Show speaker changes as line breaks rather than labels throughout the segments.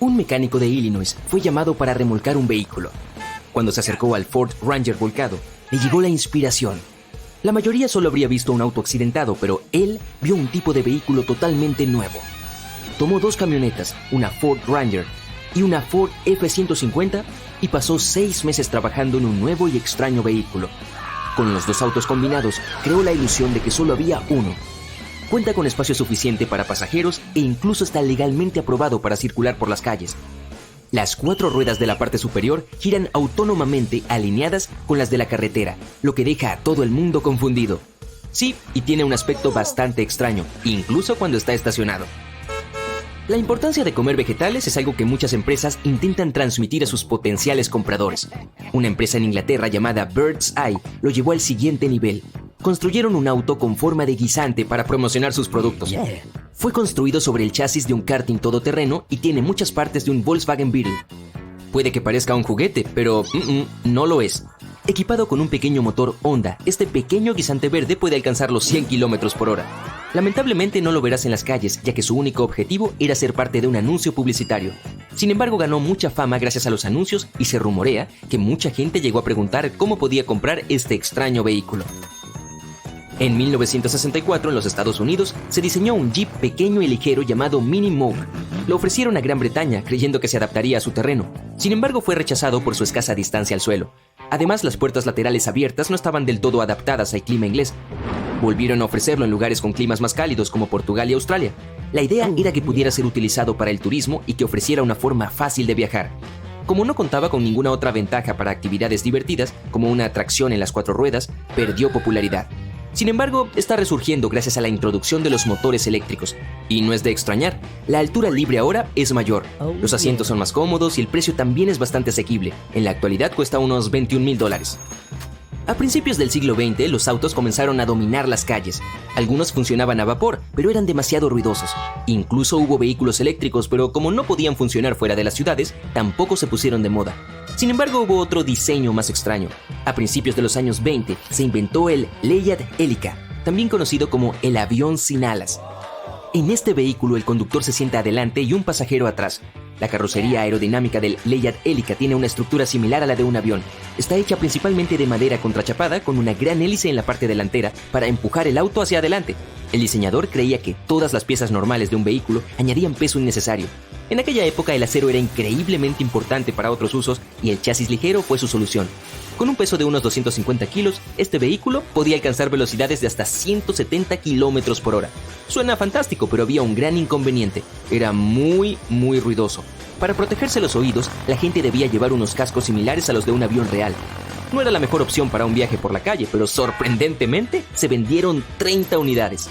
Un mecánico de Illinois fue llamado para remolcar un vehículo. Cuando se acercó al Ford Ranger volcado, le llegó la inspiración. La mayoría solo habría visto un auto accidentado, pero él vio un tipo de vehículo totalmente nuevo. Tomó 2 camionetas, una Ford Ranger y una Ford F-150, y pasó 6 meses trabajando en un nuevo y extraño vehículo. Con los 2 autos combinados, creó la ilusión de que solo había uno. Cuenta con espacio suficiente para pasajeros e incluso está legalmente aprobado para circular por las calles. Las 4 ruedas de la parte superior giran autónomamente alineadas con las de la carretera, lo que deja a todo el mundo confundido. Sí, y tiene un aspecto bastante extraño, incluso cuando está estacionado. La importancia de comer vegetales es algo que muchas empresas intentan transmitir a sus potenciales compradores. Una empresa en Inglaterra llamada Bird's Eye lo llevó al siguiente nivel. Construyeron un auto con forma de guisante para promocionar sus productos. Fue construido sobre el chasis de un karting todoterreno y tiene muchas partes de un Volkswagen Beetle. Puede que parezca un juguete, pero no lo es. Equipado con un pequeño motor Honda, este pequeño guisante verde puede alcanzar los 100 km/h. Lamentablemente no lo verás en las calles, ya que su único objetivo era ser parte de un anuncio publicitario. Sin embargo, ganó mucha fama gracias a los anuncios y se rumorea que mucha gente llegó a preguntar cómo podía comprar este extraño vehículo. En 1964, en los Estados Unidos, se diseñó un Jeep pequeño y ligero llamado Mini Moke. Lo ofrecieron a Gran Bretaña, creyendo que se adaptaría a su terreno. Sin embargo, fue rechazado por su escasa distancia al suelo. Además, las puertas laterales abiertas no estaban del todo adaptadas al clima inglés. Volvieron a ofrecerlo en lugares con climas más cálidos como Portugal y Australia. La idea era que pudiera ser utilizado para el turismo y que ofreciera una forma fácil de viajar. Como no contaba con ninguna otra ventaja para actividades divertidas, como una atracción en las 4 ruedas, perdió popularidad. Sin embargo, está resurgiendo gracias a la introducción de los motores eléctricos. Y no es de extrañar, la altura libre ahora es mayor. Los asientos son más cómodos y el precio también es bastante asequible. En la actualidad cuesta unos $21,000. A principios del siglo XX, los autos comenzaron a dominar las calles. Algunos funcionaban a vapor, pero eran demasiado ruidosos. Incluso hubo vehículos eléctricos, pero como no podían funcionar fuera de las ciudades, tampoco se pusieron de moda. Sin embargo, hubo otro diseño más extraño. A principios de los años 20 se inventó el Leyad Helica, también conocido como el avión sin alas. En este vehículo el conductor se sienta adelante y un pasajero atrás. La carrocería aerodinámica del Leyad Helica tiene una estructura similar a la de un avión. Está hecha principalmente de madera contrachapada con una gran hélice en la parte delantera para empujar el auto hacia adelante. El diseñador creía que todas las piezas normales de un vehículo añadían peso innecesario. En aquella época el acero era increíblemente importante para otros usos y el chasis ligero fue su solución. Con un peso de unos 250 kilos, este vehículo podía alcanzar velocidades de hasta 170 km/h. Suena fantástico, pero había un gran inconveniente. Era muy ruidoso. Para protegerse los oídos, la gente debía llevar unos cascos similares a los de un avión real. No era la mejor opción para un viaje por la calle, pero sorprendentemente se vendieron 30 unidades.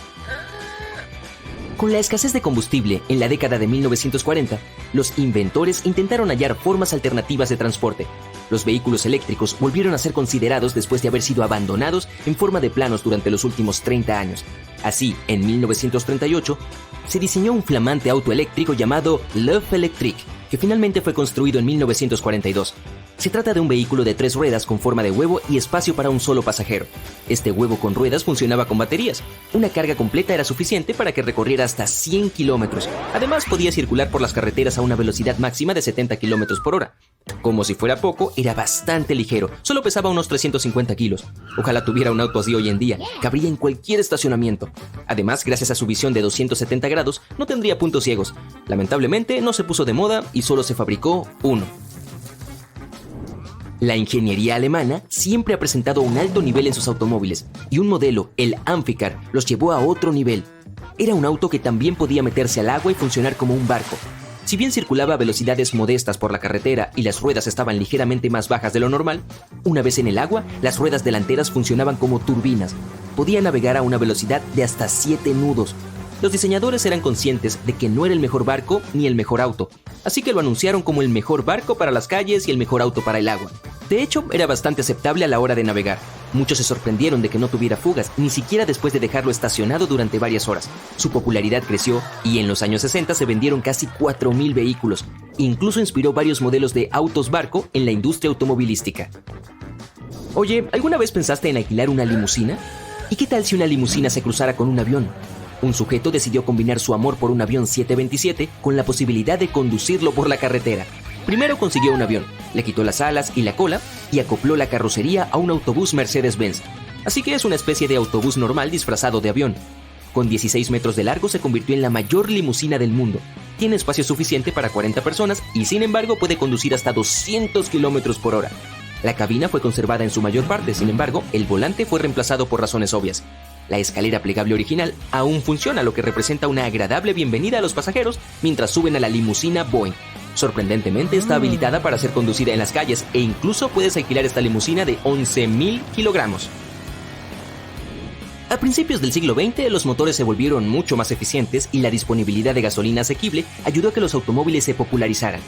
Con la escasez de combustible en la década de 1940, los inventores intentaron hallar formas alternativas de transporte. Los vehículos eléctricos volvieron a ser considerados después de haber sido abandonados en forma de planos durante los últimos 30 años. Así, en 1938, se diseñó un flamante auto eléctrico llamado Love Electric, que finalmente fue construido en 1942. Se trata de un vehículo de 3 ruedas con forma de huevo y espacio para un solo pasajero. Este huevo con ruedas funcionaba con baterías. Una carga completa era suficiente para que recorriera hasta 100 kilómetros. Además, podía circular por las carreteras a una velocidad máxima de 70 km/h. Como si fuera poco, era bastante ligero. Solo pesaba unos 350 kilos. Ojalá tuviera un auto así hoy en día. Cabría en cualquier estacionamiento. Además, gracias a su visión de 270 grados, no tendría puntos ciegos. Lamentablemente, no se puso de moda y solo se fabricó uno. La ingeniería alemana siempre ha presentado un alto nivel en sus automóviles, y un modelo, el Amphicar, los llevó a otro nivel. Era un auto que también podía meterse al agua y funcionar como un barco. Si bien circulaba a velocidades modestas por la carretera y las ruedas estaban ligeramente más bajas de lo normal, una vez en el agua, las ruedas delanteras funcionaban como turbinas. Podía navegar a una velocidad de hasta 7 nudos. Los diseñadores eran conscientes de que no era el mejor barco ni el mejor auto, así que lo anunciaron como el mejor barco para las calles y el mejor auto para el agua. De hecho, era bastante aceptable a la hora de navegar. Muchos se sorprendieron de que no tuviera fugas, ni siquiera después de dejarlo estacionado durante varias horas. Su popularidad creció y en los años 60 se vendieron casi 4,000 vehículos. Incluso inspiró varios modelos de autos barco en la industria automovilística. Oye, ¿alguna vez pensaste en alquilar una limusina? ¿Y qué tal si una limusina se cruzara con un avión? Un sujeto decidió combinar su amor por un avión 727 con la posibilidad de conducirlo por la carretera. Primero consiguió un avión, le quitó las alas y la cola y acopló la carrocería a un autobús Mercedes-Benz. Así que es una especie de autobús normal disfrazado de avión. Con 16 metros de largo se convirtió en la mayor limusina del mundo. Tiene espacio suficiente para 40 personas y sin embargo puede conducir hasta 200 kilómetros por hora. La cabina fue conservada en su mayor parte, sin embargo, el volante fue reemplazado por razones obvias. La escalera plegable original aún funciona, lo que representa una agradable bienvenida a los pasajeros mientras suben a la limusina Boeing. Sorprendentemente está habilitada para ser conducida en las calles e incluso puedes alquilar esta limusina de 11.000 kilogramos. A principios del siglo XX, los motores se volvieron mucho más eficientes y la disponibilidad de gasolina asequible ayudó a que los automóviles se popularizaran.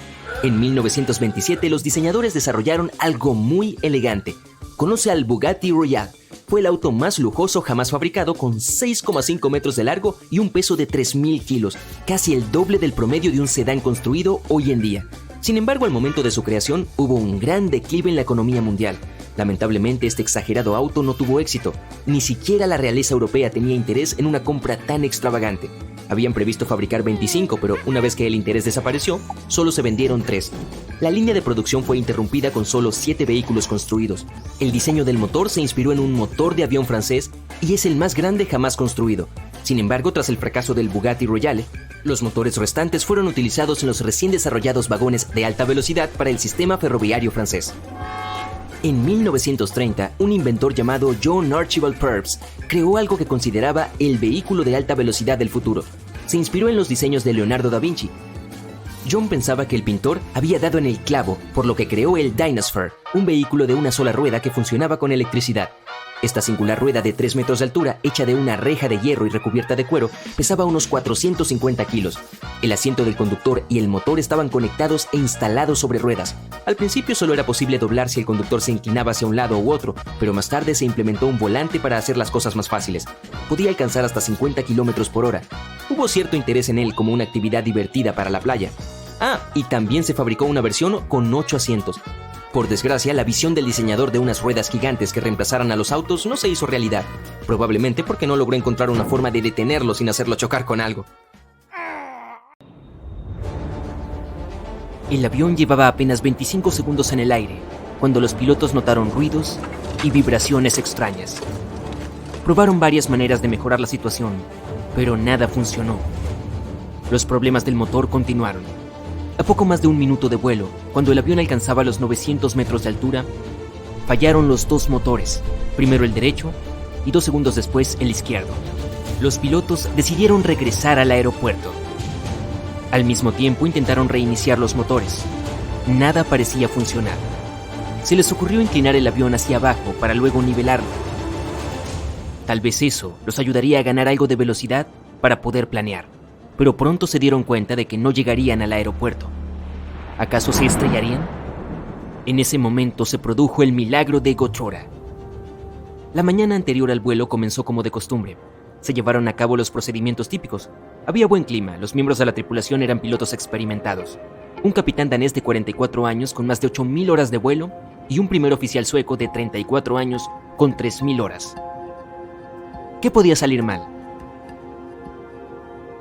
En 1927, los diseñadores desarrollaron algo muy elegante. Conoce al Bugatti Royale. Fue el auto más lujoso jamás fabricado, con 6,5 metros de largo y un peso de 3.000 kilos, casi el doble del promedio de un sedán construido hoy en día. Sin embargo, al momento de su creación, hubo un gran declive en la economía mundial. Lamentablemente, este exagerado auto no tuvo éxito. Ni siquiera la realeza europea tenía interés en una compra tan extravagante. Habían previsto fabricar 25, pero una vez que el interés desapareció, solo se vendieron 3. La línea de producción fue interrumpida con solo 7 vehículos construidos. El diseño del motor se inspiró en un motor de avión francés y es el más grande jamás construido. Sin embargo, tras el fracaso del Bugatti Royale, los motores restantes fueron utilizados en los recién desarrollados vagones de alta velocidad para el sistema ferroviario francés. En 1930, un inventor llamado John Archibald Purves creó algo que consideraba el vehículo de alta velocidad del futuro. Se inspiró en los diseños de Leonardo da Vinci. John pensaba que el pintor había dado en el clavo, por lo que creó el Dynasphere, un vehículo de una sola rueda que funcionaba con electricidad. Esta singular rueda de 3 metros de altura, hecha de una reja de hierro y recubierta de cuero, pesaba unos 450 kilos. El asiento del conductor y el motor estaban conectados e instalados sobre ruedas. Al principio solo era posible doblar si el conductor se inclinaba hacia un lado u otro, pero más tarde se implementó un volante para hacer las cosas más fáciles. Podía alcanzar hasta 50 kilómetros por hora. Hubo cierto interés en él como una actividad divertida para la playa. Y también se fabricó una versión con 8 asientos. Por desgracia, la visión del diseñador de unas ruedas gigantes que reemplazaran a los autos no se hizo realidad, probablemente porque no logró encontrar una forma de detenerlo sin hacerlo chocar con algo. El avión llevaba apenas 25 segundos en el aire, cuando los pilotos notaron ruidos y vibraciones extrañas. Probaron varias maneras de mejorar la situación, pero nada funcionó. Los problemas del motor continuaron. A poco más de un minuto de vuelo, cuando el avión alcanzaba los 900 metros de altura, fallaron los 2 motores, primero el derecho y 2 segundos después el izquierdo. Los pilotos decidieron regresar al aeropuerto. Al mismo tiempo intentaron reiniciar los motores. Nada parecía funcionar. Se les ocurrió inclinar el avión hacia abajo para luego nivelarlo. Tal vez eso los ayudaría a ganar algo de velocidad para poder planear. Pero pronto se dieron cuenta de que no llegarían al aeropuerto. ¿Acaso se estrellarían? En ese momento se produjo el milagro de Gotrora. La mañana anterior al vuelo comenzó como de costumbre. Se llevaron a cabo los procedimientos típicos. Había buen clima, los miembros de la tripulación eran pilotos experimentados. Un capitán danés de 44 años con más de 8.000 horas de vuelo y un primer oficial sueco de 34 años con 3.000 horas. ¿Qué podía salir mal?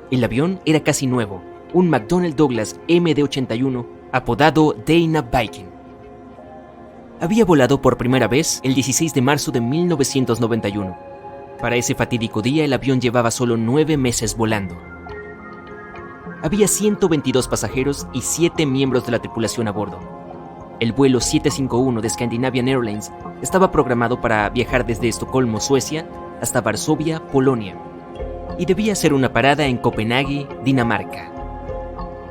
El avión era casi nuevo, un McDonnell Douglas MD-81 apodado Dana Viking. Había volado por primera vez el 16 de marzo de 1991. Para ese fatídico día el avión llevaba solo 9 meses volando. Había 122 pasajeros y 7 miembros de la tripulación a bordo. El vuelo 751 de Scandinavian Airlines estaba programado para viajar desde Estocolmo, Suecia, hasta Varsovia, Polonia, y debía hacer una parada en Copenhague, Dinamarca.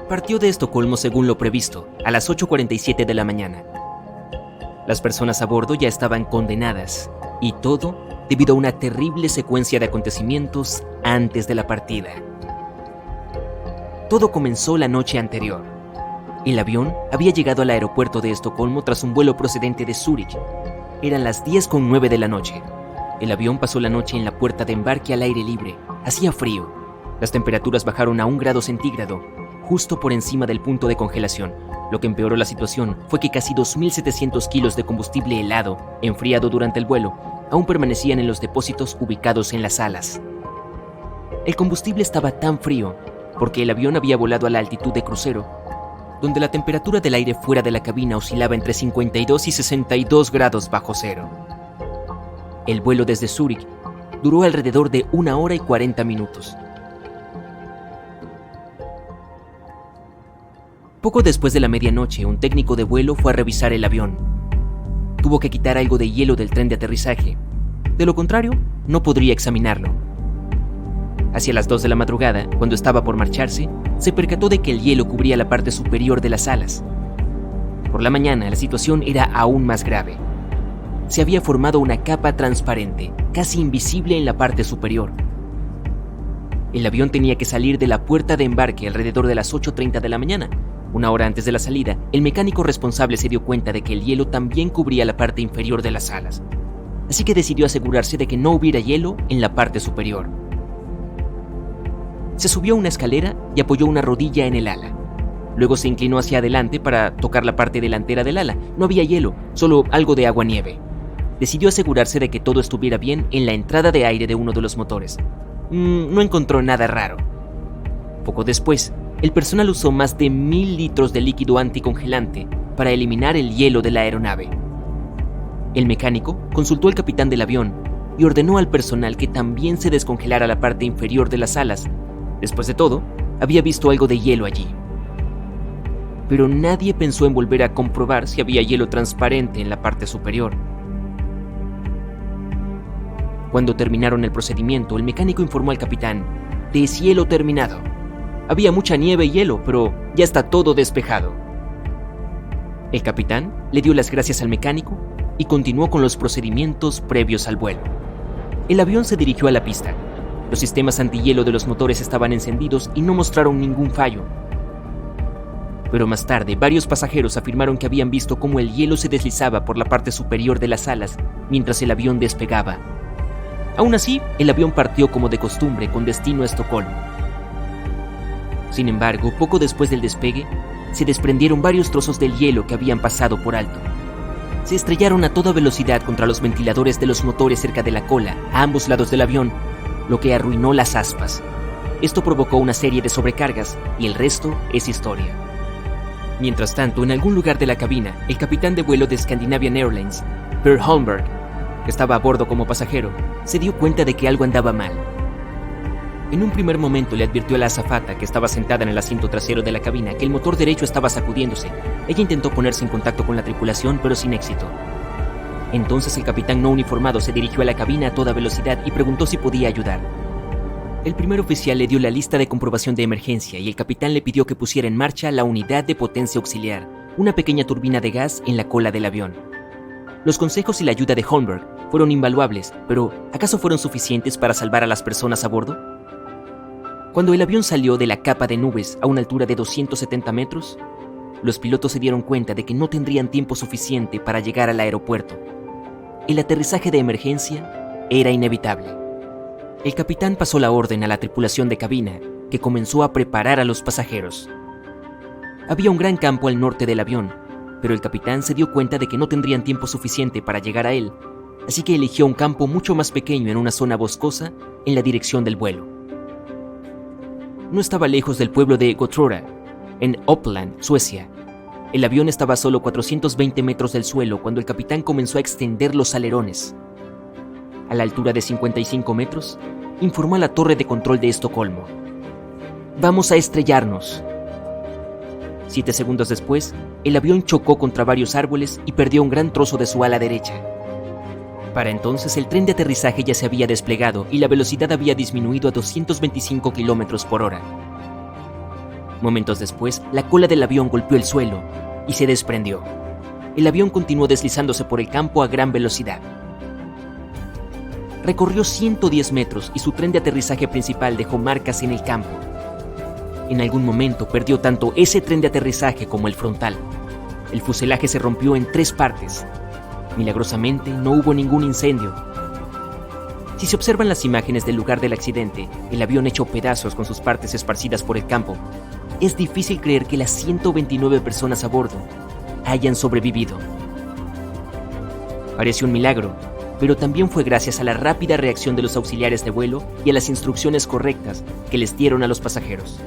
Partió de Estocolmo según lo previsto, a las 8:47 de la mañana. Las personas a bordo ya estaban condenadas, y todo debido a una terrible secuencia de acontecimientos antes de la partida. Todo comenzó la noche anterior. El avión había llegado al aeropuerto de Estocolmo tras un vuelo procedente de Zúrich. Eran las 10:09 de la noche. El avión pasó la noche en la puerta de embarque al aire libre. Hacía frío. Las temperaturas bajaron a 1 grado centígrado, justo por encima del punto de congelación. Lo que empeoró la situación fue que casi 2.700 kilos de combustible helado, enfriado durante el vuelo, aún permanecían en los depósitos ubicados en las alas. El combustible estaba tan frío porque el avión había volado a la altitud de crucero, donde la temperatura del aire fuera de la cabina oscilaba entre 52 y 62 grados bajo cero. El vuelo desde Zúrich duró alrededor de 1 hora y 40 minutos. Poco después de la medianoche, un técnico de vuelo fue a revisar el avión. Tuvo que quitar algo de hielo del tren de aterrizaje. De lo contrario, no podría examinarlo. Hacia las 2 de la madrugada, cuando estaba por marcharse, se percató de que el hielo cubría la parte superior de las alas. Por la mañana, la situación era aún más grave. Se había formado una capa transparente, casi invisible en la parte superior. El avión tenía que salir de la puerta de embarque alrededor de las 8:30 de la mañana. 1 hora antes de la salida, el mecánico responsable se dio cuenta de que el hielo también cubría la parte inferior de las alas. Así que decidió asegurarse de que no hubiera hielo en la parte superior. Se subió a una escalera y apoyó una rodilla en el ala. Luego se inclinó hacia adelante para tocar la parte delantera del ala. No había hielo, solo algo de agua-nieve. Decidió asegurarse de que todo estuviera bien en la entrada de aire de uno de los motores. No encontró nada raro. Poco después, el personal usó más de 1000 litros de líquido anticongelante para eliminar el hielo de la aeronave. El mecánico consultó al capitán del avión y ordenó al personal que también se descongelara la parte inferior de las alas. Después de todo, había visto algo de hielo allí. Pero nadie pensó en volver a comprobar si había hielo transparente en la parte superior. Cuando terminaron el procedimiento, el mecánico informó al capitán: "Deshielo terminado. Había mucha nieve y hielo, pero ya está todo despejado". El capitán le dio las gracias al mecánico y continuó con los procedimientos previos al vuelo. El avión se dirigió a la pista. Los sistemas antihielo de los motores estaban encendidos y no mostraron ningún fallo. Pero más tarde, varios pasajeros afirmaron que habían visto cómo el hielo se deslizaba por la parte superior de las alas mientras el avión despegaba. Aún así, el avión partió como de costumbre con destino a Estocolmo. Sin embargo, poco después del despegue, se desprendieron varios trozos del hielo que habían pasado por alto. Se estrellaron a toda velocidad contra los ventiladores de los motores cerca de la cola, a ambos lados del avión, lo que arruinó las aspas. Esto provocó una serie de sobrecargas y el resto es historia. Mientras tanto, en algún lugar de la cabina, el capitán de vuelo de Scandinavian Airlines, Per Holmberg, que estaba a bordo como pasajero, se dio cuenta de que algo andaba mal. En un primer momento le advirtió a la azafata, que estaba sentada en el asiento trasero de la cabina, que el motor derecho estaba sacudiéndose. Ella intentó ponerse en contacto con la tripulación, pero sin éxito. Entonces el capitán no uniformado se dirigió a la cabina a toda velocidad y preguntó si podía ayudar. El primer oficial le dio la lista de comprobación de emergencia y el capitán le pidió que pusiera en marcha la unidad de potencia auxiliar, una pequeña turbina de gas en la cola del avión. Los consejos y la ayuda de Holmberg fueron invaluables, pero ¿acaso fueron suficientes para salvar a las personas a bordo? Cuando el avión salió de la capa de nubes a una altura de 270 metros, los pilotos se dieron cuenta de que no tendrían tiempo suficiente para llegar al aeropuerto. El aterrizaje de emergencia era inevitable. El capitán pasó la orden a la tripulación de cabina, que comenzó a preparar a los pasajeros. Había un gran campo al norte del avión, pero el capitán se dio cuenta de que no tendrían tiempo suficiente para llegar a él, así que eligió un campo mucho más pequeño en una zona boscosa en la dirección del vuelo. No estaba lejos del pueblo de Gottröra, en Uppland, Suecia. El avión estaba a solo 420 metros del suelo cuando el capitán comenzó a extender los alerones. A la altura de 55 metros, informó a la torre de control de Estocolmo: "Vamos a estrellarnos". 7 segundos después, el avión chocó contra varios árboles y perdió un gran trozo de su ala derecha. Para entonces, el tren de aterrizaje ya se había desplegado y la velocidad había disminuido a 225 kilómetros por hora. Momentos después, la cola del avión golpeó el suelo y se desprendió. El avión continuó deslizándose por el campo a gran velocidad. Recorrió 110 metros y su tren de aterrizaje principal dejó marcas en el campo. En algún momento perdió tanto ese tren de aterrizaje como el frontal. El fuselaje se rompió en 3 partes. Milagrosamente, no hubo ningún incendio. Si se observan las imágenes del lugar del accidente, el avión hecho pedazos con sus partes esparcidas por el campo, es difícil creer que las 129 personas a bordo hayan sobrevivido. Parece un milagro, pero también fue gracias a la rápida reacción de los auxiliares de vuelo y a las instrucciones correctas que les dieron a los pasajeros.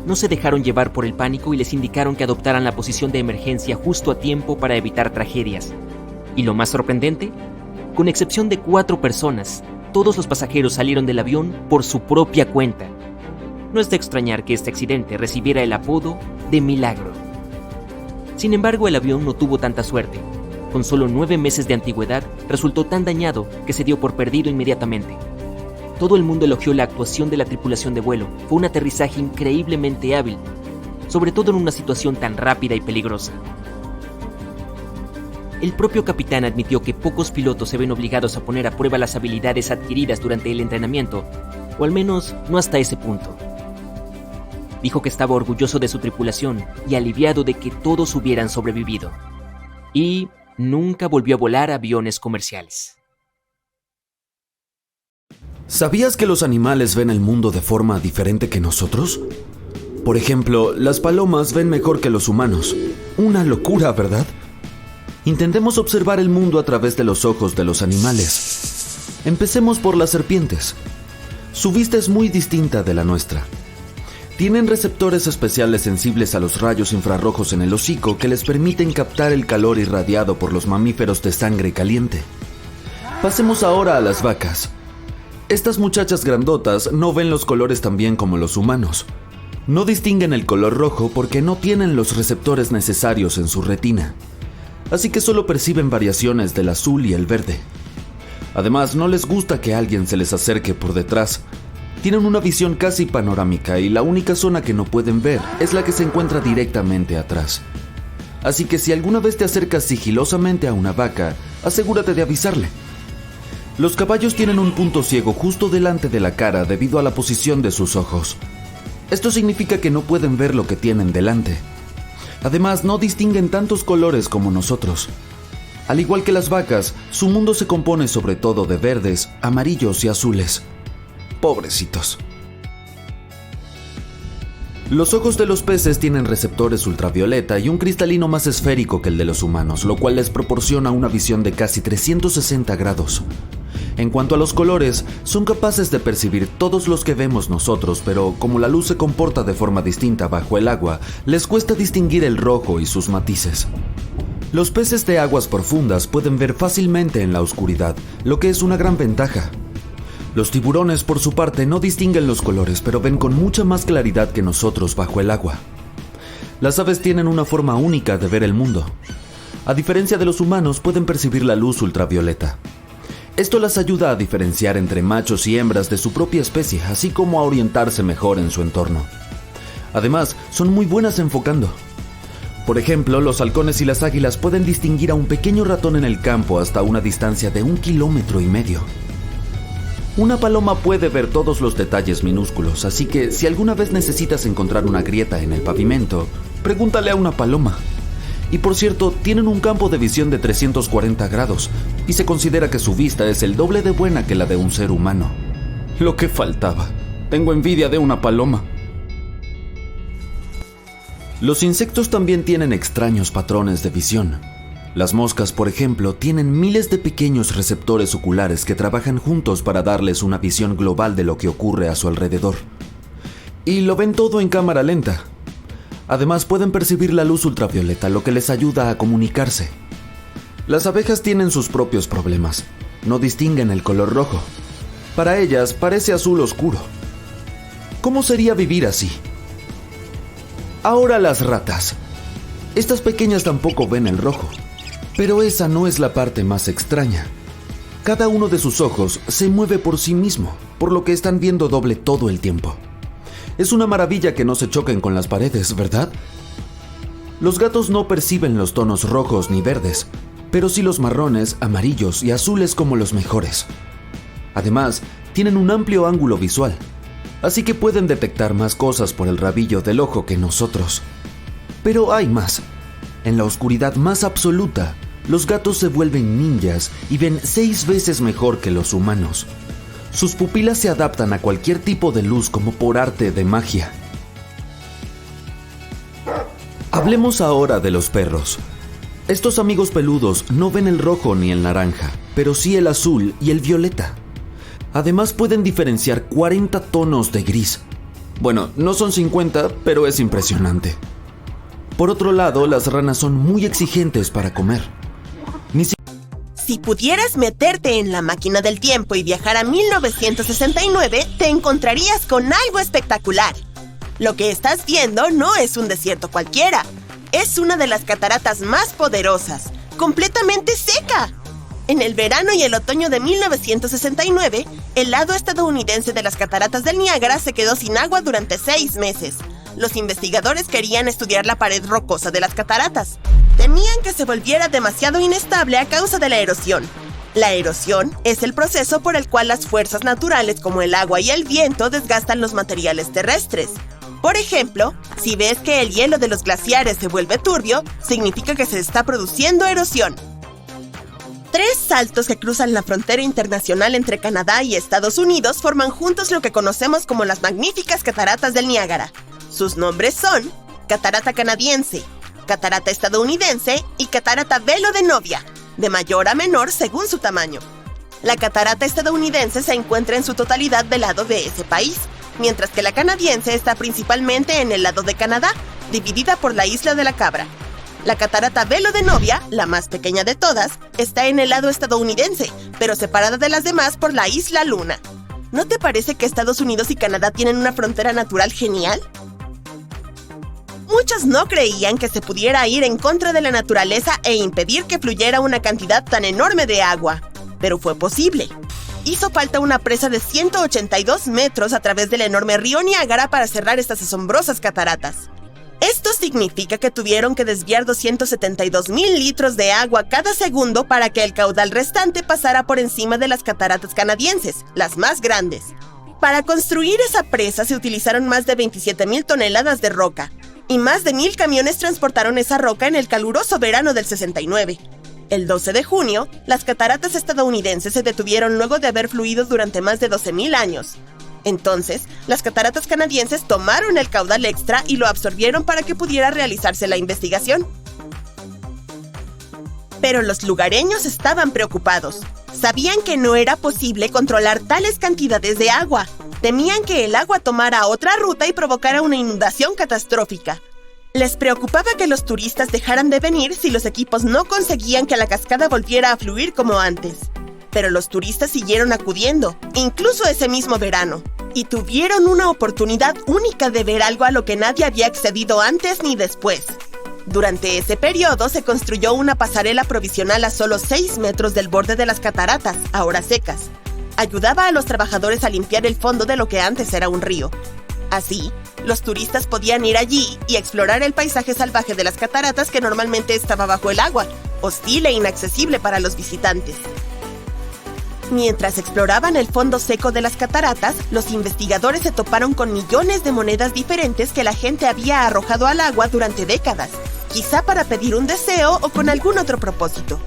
No se dejaron llevar por el pánico y les indicaron que adoptaran la posición de emergencia justo a tiempo para evitar tragedias. Y lo más sorprendente, con excepción de 4 personas, todos los pasajeros salieron del avión por su propia cuenta. No es de extrañar que este accidente recibiera el apodo de Milagro. Sin embargo, el avión no tuvo tanta suerte. Con solo 9 meses de antigüedad, resultó tan dañado que se dio por perdido inmediatamente. Todo el mundo elogió la actuación de la tripulación de vuelo. Fue un aterrizaje increíblemente hábil, sobre todo en una situación tan rápida y peligrosa. El propio capitán admitió que pocos pilotos se ven obligados a poner a prueba las habilidades adquiridas durante el entrenamiento, o al menos no hasta ese punto. Dijo que estaba orgulloso de su tripulación y aliviado de que todos hubieran sobrevivido. Y nunca volvió a volar aviones comerciales.
¿Sabías que los animales ven el mundo de forma diferente que nosotros? Por ejemplo, las palomas ven mejor que los humanos. Una locura, ¿verdad? Intentemos observar el mundo a través de los ojos de los animales. Empecemos por las serpientes. Su vista es muy distinta de la nuestra. Tienen receptores especiales sensibles a los rayos infrarrojos en el hocico que les permiten captar el calor irradiado por los mamíferos de sangre caliente. Pasemos ahora a las vacas. Estas muchachas grandotas no ven los colores tan bien como los humanos. No distinguen el color rojo porque no tienen los receptores necesarios en su retina. Así que solo perciben variaciones del azul y el verde. Además, no les gusta que alguien se les acerque por detrás. Tienen una visión casi panorámica y la única zona que no pueden ver es la que se encuentra directamente atrás. Así que si alguna vez te acercas sigilosamente a una vaca, asegúrate de avisarle. Los caballos tienen un punto ciego justo delante de la cara debido a la posición de sus ojos. Esto significa que no pueden ver lo que tienen delante. Además, no distinguen tantos colores como nosotros. Al igual que las vacas, su mundo se compone sobre todo de verdes, amarillos y azules. Pobrecitos. Los ojos de los peces tienen receptores ultravioleta y un cristalino más esférico que el de los humanos, lo cual les proporciona una visión de casi 360 grados. En cuanto a los colores, son capaces de percibir todos los que vemos nosotros, pero como la luz se comporta de forma distinta bajo el agua, les cuesta distinguir el rojo y sus matices. Los peces de aguas profundas pueden ver fácilmente en la oscuridad, lo que es una gran ventaja. Los tiburones, por su parte, no distinguen los colores, pero ven con mucha más claridad que nosotros bajo el agua. Las aves tienen una forma única de ver el mundo. A diferencia de los humanos, pueden percibir la luz ultravioleta. Esto las ayuda a diferenciar entre machos y hembras de su propia especie, así como a orientarse mejor en su entorno. Además, son muy buenas enfocando. Por ejemplo, los halcones y las águilas pueden distinguir a un pequeño ratón en el campo hasta una distancia de 1,5 kilómetros. Una paloma puede ver todos los detalles minúsculos, así que si alguna vez necesitas encontrar una grieta en el pavimento, pregúntale a una paloma. Y por cierto, tienen un campo de visión de 340 grados, y se considera que su vista es el doble de buena que la de un ser humano. Lo que faltaba. Tengo envidia de una paloma. Los insectos también tienen extraños patrones de visión. Las moscas, por ejemplo, tienen miles de pequeños receptores oculares que trabajan juntos para darles una visión global de lo que ocurre a su alrededor. Y lo ven todo en cámara lenta. Además, pueden percibir la luz ultravioleta, lo que les ayuda a comunicarse. Las abejas tienen sus propios problemas. No distinguen el color rojo. Para ellas, parece azul oscuro. ¿Cómo sería vivir así? Ahora las ratas. Estas pequeñas tampoco ven el rojo. Pero esa no es la parte más extraña. Cada uno de sus ojos se mueve por sí mismo, por lo que están viendo doble todo el tiempo. Es una maravilla que no se choquen con las paredes, ¿verdad? Los gatos no perciben los tonos rojos ni verdes, pero sí los marrones, amarillos y azules como los mejores. Además, tienen un amplio ángulo visual, así que pueden detectar más cosas por el rabillo del ojo que nosotros. Pero hay más. En la oscuridad más absoluta, los gatos se vuelven ninjas y ven 6 veces mejor que los humanos. Sus pupilas se adaptan a cualquier tipo de luz como por arte de magia. Hablemos ahora de los perros. Estos amigos peludos no ven el rojo ni el naranja. pero sí el azul y el violeta. Además pueden diferenciar 40 tonos de gris. Bueno, no son 50, pero es impresionante. Por otro lado, las ranas son muy exigentes para comer.
Si pudieras meterte en la máquina del tiempo y viajar a 1969, te encontrarías con algo espectacular. Lo que estás viendo no es un desierto cualquiera. Es una de las cataratas más poderosas, completamente seca. En el verano y el otoño de 1969, el lado estadounidense de las cataratas del Niágara se quedó sin agua durante 6 meses. Los investigadores querían estudiar la pared rocosa de las cataratas. Temían que se volviera demasiado inestable a causa de la erosión. La erosión es el proceso por el cual las fuerzas naturales como el agua y el viento desgastan los materiales terrestres. Por ejemplo, si ves que el hielo de los glaciares se vuelve turbio, significa que se está produciendo erosión. 3 saltos que cruzan la frontera internacional entre Canadá y Estados Unidos forman juntos lo que conocemos como las magníficas cataratas del Niágara. Sus nombres son Catarata Canadiense, Catarata Estadounidense y Catarata Velo de Novia, de mayor a menor según su tamaño. La catarata estadounidense se encuentra en su totalidad del lado de ese país, mientras que la canadiense está principalmente en el lado de Canadá, dividida por la isla de la Cabra. La catarata Velo de Novia, la más pequeña de todas, está en el lado estadounidense, pero separada de las demás por la isla Luna. ¿No te parece que Estados Unidos y Canadá tienen una frontera natural genial? Muchos no creían que se pudiera ir en contra de la naturaleza e impedir que fluyera una cantidad tan enorme de agua, pero fue posible. Hizo falta una presa de 182 metros a través del enorme río Niágara para cerrar estas asombrosas cataratas. Esto significa que tuvieron que desviar 272,000 litros de agua cada segundo para que el caudal restante pasara por encima de las cataratas canadienses, las más grandes. Para construir esa presa se utilizaron más de 27,000 toneladas de roca, y más de 1,000 camiones transportaron esa roca en el caluroso verano del 69. El 12 de junio, las cataratas estadounidenses se detuvieron luego de haber fluido durante más de 12,000 años. Entonces, las cataratas canadienses tomaron el caudal extra y lo absorbieron para que pudiera realizarse la investigación. Pero los lugareños estaban preocupados. Sabían que no era posible controlar tales cantidades de agua. Temían que el agua tomara otra ruta y provocara una inundación catastrófica. Les preocupaba que los turistas dejaran de venir si los equipos no conseguían que la cascada volviera a fluir como antes. Pero los turistas siguieron acudiendo, incluso ese mismo verano, y tuvieron una oportunidad única de ver algo a lo que nadie había accedido antes ni después. Durante ese periodo se construyó una pasarela provisional a solo 6 metros del borde de las cataratas, ahora secas. Ayudaba a los trabajadores a limpiar el fondo de lo que antes era un río. Así, los turistas podían ir allí y explorar el paisaje salvaje de las cataratas que normalmente estaba bajo el agua, hostil e inaccesible para los visitantes. Mientras exploraban el fondo seco de las cataratas, los investigadores se toparon con millones de monedas diferentes que la gente había arrojado al agua durante décadas, quizá para pedir un deseo o con algún otro propósito.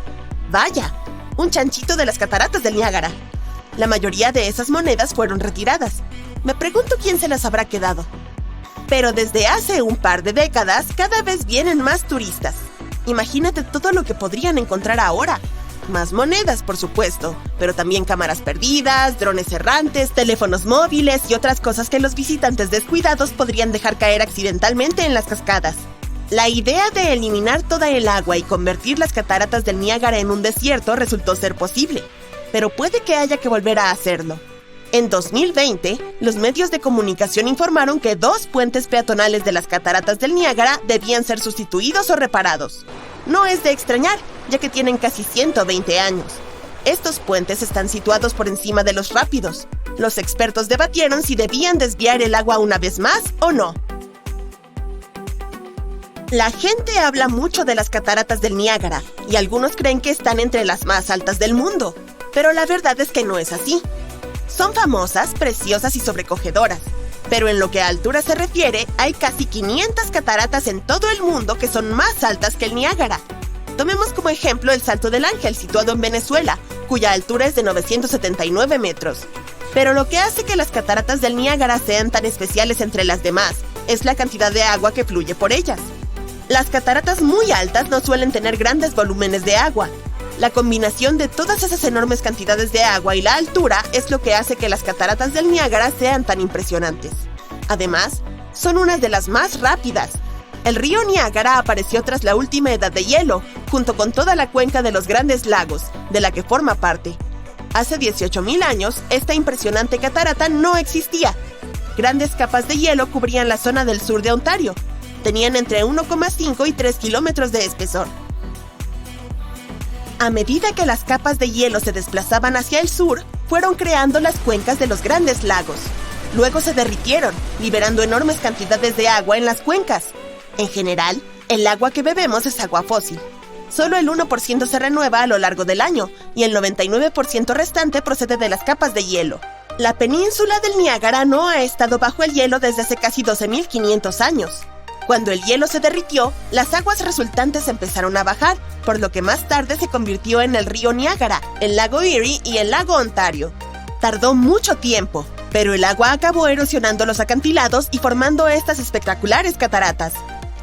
¡Vaya! Un chanchito de las cataratas del Niágara. La mayoría de esas monedas fueron retiradas. Me pregunto quién se las habrá quedado. Pero desde hace un par de décadas, cada vez vienen más turistas. Imagínate todo lo que podrían encontrar ahora. Más monedas, por supuesto, pero también cámaras perdidas, drones errantes, teléfonos móviles y otras cosas que los visitantes descuidados podrían dejar caer accidentalmente en las cascadas. La idea de eliminar toda el agua y convertir las cataratas del Niágara en un desierto resultó ser posible, pero puede que haya que volver a hacerlo. En 2020, los medios de comunicación informaron que 2 puentes peatonales de las cataratas del Niágara debían ser sustituidos o reparados. No es de extrañar, ya que tienen casi 120 años. Estos puentes están situados por encima de los rápidos. Los expertos debatieron si debían desviar el agua una vez más o no. La gente habla mucho de las cataratas del Niágara, y algunos creen que están entre las más altas del mundo, pero la verdad es que no es así. Son famosas, preciosas y sobrecogedoras, pero en lo que a altura se refiere, hay casi 500 cataratas en todo el mundo que son más altas que el Niágara. Tomemos como ejemplo el Salto del Ángel, situado en Venezuela, cuya altura es de 979 metros. Pero lo que hace que las cataratas del Niágara sean tan especiales entre las demás es la cantidad de agua que fluye por ellas. Las cataratas muy altas no suelen tener grandes volúmenes de agua. La combinación de todas esas enormes cantidades de agua y la altura es lo que hace que las cataratas del Niágara sean tan impresionantes. Además, son unas de las más rápidas. El río Niágara apareció tras la última edad de hielo, junto con toda la cuenca de los Grandes Lagos, de la que forma parte. Hace 18,000 años, esta impresionante catarata no existía. Grandes capas de hielo cubrían la zona del sur de Ontario. Tenían entre 1,5 y 3 kilómetros de espesor. A medida que las capas de hielo se desplazaban hacia el sur, fueron creando las cuencas de los Grandes Lagos. Luego se derritieron, liberando enormes cantidades de agua en las cuencas. En general, el agua que bebemos es agua fósil. Solo el 1% se renueva a lo largo del año, y el 99% restante procede de las capas de hielo. La península del Niágara no ha estado bajo el hielo desde hace casi 12,500 años. Cuando el hielo se derritió, las aguas resultantes empezaron a bajar, por lo que más tarde se convirtió en el río Niágara, el lago Erie y el lago Ontario. Tardó mucho tiempo, pero el agua acabó erosionando los acantilados y formando estas espectaculares cataratas.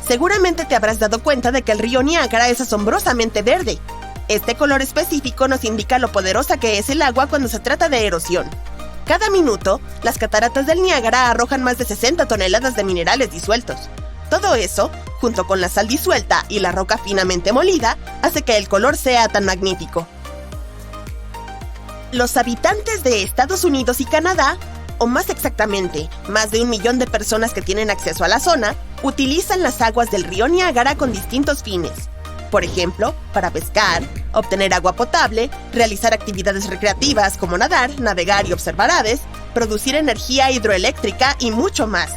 Seguramente te habrás dado cuenta de que el río Niágara es asombrosamente verde. Este color específico nos indica lo poderosa que es el agua cuando se trata de erosión. Cada minuto, las cataratas del Niágara arrojan más de 60 toneladas de minerales disueltos. Todo eso, junto con la sal disuelta y la roca finamente molida, hace que el color sea tan magnífico. Los habitantes de Estados Unidos y Canadá, o más exactamente, más de 1 millón de personas que tienen acceso a la zona, utilizan las aguas del río Niágara con distintos fines. Por ejemplo, para pescar, obtener agua potable, realizar actividades recreativas como nadar, navegar y observar aves, producir energía hidroeléctrica y mucho más.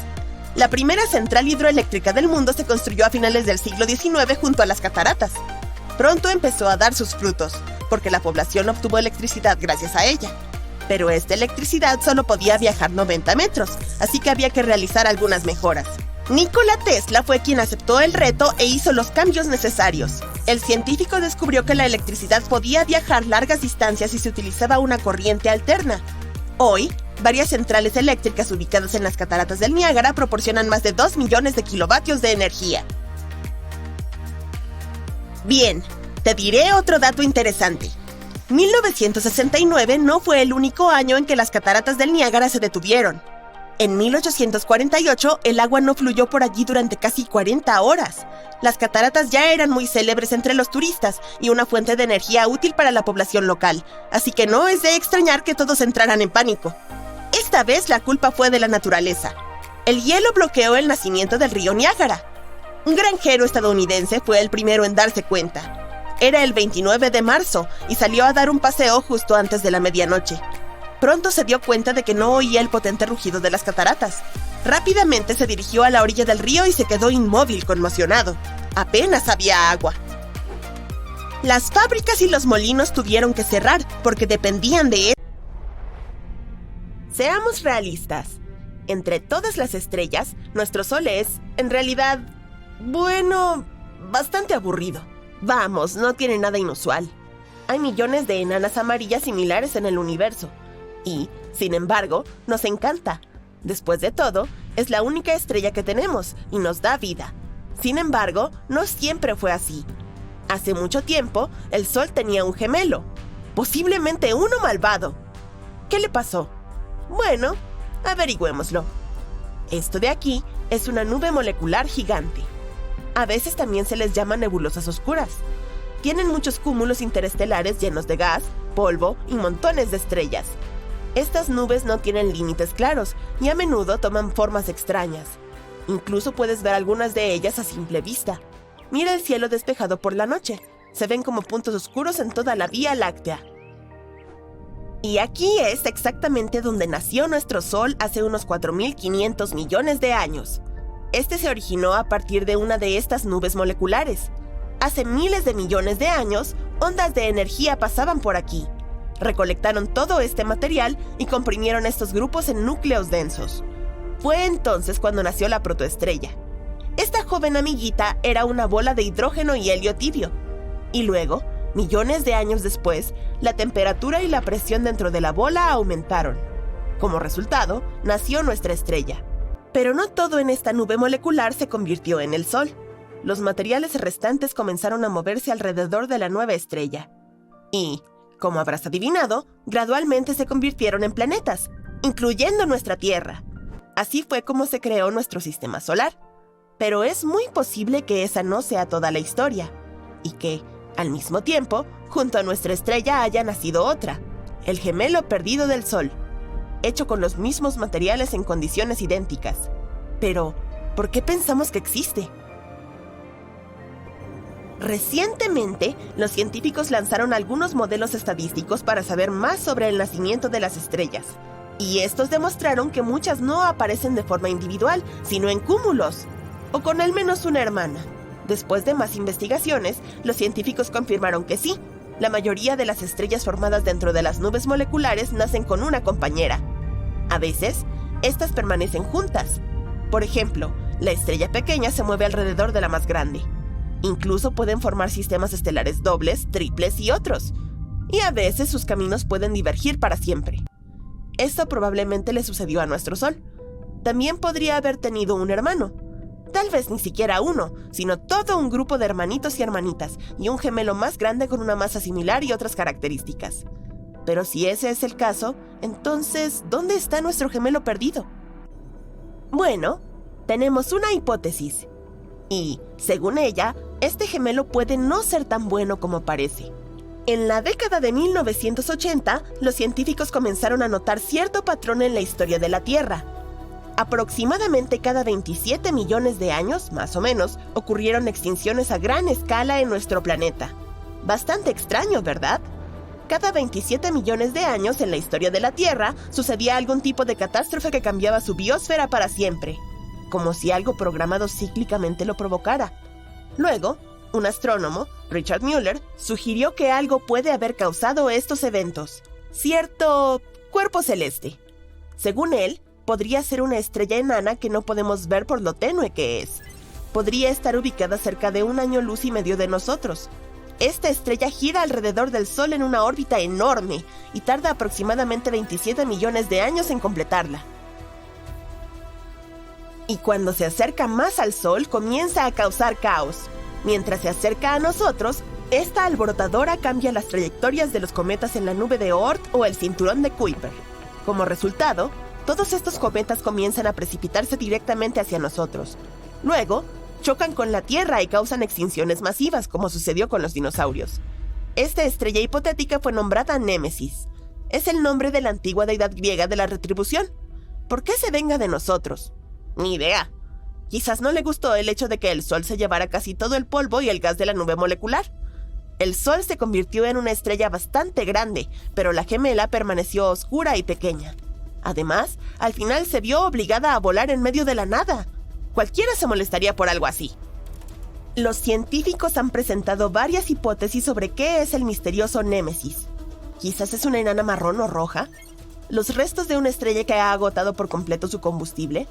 La primera central hidroeléctrica del mundo se construyó a finales del siglo XIX junto a las cataratas. Pronto empezó a dar sus frutos, porque la población obtuvo electricidad gracias a ella. Pero esta electricidad solo podía viajar 90 metros, así que había que realizar algunas mejoras. Nikola Tesla fue quien aceptó el reto e hizo los cambios necesarios. El científico descubrió que la electricidad podía viajar largas distancias si se utilizaba una corriente alterna. Hoy, varias centrales eléctricas ubicadas en las cataratas del Niágara proporcionan más de 2 millones de kilovatios de energía. Bien, te diré otro dato interesante. 1969 no fue el único año en que las cataratas del Niágara se detuvieron. En 1848, el agua no fluyó por allí durante casi 40 horas. Las cataratas ya eran muy célebres entre los turistas y una fuente de energía útil para la población local, así que no es de extrañar que todos entraran en pánico. Esta vez la culpa fue de la naturaleza. El hielo bloqueó el nacimiento del río Niágara. Un granjero estadounidense fue el primero en darse cuenta. Era el 29 de marzo y salió a dar un paseo justo antes de la medianoche. Pronto se dio cuenta de que no oía el potente rugido de las cataratas. Rápidamente se dirigió a la orilla del río y se quedó inmóvil, conmocionado. Apenas había agua. Las fábricas y los molinos tuvieron que cerrar porque dependían de él. Seamos realistas. Entre todas las estrellas, nuestro Sol es, en realidad, bastante aburrido. Vamos, no tiene nada inusual. Hay millones de enanas amarillas similares en el universo. Y, sin embargo, nos encanta. Después de todo, es la única estrella que tenemos y nos da vida. Sin embargo, no siempre fue así. Hace mucho tiempo, el Sol tenía un gemelo, posiblemente uno malvado. ¿Qué le pasó? Bueno, averigüémoslo. Esto de aquí es una nube molecular gigante. A veces también se les llama nebulosas oscuras. Tienen muchos cúmulos interestelares llenos de gas, polvo y montones de estrellas. Estas nubes no tienen límites claros y a menudo toman formas extrañas. Incluso puedes ver algunas de ellas a simple vista. Mira el cielo despejado por la noche. Se ven como puntos oscuros en toda la Vía Láctea. Y aquí es exactamente donde nació nuestro Sol hace unos 4.500 millones de años. Este se originó a partir de una de estas nubes moleculares. Hace miles de millones de años, ondas de energía pasaban por aquí. Recolectaron todo este material y comprimieron estos grupos en núcleos densos. Fue entonces cuando nació la protoestrella. Esta joven amiguita era una bola de hidrógeno y helio tibio. Y luego, millones de años después, la temperatura y la presión dentro de la bola aumentaron. Como resultado, nació nuestra estrella. Pero no todo en esta nube molecular se convirtió en el Sol. Los materiales restantes comenzaron a moverse alrededor de la nueva estrella. Y, como habrás adivinado, gradualmente se convirtieron en planetas, incluyendo nuestra Tierra. Así fue como se creó nuestro sistema solar. Pero es muy posible que esa no sea toda la historia, y que, al mismo tiempo, junto a nuestra estrella haya nacido otra, el gemelo perdido del Sol, hecho con los mismos materiales en condiciones idénticas. Pero, ¿por qué pensamos que existe? Recientemente, los científicos lanzaron algunos modelos estadísticos para saber más sobre el nacimiento de las estrellas, y estos demostraron que muchas no aparecen de forma individual, sino en cúmulos, o con al menos una hermana. Después de más investigaciones, los científicos confirmaron que sí, la mayoría de las estrellas formadas dentro de las nubes moleculares nacen con una compañera. A veces, estas permanecen juntas. Por ejemplo, la estrella pequeña se mueve alrededor de la más grande. Incluso pueden formar sistemas estelares dobles, triples y otros. Y a veces sus caminos pueden divergir para siempre. Esto probablemente le sucedió a nuestro Sol. También podría haber tenido un hermano. Tal vez ni siquiera uno, sino todo un grupo de hermanitos y hermanitas, y un gemelo más grande con una masa similar y otras características. Pero si ese es el caso, entonces, ¿dónde está nuestro gemelo perdido? Bueno, tenemos una hipótesis. Y, según ella, este gemelo puede no ser tan bueno como parece. En la década de 1980, los científicos comenzaron a notar cierto patrón en la historia de la Tierra. Aproximadamente cada 27 millones de años, más o menos, ocurrieron extinciones a gran escala en nuestro planeta. Bastante extraño, ¿verdad? Cada 27 millones de años en la historia de la Tierra sucedía algún tipo de catástrofe que cambiaba su biosfera para siempre, como si algo programado cíclicamente lo provocara. Luego, un astrónomo, Richard Mueller, sugirió que algo puede haber causado estos eventos. Cierto cuerpo celeste. Según él, podría ser una estrella enana que no podemos ver por lo tenue que es. Podría estar ubicada cerca de 1 año luz y medio de nosotros. Esta estrella gira alrededor del Sol en una órbita enorme y tarda aproximadamente 27 millones de años en completarla. Y cuando se acerca más al Sol, comienza a causar caos. Mientras se acerca a nosotros, esta alborotadora cambia las trayectorias de los cometas en la nube de Oort o el cinturón de Kuiper. Como resultado, todos estos cometas comienzan a precipitarse directamente hacia nosotros. Luego, chocan con la Tierra y causan extinciones masivas, como sucedió con los dinosaurios. Esta estrella hipotética fue nombrada Némesis. Es el nombre de la antigua deidad griega de la retribución. ¿Por qué se venga de nosotros? Ni idea. Quizás no le gustó el hecho de que el Sol se llevara casi todo el polvo y el gas de la nube molecular. El Sol se convirtió en una estrella bastante grande, pero la gemela permaneció oscura y pequeña. Además, al final se vio obligada a volar en medio de la nada. Cualquiera se molestaría por algo así. Los científicos han presentado varias hipótesis sobre qué es el misterioso Némesis. Quizás es una enana marrón o roja, los restos de una estrella que ha agotado por completo su combustible,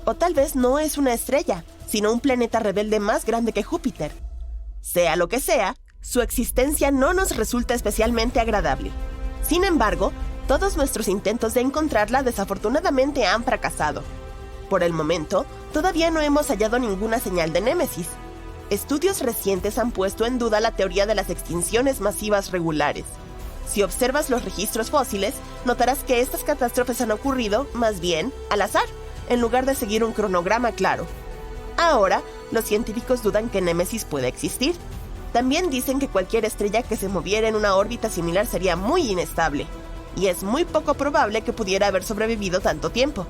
o tal vez no es una estrella, sino un planeta rebelde más grande que Júpiter. Sea lo que sea, su existencia no nos resulta especialmente agradable. Sin embargo, todos nuestros intentos de encontrarla desafortunadamente han fracasado. Por el momento, todavía no hemos hallado ninguna señal de Némesis. Estudios recientes han puesto en duda la teoría de las extinciones masivas regulares. Si observas los registros fósiles, notarás que estas catástrofes han ocurrido, más bien, al azar, en lugar de seguir un cronograma claro. Ahora, los científicos dudan que Némesis pueda existir. También dicen que cualquier estrella que se moviera en una órbita similar sería muy inestable, y es muy poco probable que pudiera haber sobrevivido tanto tiempo.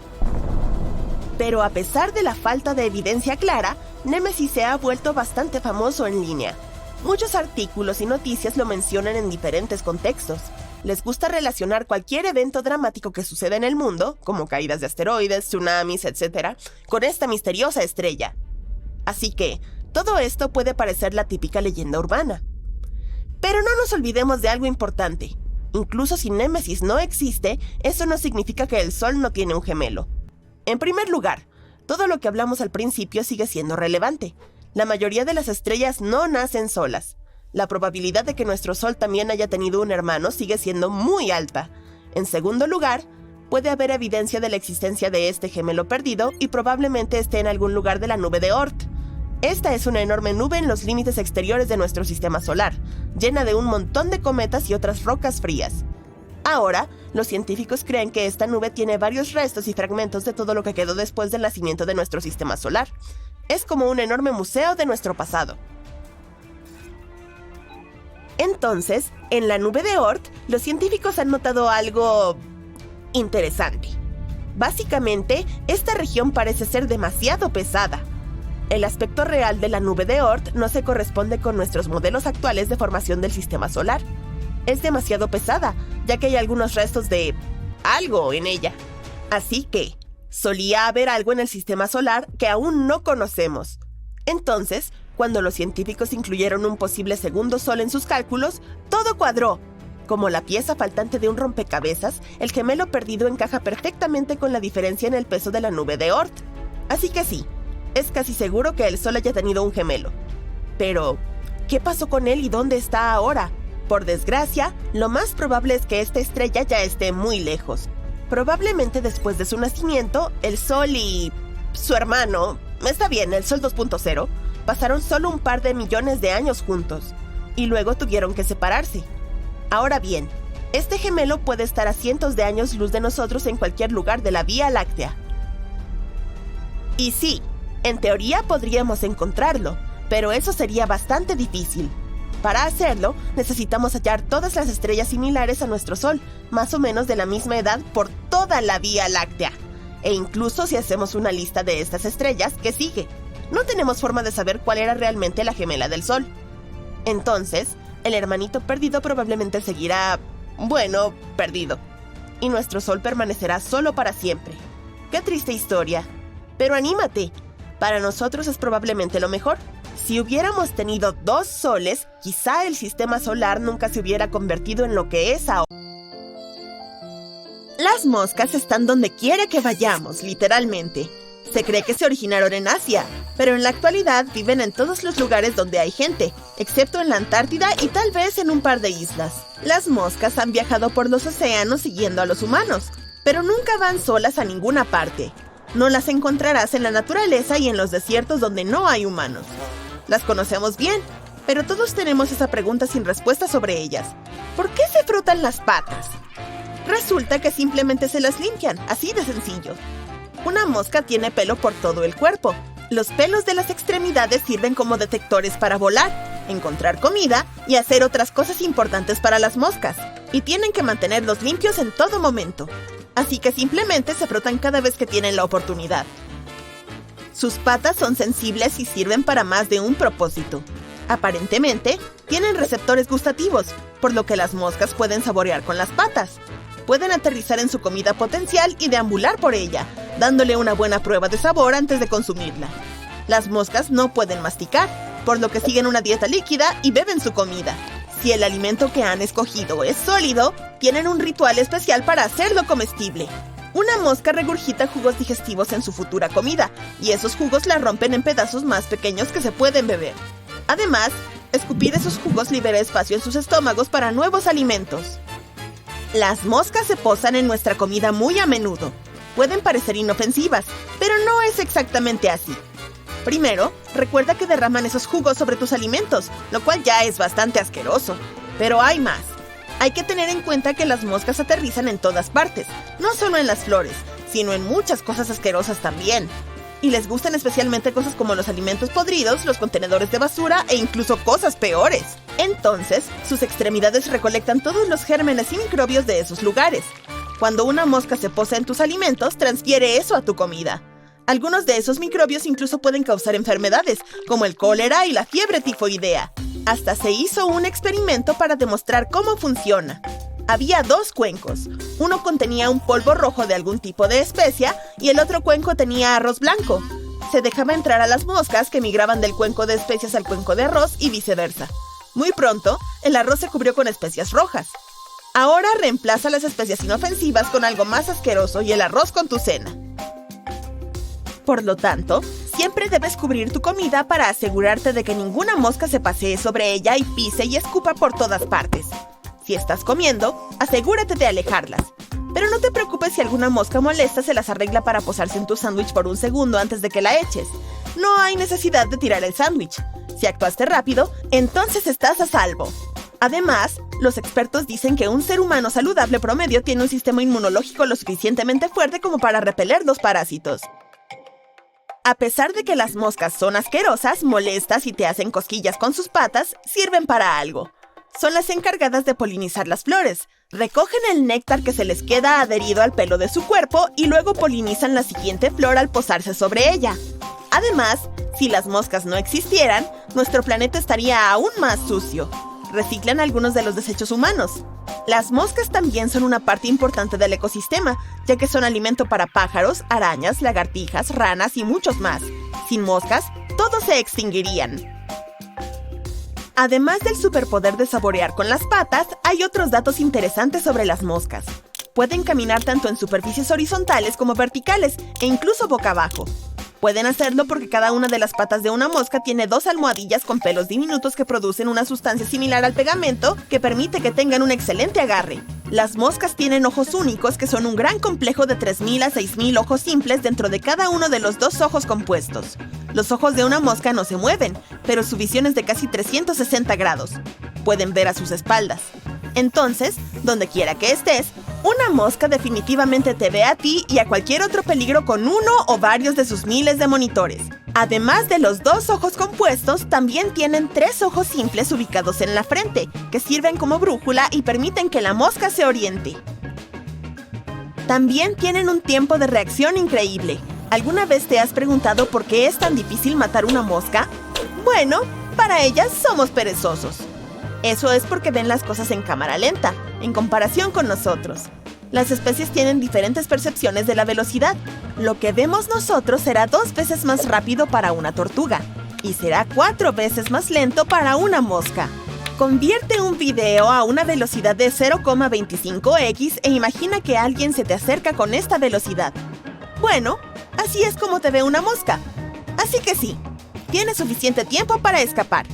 Pero a pesar de la falta de evidencia clara, Némesis se ha vuelto bastante famoso en línea. Muchos artículos y noticias lo mencionan en diferentes contextos. Les gusta relacionar cualquier evento dramático que suceda en el mundo, como caídas de asteroides, tsunamis, etc., con esta misteriosa estrella. Así que, todo esto puede parecer la típica leyenda urbana. Pero no nos olvidemos de algo importante. Incluso si Némesis no existe, eso no significa que el Sol no tiene un gemelo. En primer lugar, todo lo que hablamos al principio sigue siendo relevante. La mayoría de las estrellas no nacen solas. La probabilidad de que nuestro Sol también haya tenido un hermano sigue siendo muy alta. En segundo lugar, puede haber evidencia de la existencia de este gemelo perdido y probablemente esté en algún lugar de la nube de Oort. Esta es una enorme nube en los límites exteriores de nuestro sistema solar, llena de un montón de cometas y otras rocas frías. Ahora, los científicos creen que esta nube tiene varios restos y fragmentos de todo lo que quedó después del nacimiento de nuestro sistema solar. Es como un enorme museo de nuestro pasado. Entonces, en la nube de Oort, los científicos han notado algo interesante. Básicamente, esta región parece ser demasiado pesada. El aspecto real de la nube de Oort no se corresponde con nuestros modelos actuales de formación del sistema solar. Es demasiado pesada, ya que hay algunos restos de algo en ella. Así que, solía haber algo en el sistema solar que aún no conocemos. Entonces, cuando los científicos incluyeron un posible segundo sol en sus cálculos, todo cuadró. Como la pieza faltante de un rompecabezas, el gemelo perdido encaja perfectamente con la diferencia en el peso de la nube de Oort. Así que sí, es casi seguro que el Sol haya tenido un gemelo. Pero, ¿qué pasó con él y dónde está ahora? Por desgracia, lo más probable es que esta estrella ya esté muy lejos. Probablemente después de su nacimiento, el Sol y su hermano, está bien, el Sol 2.0, pasaron solo un par de millones de años juntos, y luego tuvieron que separarse. Ahora bien, este gemelo puede estar a cientos de años luz de nosotros en cualquier lugar de la Vía Láctea. Y sí, en teoría podríamos encontrarlo, pero eso sería bastante difícil. Para hacerlo, necesitamos hallar todas las estrellas similares a nuestro Sol, más o menos de la misma edad por toda la Vía Láctea. E incluso si hacemos una lista de estas estrellas, ¿qué sigue? No tenemos forma de saber cuál era realmente la gemela del Sol. Entonces, el hermanito perdido probablemente seguirá, perdido. Y nuestro Sol permanecerá solo para siempre. ¡Qué triste historia! Pero anímate, para nosotros es probablemente lo mejor. Si hubiéramos tenido 2 soles, quizá el sistema solar nunca se hubiera convertido en lo que es ahora. Las moscas están donde quiera que vayamos, literalmente. Se cree que se originaron en Asia, pero en la actualidad viven en todos los lugares donde hay gente, excepto en la Antártida y tal vez en un par de islas. Las moscas han viajado por los océanos siguiendo a los humanos, pero nunca van solas a ninguna parte. No las encontrarás en la naturaleza y en los desiertos donde no hay humanos. Las conocemos bien, pero todos tenemos esa pregunta sin respuesta sobre ellas. ¿Por qué se frotan las patas? Resulta que simplemente se las limpian, así de sencillo. Una mosca tiene pelo por todo el cuerpo. Los pelos de las extremidades sirven como detectores para volar, encontrar comida y hacer otras cosas importantes para las moscas. Y tienen que mantenerlos limpios en todo momento. Así que simplemente se frotan cada vez que tienen la oportunidad. Sus patas son sensibles y sirven para más de un propósito. Aparentemente, tienen receptores gustativos, por lo que las moscas pueden saborear con las patas. Pueden aterrizar en su comida potencial y deambular por ella, dándole una buena prueba de sabor antes de consumirla. Las moscas no pueden masticar, por lo que siguen una dieta líquida y beben su comida. Si el alimento que han escogido es sólido, tienen un ritual especial para hacerlo comestible. Una mosca regurgita jugos digestivos en su futura comida, y esos jugos la rompen en pedazos más pequeños que se pueden beber. Además, escupir esos jugos libera espacio en sus estómagos para nuevos alimentos. Las moscas se posan en nuestra comida muy a menudo. Pueden parecer inofensivas, pero no es exactamente así. Primero, recuerda que derraman esos jugos sobre tus alimentos, lo cual ya es bastante asqueroso. Pero hay más. Hay que tener en cuenta que las moscas aterrizan en todas partes, no solo en las flores, sino en muchas cosas asquerosas también. Y les gustan especialmente cosas como los alimentos podridos, los contenedores de basura e incluso cosas peores. Entonces, sus extremidades recolectan todos los gérmenes y microbios de esos lugares. Cuando una mosca se posa en tus alimentos, transfiere eso a tu comida. Algunos de esos microbios incluso pueden causar enfermedades, como el cólera y la fiebre tifoidea. Hasta se hizo un experimento para demostrar cómo funciona. Había 2 cuencos. Uno contenía un polvo rojo de algún tipo de especia y el otro cuenco tenía arroz blanco. Se dejaba entrar a las moscas que migraban del cuenco de especias al cuenco de arroz y viceversa. Muy pronto, el arroz se cubrió con especias rojas. Ahora reemplaza las especias inofensivas con algo más asqueroso y el arroz con tu cena. Por lo tanto, siempre debes cubrir tu comida para asegurarte de que ninguna mosca se pasee sobre ella y pise y escupa por todas partes. Si estás comiendo, asegúrate de alejarlas. Pero no te preocupes si alguna mosca molesta se las arregla para posarse en tu sándwich por un segundo antes de que la eches. No hay necesidad de tirar el sándwich. Si actuaste rápido, entonces estás a salvo. Además, los expertos dicen que un ser humano saludable promedio tiene un sistema inmunológico lo suficientemente fuerte como para repeler los parásitos. A pesar de que las moscas son asquerosas, molestas y te hacen cosquillas con sus patas, sirven para algo. Son las encargadas de polinizar las flores. Recogen el néctar que se les queda adherido al pelo de su cuerpo y luego polinizan la siguiente flor al posarse sobre ella. Además, si las moscas no existieran, nuestro planeta estaría aún más sucio. Reciclan algunos de los desechos humanos. Las moscas también son una parte importante del ecosistema, ya que son alimento para pájaros, arañas, lagartijas, ranas y muchos más. Sin moscas, todos se extinguirían. Además del superpoder de saborear con las patas, hay otros datos interesantes sobre las moscas. Pueden caminar tanto en superficies horizontales como verticales, e incluso boca abajo. Pueden hacerlo porque cada una de las patas de una mosca tiene 2 almohadillas con pelos diminutos que producen una sustancia similar al pegamento que permite que tengan un excelente agarre. Las moscas tienen ojos únicos que son un gran complejo de 3.000 a 6.000 ojos simples dentro de cada uno de los 2 ojos compuestos. Los ojos de una mosca no se mueven, pero su visión es de casi 360 grados. Pueden ver a sus espaldas. Entonces, donde quiera que estés, una mosca definitivamente te ve a ti y a cualquier otro peligro con uno o varios de sus miles de monitores. Además de los 2 ojos compuestos, también tienen 3 ojos simples ubicados en la frente, que sirven como brújula y permiten que la mosca se oriente. También tienen un tiempo de reacción increíble. ¿Alguna vez te has preguntado por qué es tan difícil matar una mosca? Bueno, para ellas somos perezosos. Eso es porque ven las cosas en cámara lenta, en comparación con nosotros. Las especies tienen diferentes percepciones de la velocidad. Lo que vemos nosotros será 2 veces más rápido para una tortuga y será 4 veces más lento para una mosca. Convierte un video a una velocidad de 0,25x e imagina que alguien se te acerca con esta velocidad. Bueno, así es como te ve una mosca. Así que sí, tienes suficiente tiempo para escapar.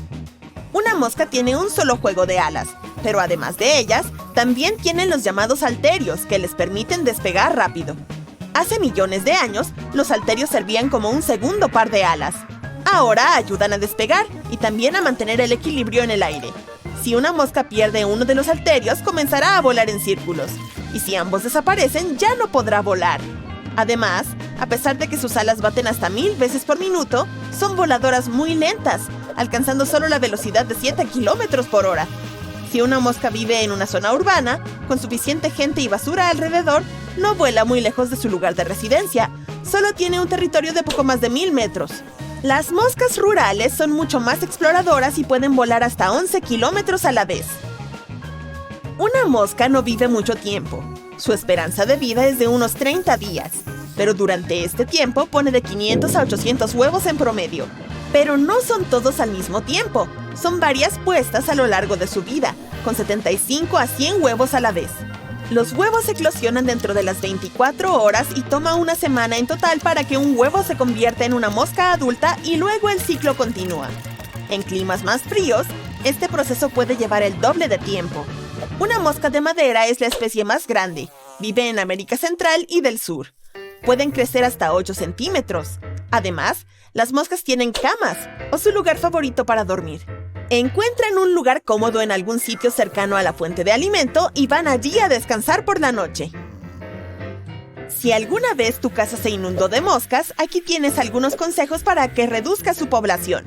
Una mosca tiene un solo juego de alas, pero además de ellas, también tienen los llamados halterios, que les permiten despegar rápido. Hace millones de años, los halterios servían como un segundo par de alas. Ahora ayudan a despegar y también a mantener el equilibrio en el aire. Si una mosca pierde uno de los halterios, comenzará a volar en círculos, y si ambos desaparecen, ya no podrá volar. Además, a pesar de que sus alas baten hasta 1000 veces por minuto, son voladoras muy lentas, alcanzando solo la velocidad de 7 kilómetros por hora. Si una mosca vive en una zona urbana, con suficiente gente y basura alrededor, no vuela muy lejos de su lugar de residencia, solo tiene un territorio de poco más de 1000 metros. Las moscas rurales son mucho más exploradoras y pueden volar hasta 11 kilómetros a la vez. Una mosca no vive mucho tiempo. Su esperanza de vida es de unos 30 días, pero durante este tiempo pone de 500 a 800 huevos en promedio. Pero no son todos al mismo tiempo, son varias puestas a lo largo de su vida, con 75 a 100 huevos a la vez. Los huevos eclosionan dentro de las 24 horas y toma una semana en total para que un huevo se convierta en una mosca adulta y luego el ciclo continúa. En climas más fríos, este proceso puede llevar el doble de tiempo. Una mosca de madera es la especie más grande, vive en América Central y del Sur. Pueden crecer hasta 8 centímetros. Además, las moscas tienen camas, o su lugar favorito para dormir. Encuentran un lugar cómodo en algún sitio cercano a la fuente de alimento y van allí a descansar por la noche. Si alguna vez tu casa se inundó de moscas, aquí tienes algunos consejos para que reduzca su población.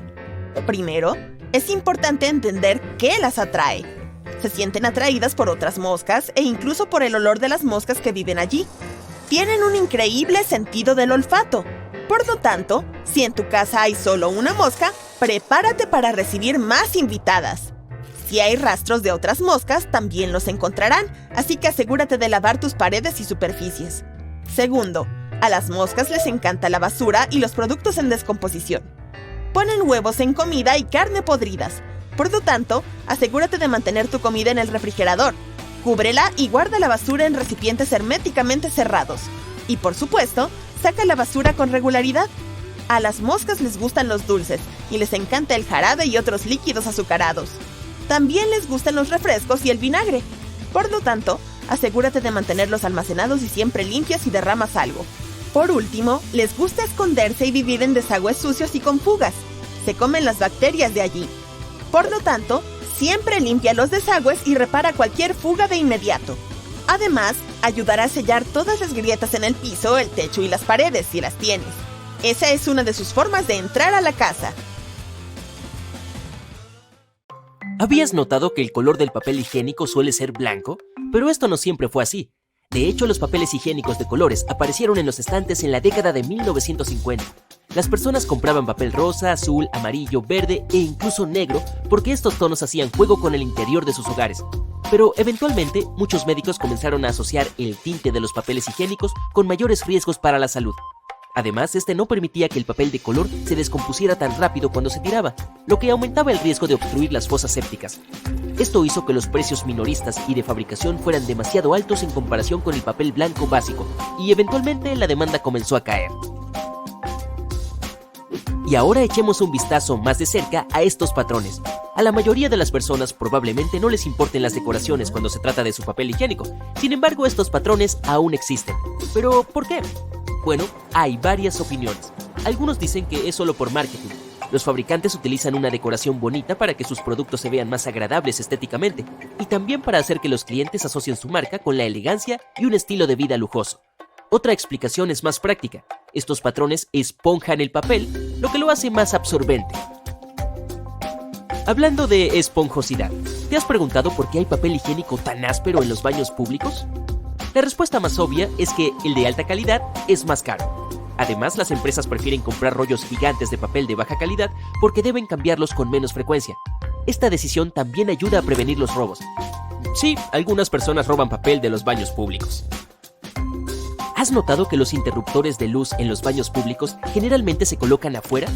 Primero, es importante entender qué las atrae. Se sienten atraídas por otras moscas e incluso por el olor de las moscas que viven allí. Tienen un increíble sentido del olfato. Por lo tanto, si en tu casa hay solo una mosca, prepárate para recibir más invitadas. Si hay rastros de otras moscas, también los encontrarán, así que asegúrate de lavar tus paredes y superficies. Segundo, a las moscas les encanta la basura y los productos en descomposición. Ponen huevos en comida y carne podridas. Por lo tanto, asegúrate de mantener tu comida en el refrigerador. Cúbrela y guarda la basura en recipientes herméticamente cerrados. Y por supuesto, saca la basura con regularidad. A las moscas les gustan los dulces y les encanta el jarabe y otros líquidos azucarados. También les gustan los refrescos y el vinagre. Por lo tanto, Asegúrate de mantenerlos almacenados y siempre limpios si derramas algo. Por último, les gusta esconderse y vivir en desagües sucios y con fugas. Se comen las bacterias de allí. Por lo tanto, siempre limpia los desagües y repara cualquier fuga de inmediato. Además, ayudará a sellar todas las grietas en el piso, el techo y las paredes si las tienes. Esa es una de sus formas de entrar a la casa.
¿Habías notado que el color del papel higiénico suele ser blanco? Pero esto no siempre fue así. De hecho, los papeles higiénicos de colores aparecieron en los estantes en la década de 1950. Las personas compraban papel rosa, azul, amarillo, verde e incluso negro porque estos tonos hacían juego con el interior de sus hogares. Pero eventualmente, muchos médicos comenzaron a asociar el tinte de los papeles higiénicos con mayores riesgos para la salud. Además, este no permitía que el papel de color se descompusiera tan rápido cuando se tiraba, lo que aumentaba el riesgo de obstruir las fosas sépticas. Esto hizo que los precios minoristas y de fabricación fueran demasiado altos en comparación con el papel blanco básico, y eventualmente la demanda comenzó a caer. Y ahora echemos un vistazo más de cerca a estos patrones. A la mayoría de las personas probablemente no les importen las decoraciones cuando se trata de su papel higiénico. Sin embargo, estos patrones aún existen. ¿Pero por qué? Bueno, hay varias opiniones. Algunos dicen que es solo por marketing. Los fabricantes utilizan una decoración bonita para que sus productos se vean más agradables estéticamente y también para hacer que los clientes asocien su marca con la elegancia y un estilo de vida lujoso. Otra explicación es más práctica. Estos patrones esponjan el papel, lo que lo hace más absorbente. Hablando de esponjosidad, ¿te has preguntado por qué hay papel higiénico tan áspero en los baños públicos? La respuesta más obvia es que el de alta calidad es más caro. Además, las empresas prefieren comprar rollos gigantes de papel de baja calidad porque deben cambiarlos con menos frecuencia. Esta decisión también ayuda a prevenir los robos. Sí, algunas personas roban papel de los baños públicos. ¿Has notado que los interruptores de luz en los baños públicos generalmente se colocan afuera?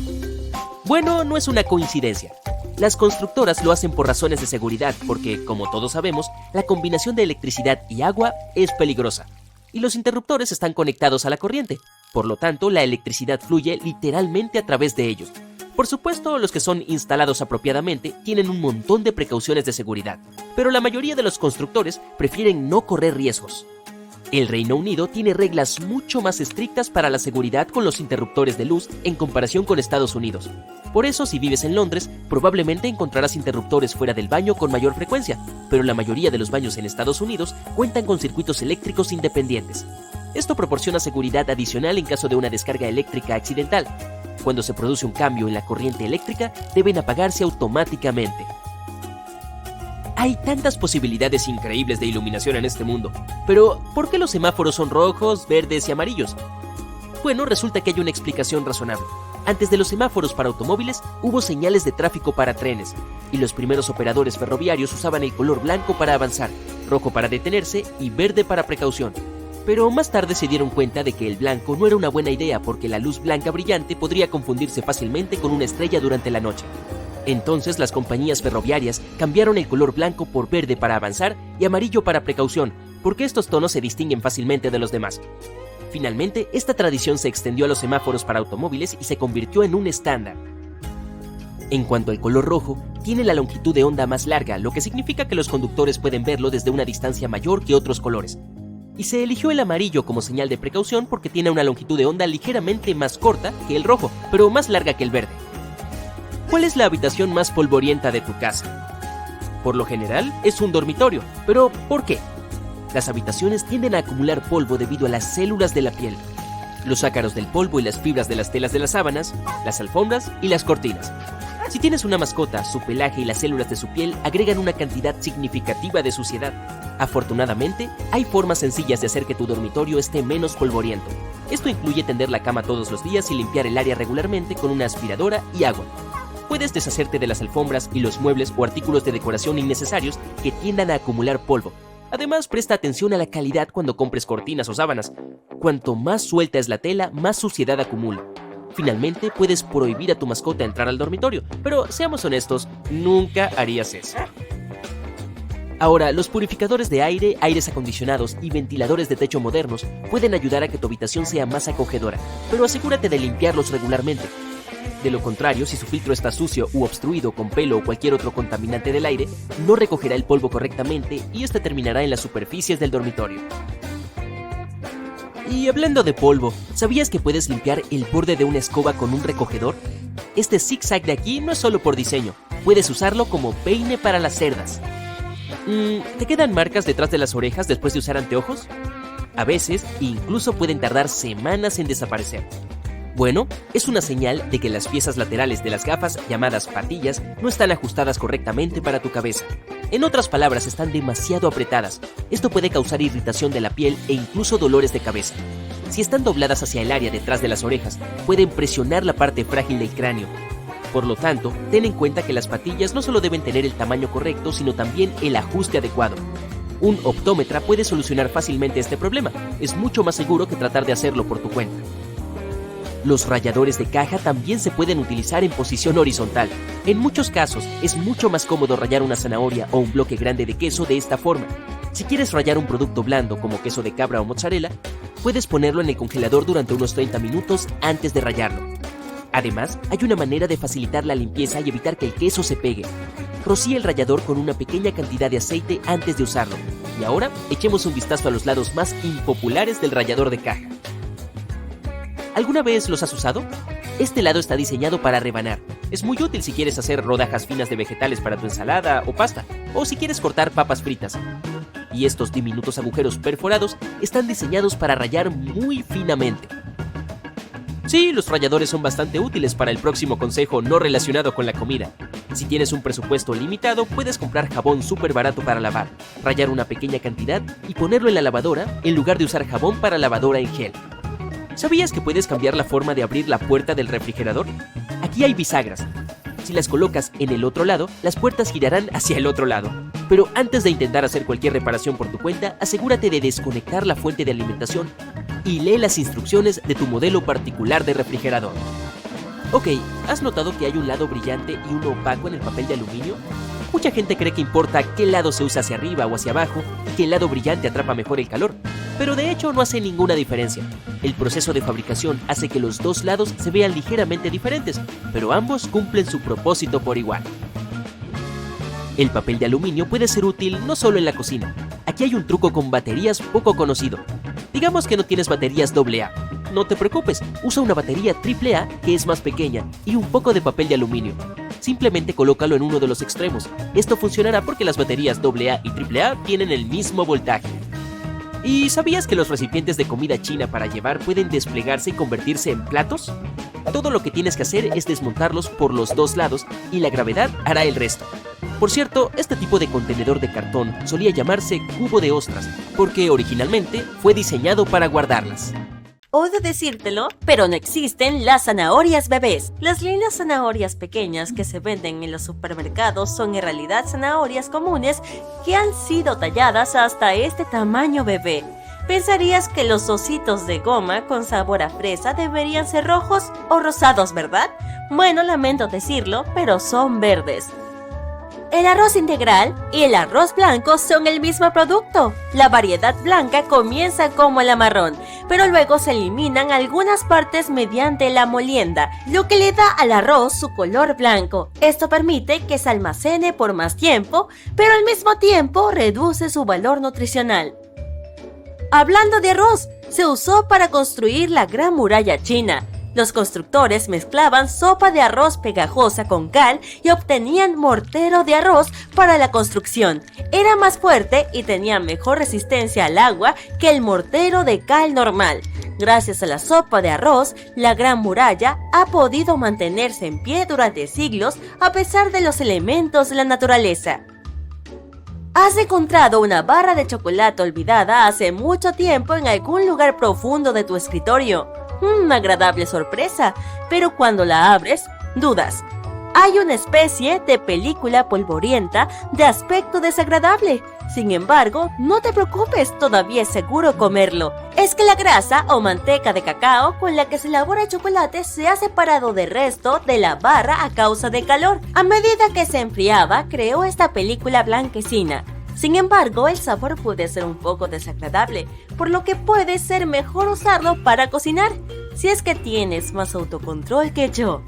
Bueno, no es una coincidencia. Las constructoras lo hacen por razones de seguridad porque, como todos sabemos, la combinación de electricidad y agua es peligrosa. Y los interruptores están conectados a la corriente. Por lo tanto, la electricidad fluye literalmente a través de ellos. Por supuesto, los que son instalados apropiadamente tienen un montón de precauciones de seguridad, pero la mayoría de los constructores prefieren no correr riesgos. El Reino Unido tiene reglas mucho más estrictas para la seguridad con los interruptores de luz en comparación con Estados Unidos. Por eso, si vives en Londres, probablemente encontrarás interruptores fuera del baño con mayor frecuencia, pero la mayoría de los baños en Estados Unidos cuentan con circuitos eléctricos independientes. Esto proporciona seguridad adicional en caso de una descarga eléctrica accidental. Cuando se produce un cambio en la corriente eléctrica, deben apagarse automáticamente. Hay tantas posibilidades increíbles de iluminación en este mundo, pero ¿por qué los semáforos son rojos, verdes y amarillos? Bueno, resulta que hay una explicación razonable. Antes de los semáforos para automóviles, hubo señales de tráfico para trenes, y los primeros operadores ferroviarios usaban el color blanco para avanzar, rojo para detenerse y verde para precaución. Pero más tarde se dieron cuenta de que el blanco no era una buena idea porque la luz blanca brillante podría confundirse fácilmente con una estrella durante la noche. Entonces las compañías ferroviarias cambiaron el color blanco por verde para avanzar y amarillo para precaución, porque estos tonos se distinguen fácilmente de los demás. Finalmente, esta tradición se extendió a los semáforos para automóviles y se convirtió en un estándar. En cuanto al color rojo, tiene la longitud de onda más larga, lo que significa que los conductores pueden verlo desde una distancia mayor que otros colores. Y se eligió el amarillo como señal de precaución porque tiene una longitud de onda ligeramente más corta que el rojo, pero más larga que el verde. ¿Cuál es la habitación más polvorienta de tu casa? Por lo general, es un dormitorio. ¿Pero por qué? Las habitaciones tienden a acumular polvo debido a las células de la piel, los ácaros del polvo y las fibras de las telas de las sábanas, las alfombras y las cortinas. Si tienes una mascota, su pelaje y las células de su piel agregan una cantidad significativa de suciedad. Afortunadamente, hay formas sencillas de hacer que tu dormitorio esté menos polvoriento. Esto incluye tender la cama todos los días y limpiar el área regularmente con una aspiradora y agua. Puedes deshacerte de las alfombras y los muebles o artículos de decoración innecesarios que tiendan a acumular polvo. Además, presta atención a la calidad cuando compres cortinas o sábanas. Cuanto más suelta es la tela, más suciedad acumula. Finalmente, puedes prohibir a tu mascota entrar al dormitorio, pero seamos honestos, nunca harías eso. Ahora, los purificadores de aire, aires acondicionados y ventiladores de techo modernos pueden ayudar a que tu habitación sea más acogedora, pero asegúrate de limpiarlos regularmente. De lo contrario, si su filtro está sucio u obstruido con pelo o cualquier otro contaminante del aire, no recogerá el polvo correctamente y este terminará en las superficies del dormitorio. Y hablando de polvo, ¿sabías que puedes limpiar el borde de una escoba con un recogedor? Este zigzag de aquí no es solo por diseño, puedes usarlo como peine para las cerdas. ¿Te quedan marcas detrás de las orejas después de usar anteojos? A veces, incluso pueden tardar semanas en desaparecer. Bueno, es una señal de que las piezas laterales de las gafas, llamadas patillas, no están ajustadas correctamente para tu cabeza. En otras palabras, están demasiado apretadas. Esto puede causar irritación de la piel e incluso dolores de cabeza. Si están dobladas hacia el área detrás de las orejas, pueden presionar la parte frágil del cráneo. Por lo tanto, ten en cuenta que las patillas no solo deben tener el tamaño correcto, sino también el ajuste adecuado. Un optómetra puede solucionar fácilmente este problema. Es mucho más seguro que tratar de hacerlo por tu cuenta. Los ralladores de caja también se pueden utilizar en posición horizontal. En muchos casos, es mucho más cómodo rallar una zanahoria o un bloque grande de queso de esta forma. Si quieres rallar un producto blando como queso de cabra o mozzarella, puedes ponerlo en el congelador durante unos 30 minutos antes de rallarlo. Además, hay una manera de facilitar la limpieza y evitar que el queso se pegue. Rocía el rallador con una pequeña cantidad de aceite antes de usarlo. Y ahora, echemos un vistazo a los lados más impopulares del rallador de caja. ¿Alguna vez los has usado? Este lado está diseñado para rebanar. Es muy útil si quieres hacer rodajas finas de vegetales para tu ensalada o pasta, o si quieres cortar papas fritas. Y estos diminutos agujeros perforados están diseñados para rallar muy finamente. Sí, los ralladores son bastante útiles para el próximo consejo no relacionado con la comida. Si tienes un presupuesto limitado, puedes comprar jabón súper barato para lavar, rallar una pequeña cantidad y ponerlo en la lavadora en lugar de usar jabón para lavadora en gel. ¿Sabías que puedes cambiar la forma de abrir la puerta del refrigerador? Aquí hay bisagras. Si las colocas en el otro lado, las puertas girarán hacia el otro lado. Pero antes de intentar hacer cualquier reparación por tu cuenta, asegúrate de desconectar la fuente de alimentación y lee las instrucciones de tu modelo particular de refrigerador. Ok, ¿has notado que hay un lado brillante y uno opaco en el papel de aluminio? Mucha gente cree que importa qué lado se usa hacia arriba o hacia abajo y que el lado brillante atrapa mejor el calor, pero de hecho no hace ninguna diferencia. El proceso de fabricación hace que los dos lados se vean ligeramente diferentes, pero ambos cumplen su propósito por igual. El papel de aluminio puede ser útil no solo en la cocina. Aquí hay un truco con baterías poco conocido. Digamos que no tienes baterías AA. No te preocupes, usa una batería AAA que es más pequeña y un poco de papel de aluminio. Simplemente colócalo en uno de los extremos. Esto funcionará porque las baterías AA y AAA tienen el mismo voltaje. ¿Y sabías que los recipientes de comida china para llevar pueden desplegarse y convertirse en platos? Todo lo que tienes que hacer es desmontarlos por los dos lados y la gravedad hará el resto. Por cierto, este tipo de contenedor de cartón solía llamarse cubo de ostras, porque originalmente fue diseñado para guardarlas.
Odio decírtelo, pero no existen las zanahorias bebés. Las lindas zanahorias pequeñas que se venden en los supermercados son en realidad zanahorias comunes que han sido talladas hasta este tamaño bebé. Pensarías que los ositos de goma con sabor a fresa deberían ser rojos o rosados, ¿verdad? Bueno, lamento decirlo, pero son verdes. El arroz integral y el arroz blanco son el mismo producto. La variedad blanca comienza como el marrón, pero luego se eliminan algunas partes mediante la molienda, lo que le da al arroz su color blanco. Esto permite que se almacene por más tiempo, pero al mismo tiempo reduce su valor nutricional. Hablando de arroz, se usó para construir la Gran Muralla China. Los constructores mezclaban sopa de arroz pegajosa con cal y obtenían mortero de arroz para la construcción. Era más fuerte y tenía mejor resistencia al agua que el mortero de cal normal. Gracias a la sopa de arroz, la Gran Muralla ha podido mantenerse en pie durante siglos a pesar de los elementos de la naturaleza. ¿Has encontrado una barra de chocolate olvidada hace mucho tiempo en algún lugar profundo de tu escritorio? Una agradable sorpresa, pero cuando la abres, dudas. Hay una especie de película polvorienta de aspecto desagradable. Sin embargo, no te preocupes, todavía es seguro comerlo. Es que la grasa o manteca de cacao con la que se elabora el chocolate se ha separado del resto de la barra a causa del calor. A medida que se enfriaba, creó esta película blanquecina. Sin embargo, el sabor puede ser un poco desagradable, por lo que puede ser mejor usarlo para cocinar, si es que tienes más autocontrol que yo.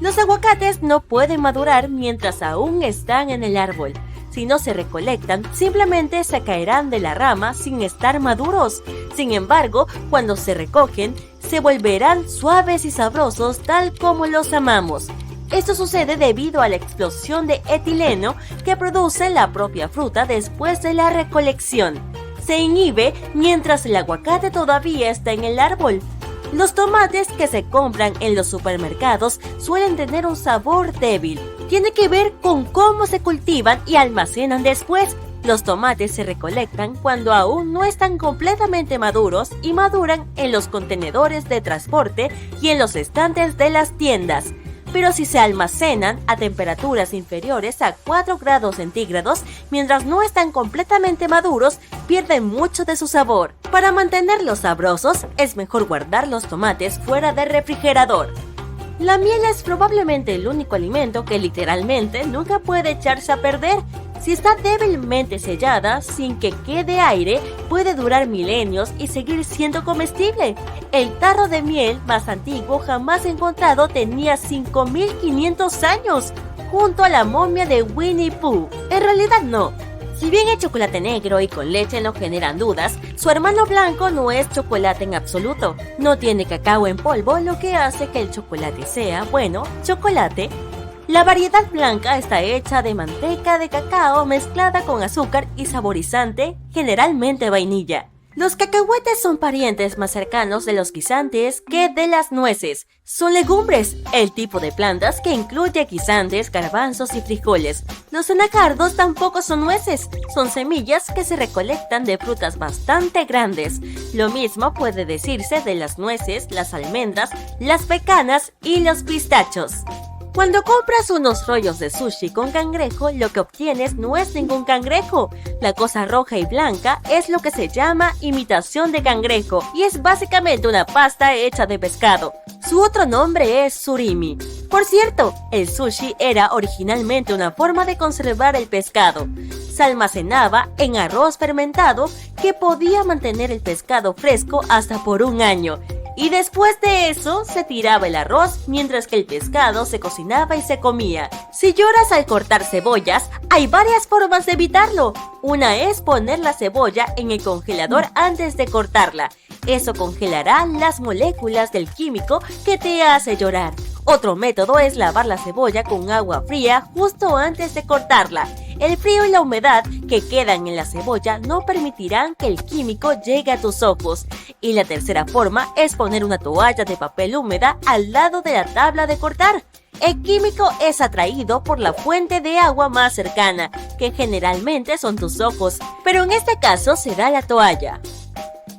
Los aguacates no pueden madurar mientras aún están en el árbol. Si no se recolectan, simplemente se caerán de la rama sin estar maduros. Sin embargo, cuando se recogen, se volverán suaves y sabrosos tal como los amamos. Esto sucede debido a la explosión de etileno que produce la propia fruta después de la recolección. Se inhibe mientras el aguacate todavía está en el árbol. Los tomates que se compran en los supermercados suelen tener un sabor débil. Tiene que ver con cómo se cultivan y almacenan después. Los tomates se recolectan cuando aún no están completamente maduros y maduran en los contenedores de transporte y en los estantes de las tiendas. Pero si se almacenan a temperaturas inferiores a 4 grados centígrados, mientras no están completamente maduros, pierden mucho de su sabor. Para mantenerlos sabrosos, es mejor guardar los tomates fuera del refrigerador. La miel es probablemente el único alimento que literalmente nunca puede echarse a perder. Si está débilmente sellada, sin que quede aire, puede durar milenios y seguir siendo comestible. El tarro de miel más antiguo jamás encontrado tenía 5.500 años, junto a la momia de Winnie Pooh. En realidad no. Si bien el chocolate negro y con leche no generan dudas, su hermano blanco no es chocolate en absoluto. No tiene cacao en polvo, lo que hace que el chocolate sea, bueno, chocolate. La variedad blanca está hecha de manteca de cacao mezclada con azúcar y saborizante, generalmente vainilla. Los cacahuetes son parientes más cercanos de los guisantes que de las nueces. Son legumbres, el tipo de plantas que incluye guisantes, garbanzos y frijoles. Los anacardos tampoco son nueces, son semillas que se recolectan de frutas bastante grandes. Lo mismo puede decirse de las nueces, las almendras, las pecanas y los pistachos. Cuando compras unos rollos de sushi con cangrejo, lo que obtienes no es ningún cangrejo. La cosa roja y blanca es lo que se llama imitación de cangrejo y es básicamente una pasta hecha de pescado. Su otro nombre es surimi. Por cierto, el sushi era originalmente una forma de conservar el pescado. Se almacenaba en arroz fermentado que podía mantener el pescado fresco hasta por un año. Y después de eso, se tiraba el arroz mientras que el pescado se cocinaba y se comía. Si lloras al cortar cebollas, hay varias formas de evitarlo. Una es poner la cebolla en el congelador antes de cortarla. Eso congelará las moléculas del químico que te hace llorar. Otro método es lavar la cebolla con agua fría justo antes de cortarla. El frío y la humedad que quedan en la cebolla no permitirán que el químico llegue a tus ojos. Y la tercera forma es poner una toalla de papel húmeda al lado de la tabla de cortar. El químico es atraído por la fuente de agua más cercana, que generalmente son tus ojos, pero en este caso será la toalla.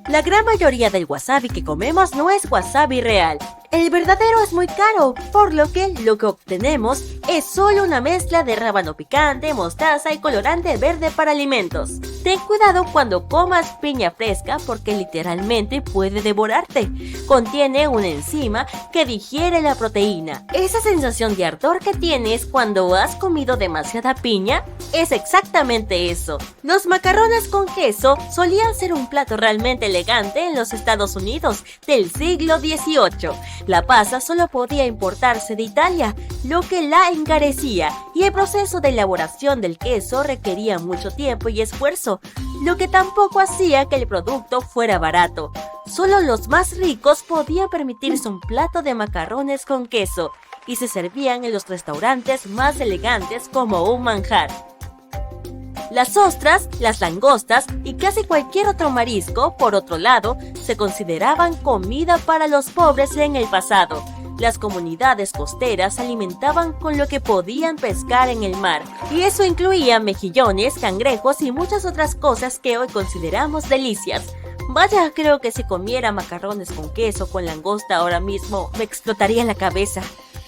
La gran mayoría del wasabi que comemos no es wasabi real. El verdadero es muy caro, por lo que obtenemos es solo una mezcla de rábano picante, mostaza y colorante verde para alimentos. Ten cuidado cuando comas piña fresca porque literalmente puede devorarte. Contiene una enzima que digiere la proteína. Esa sensación de ardor que tienes cuando has comido demasiada piña es exactamente eso. Los macarrones con queso solían ser un plato realmente elegante en los Estados Unidos del siglo XVIII. La pasa solo podía importarse de Italia, lo que la encarecía, y el proceso de elaboración del queso requería mucho tiempo y esfuerzo, lo que tampoco hacía que el producto fuera barato. Solo los más ricos podían permitirse un plato de macarrones con queso, y se servían en los restaurantes más elegantes como un manjar. Las ostras, las langostas y casi cualquier otro marisco, por otro lado, se consideraban comida para los pobres en el pasado. Las comunidades costeras se alimentaban con lo que podían pescar en el mar, y eso incluía mejillones, cangrejos y muchas otras cosas que hoy consideramos delicias. Vaya, creo que si comiera macarrones con queso con langosta ahora mismo me explotaría la cabeza.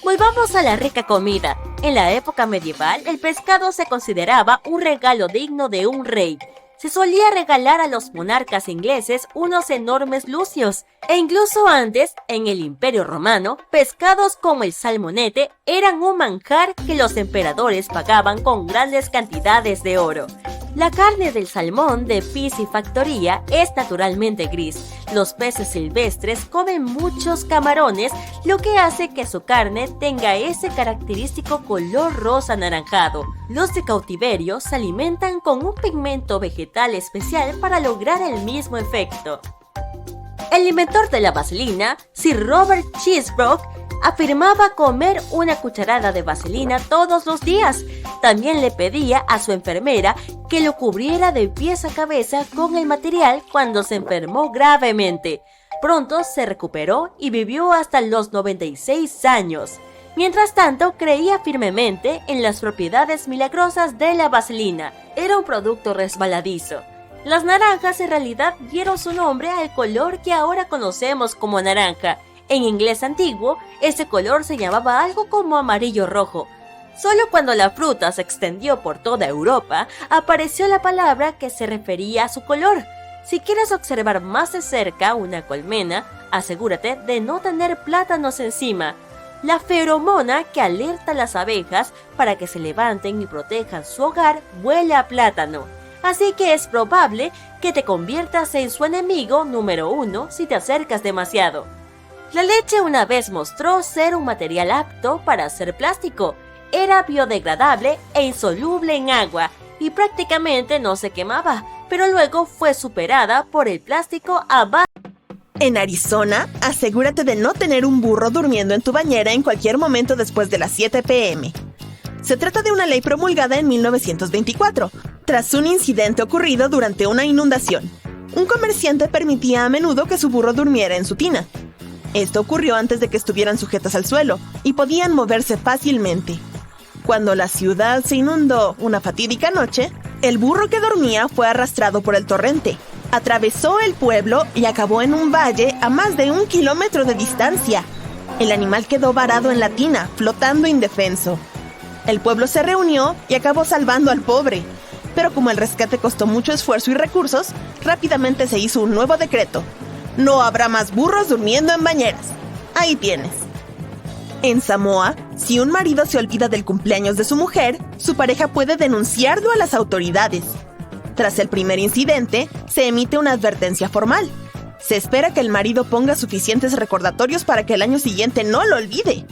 Volvamos a la rica comida. En la época medieval, el pescado se consideraba un regalo digno de un rey. Se solía regalar a los monarcas ingleses unos enormes lucios. E incluso antes, en el Imperio Romano, pescados como el salmonete eran un manjar que los emperadores pagaban con grandes cantidades de oro. La carne del salmón de piscifactoría es naturalmente gris. Los peces silvestres comen muchos camarones, lo que hace que su carne tenga ese característico color rosa anaranjado. Los de cautiverio se alimentan con un pigmento vegetal especial para lograr el mismo efecto. El inventor de la vaselina, Sir Robert Cheesebrook, afirmaba comer una cucharada de vaselina todos los días. También le pedía a su enfermera que lo cubriera de pies a cabeza con el material cuando se enfermó gravemente. Pronto se recuperó y vivió hasta los 96 años. Mientras tanto, creía firmemente en las propiedades milagrosas de la vaselina. Era un producto resbaladizo. Las naranjas en realidad dieron su nombre al color que ahora conocemos como naranja. En inglés antiguo, ese color se llamaba algo como amarillo-rojo. Solo cuando la fruta se extendió por toda Europa, apareció la palabra que se refería a su color. Si quieres observar más de cerca una colmena, asegúrate de no tener plátanos encima. La feromona que alerta a las abejas para que se levanten y protejan su hogar huele a plátano. Así que es probable que te conviertas en su enemigo número 1 si te acercas demasiado. La leche una vez mostró ser un material apto para hacer plástico. Era biodegradable e insoluble en agua y prácticamente no se quemaba, pero luego fue superada por el plástico a base.
En Arizona, asegúrate de no tener un burro durmiendo en tu bañera en cualquier momento después de las 7 p.m. Se trata de una ley promulgada en 1924, tras un incidente ocurrido durante una inundación. Un comerciante permitía a menudo que su burro durmiera en su tina. Esto ocurrió antes de que estuvieran sujetas al suelo y podían moverse fácilmente. Cuando la ciudad se inundó una fatídica noche, el burro que dormía fue arrastrado por el torrente. Atravesó el pueblo y acabó en un valle a más de 1 kilómetro de distancia. El animal quedó varado en la tina, flotando indefenso. El pueblo se reunió y acabó salvando al pobre. Pero como el rescate costó mucho esfuerzo y recursos, rápidamente se hizo un nuevo decreto. No habrá más burros durmiendo en bañeras. Ahí tienes. En Samoa, si un marido se olvida del cumpleaños de su mujer, su pareja puede denunciarlo a las autoridades. Tras el primer incidente, se emite una advertencia formal. Se espera que el marido ponga suficientes recordatorios para que el año siguiente no lo olvide.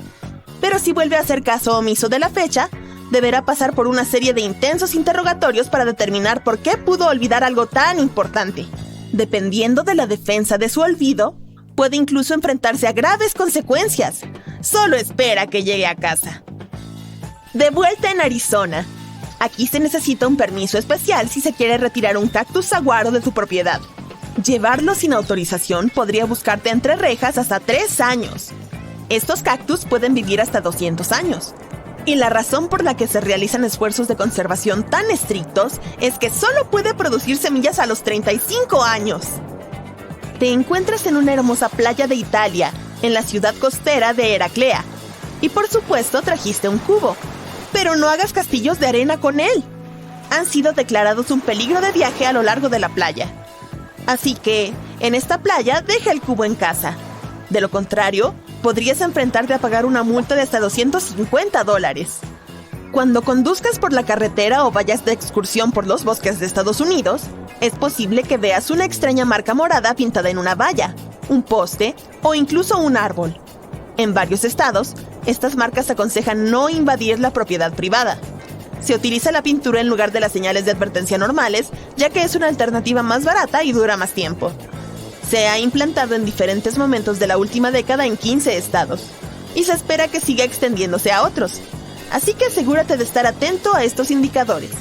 Pero si vuelve a hacer caso omiso de la fecha, deberá pasar por una serie de intensos interrogatorios para determinar por qué pudo olvidar algo tan importante. Dependiendo de la defensa de su olvido, puede incluso enfrentarse a graves consecuencias. Solo espera que llegue a casa. De vuelta en Arizona. Aquí se necesita un permiso especial si se quiere retirar un cactus saguaro de su propiedad. Llevarlo sin autorización podría buscarte entre rejas hasta 3 años. Estos cactus pueden vivir hasta 200 años. Y la razón por la que se realizan esfuerzos de conservación tan estrictos es que solo puede producir semillas a los 35 años. Te encuentras en una hermosa playa de Italia, en la ciudad costera de Heraclea. Y por supuesto trajiste un cubo. Pero no hagas castillos de arena con él. Han sido declarados un peligro de viaje a lo largo de la playa. Así que, en esta playa, deja el cubo en casa. De lo contrario, podrías enfrentarte a pagar una multa de hasta $250. Cuando conduzcas por la carretera o vayas de excursión por los bosques de Estados Unidos, es posible que veas una extraña marca morada pintada en una valla, un poste o incluso un árbol. En varios estados, estas marcas aconsejan no invadir la propiedad privada. Se utiliza la pintura en lugar de las señales de advertencia normales, ya que es una alternativa más barata y dura más tiempo. Se ha implantado en diferentes momentos de la última década en 15 estados, y se espera que siga extendiéndose a otros. Así que asegúrate de estar atento a estos indicadores.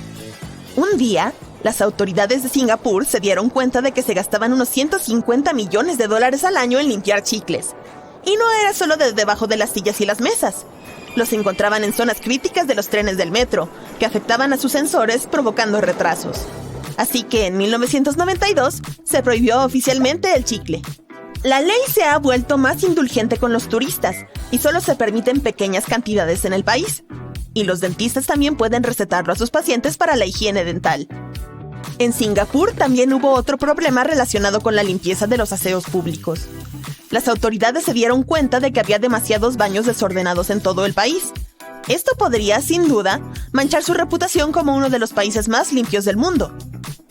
Un día, las autoridades de Singapur se dieron cuenta de que se gastaban unos $150 millones al año en limpiar chicles. Y no era solo de debajo de las sillas y las mesas. Los encontraban en zonas críticas de los trenes del metro, que afectaban a sus sensores provocando retrasos. Así que en 1992 se prohibió oficialmente el chicle. La ley se ha vuelto más indulgente con los turistas y solo se permiten pequeñas cantidades en el país. Y los dentistas también pueden recetarlo a sus pacientes para la higiene dental. En Singapur también hubo otro problema relacionado con la limpieza de los aseos públicos. Las autoridades se dieron cuenta de que había demasiados baños desordenados en todo el país. Esto podría, sin duda, manchar su reputación como uno de los países más limpios del mundo.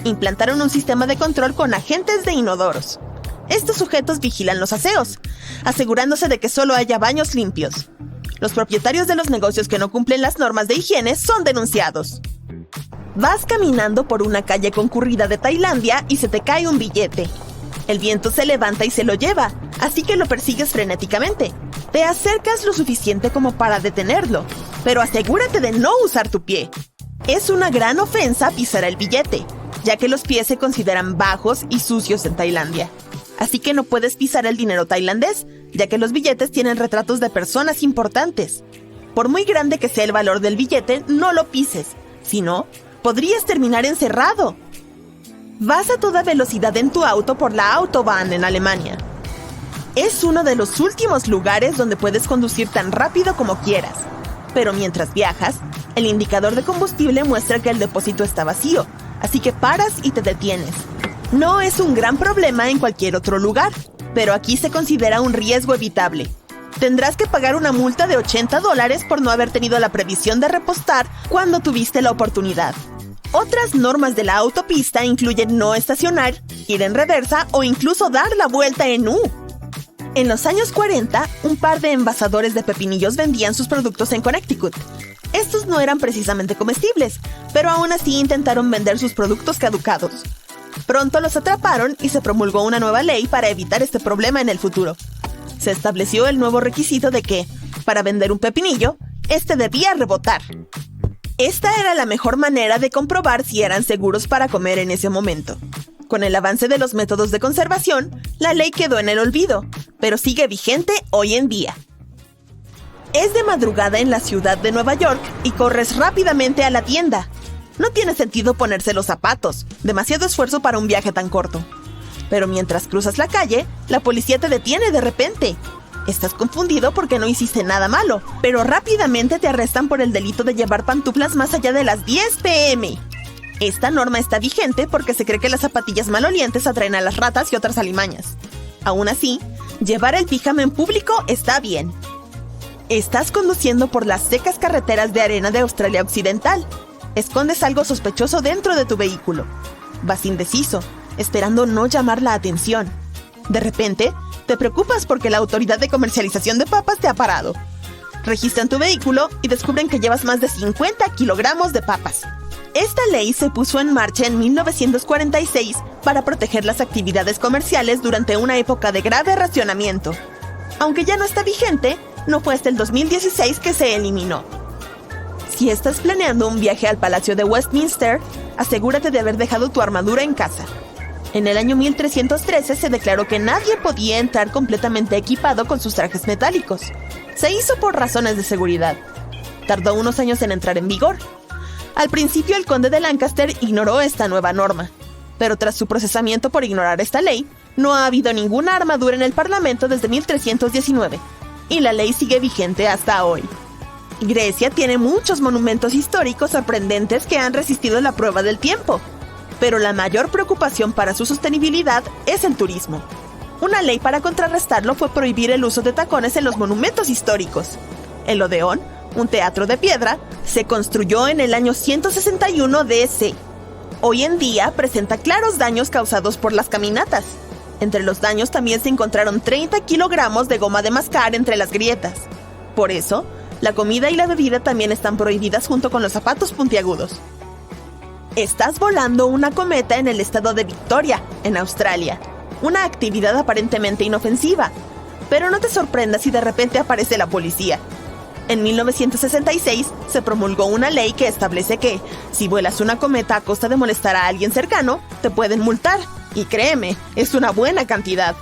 Implantaron un sistema de control con agentes de inodoros. Estos sujetos vigilan los aseos, asegurándose de que solo haya baños limpios. Los propietarios de los negocios que no cumplen las normas de higiene son denunciados. Vas caminando por una calle concurrida de Tailandia y se te cae un billete. El viento se levanta y se lo lleva, así que lo persigues frenéticamente. Te acercas lo suficiente como para detenerlo, pero asegúrate de no usar tu pie. Es una gran ofensa pisar el billete, ya que los pies se consideran bajos y sucios en Tailandia. Así que no puedes pisar el dinero tailandés, ya que los billetes tienen retratos de personas importantes. Por muy grande que sea el valor del billete, no lo pises, si no, podrías terminar encerrado. Vas a toda velocidad en tu auto por la Autobahn en Alemania. Es uno de los últimos lugares donde puedes conducir tan rápido como quieras. Pero mientras viajas, el indicador de combustible muestra que el depósito está vacío, así que paras y te detienes. No es un gran problema en cualquier otro lugar, pero aquí se considera un riesgo evitable. Tendrás que pagar una multa de $80 por no haber tenido la previsión de repostar cuando tuviste la oportunidad. Otras normas de la autopista incluyen no estacionar, ir en reversa o incluso dar la vuelta en U. En los años 40, un par de envasadores de pepinillos vendían sus productos en Connecticut. Estos no eran precisamente comestibles, pero aún así intentaron vender sus productos caducados. Pronto los atraparon y se promulgó una nueva ley para evitar este problema en el futuro. Se estableció el nuevo requisito de que, para vender un pepinillo, este debía rebotar. Esta era la mejor manera de comprobar si eran seguros para comer en ese momento. Con el avance de los métodos de conservación, la ley quedó en el olvido, pero sigue vigente hoy en día. Es de madrugada en la ciudad de Nueva York y corres rápidamente a la tienda. No tiene sentido ponerse los zapatos, demasiado esfuerzo para un viaje tan corto. Pero mientras cruzas la calle, la policía te detiene de repente. Estás confundido porque no hiciste nada malo, pero rápidamente te arrestan por el delito de llevar pantuflas más allá de las 10 p.m. Esta norma está vigente porque se cree que las zapatillas malolientes atraen a las ratas y otras alimañas. Aún así, llevar el pijama en público está bien. Estás conduciendo por las secas carreteras de arena de Australia Occidental. Escondes algo sospechoso dentro de tu vehículo. Vas indeciso, esperando no llamar la atención. De repente, te preocupas porque la autoridad de comercialización de papas te ha parado. Registran tu vehículo y descubren que llevas más de 50 kilogramos de papas. Esta ley se puso en marcha en 1946 para proteger las actividades comerciales durante una época de grave racionamiento. Aunque ya no está vigente, no fue hasta el 2016 que se eliminó. Si estás planeando un viaje al Palacio de Westminster, asegúrate de haber dejado tu armadura en casa. En el año 1313 se declaró que nadie podía entrar completamente equipado con sus trajes metálicos. Se hizo por razones de seguridad. Tardó unos años en entrar en vigor. Al principio el conde de Lancaster ignoró esta nueva norma, pero tras su procesamiento por ignorar esta ley, no ha habido ninguna armadura en el Parlamento desde 1319, y la ley sigue vigente hasta hoy. Grecia tiene muchos monumentos históricos sorprendentes que han resistido la prueba del tiempo, pero la mayor preocupación para su sostenibilidad es el turismo. Una ley para contrarrestarlo fue prohibir el uso de tacones en los monumentos históricos. El Odeón, un teatro de piedra, se construyó en el año 161 DC. Hoy en día presenta claros daños causados por las caminatas. Entre los daños también se encontraron 30 kilogramos de goma de mascar entre las grietas. Por eso, la comida y la bebida también están prohibidas junto con los zapatos puntiagudos. Estás volando una cometa en el estado de Victoria, en Australia. Una actividad aparentemente inofensiva. Pero no te sorprendas si de repente aparece la policía. En 1966 se promulgó una ley que establece que, si vuelas una cometa a costa de molestar a alguien cercano, te pueden multar. Y créeme, es una buena cantidad.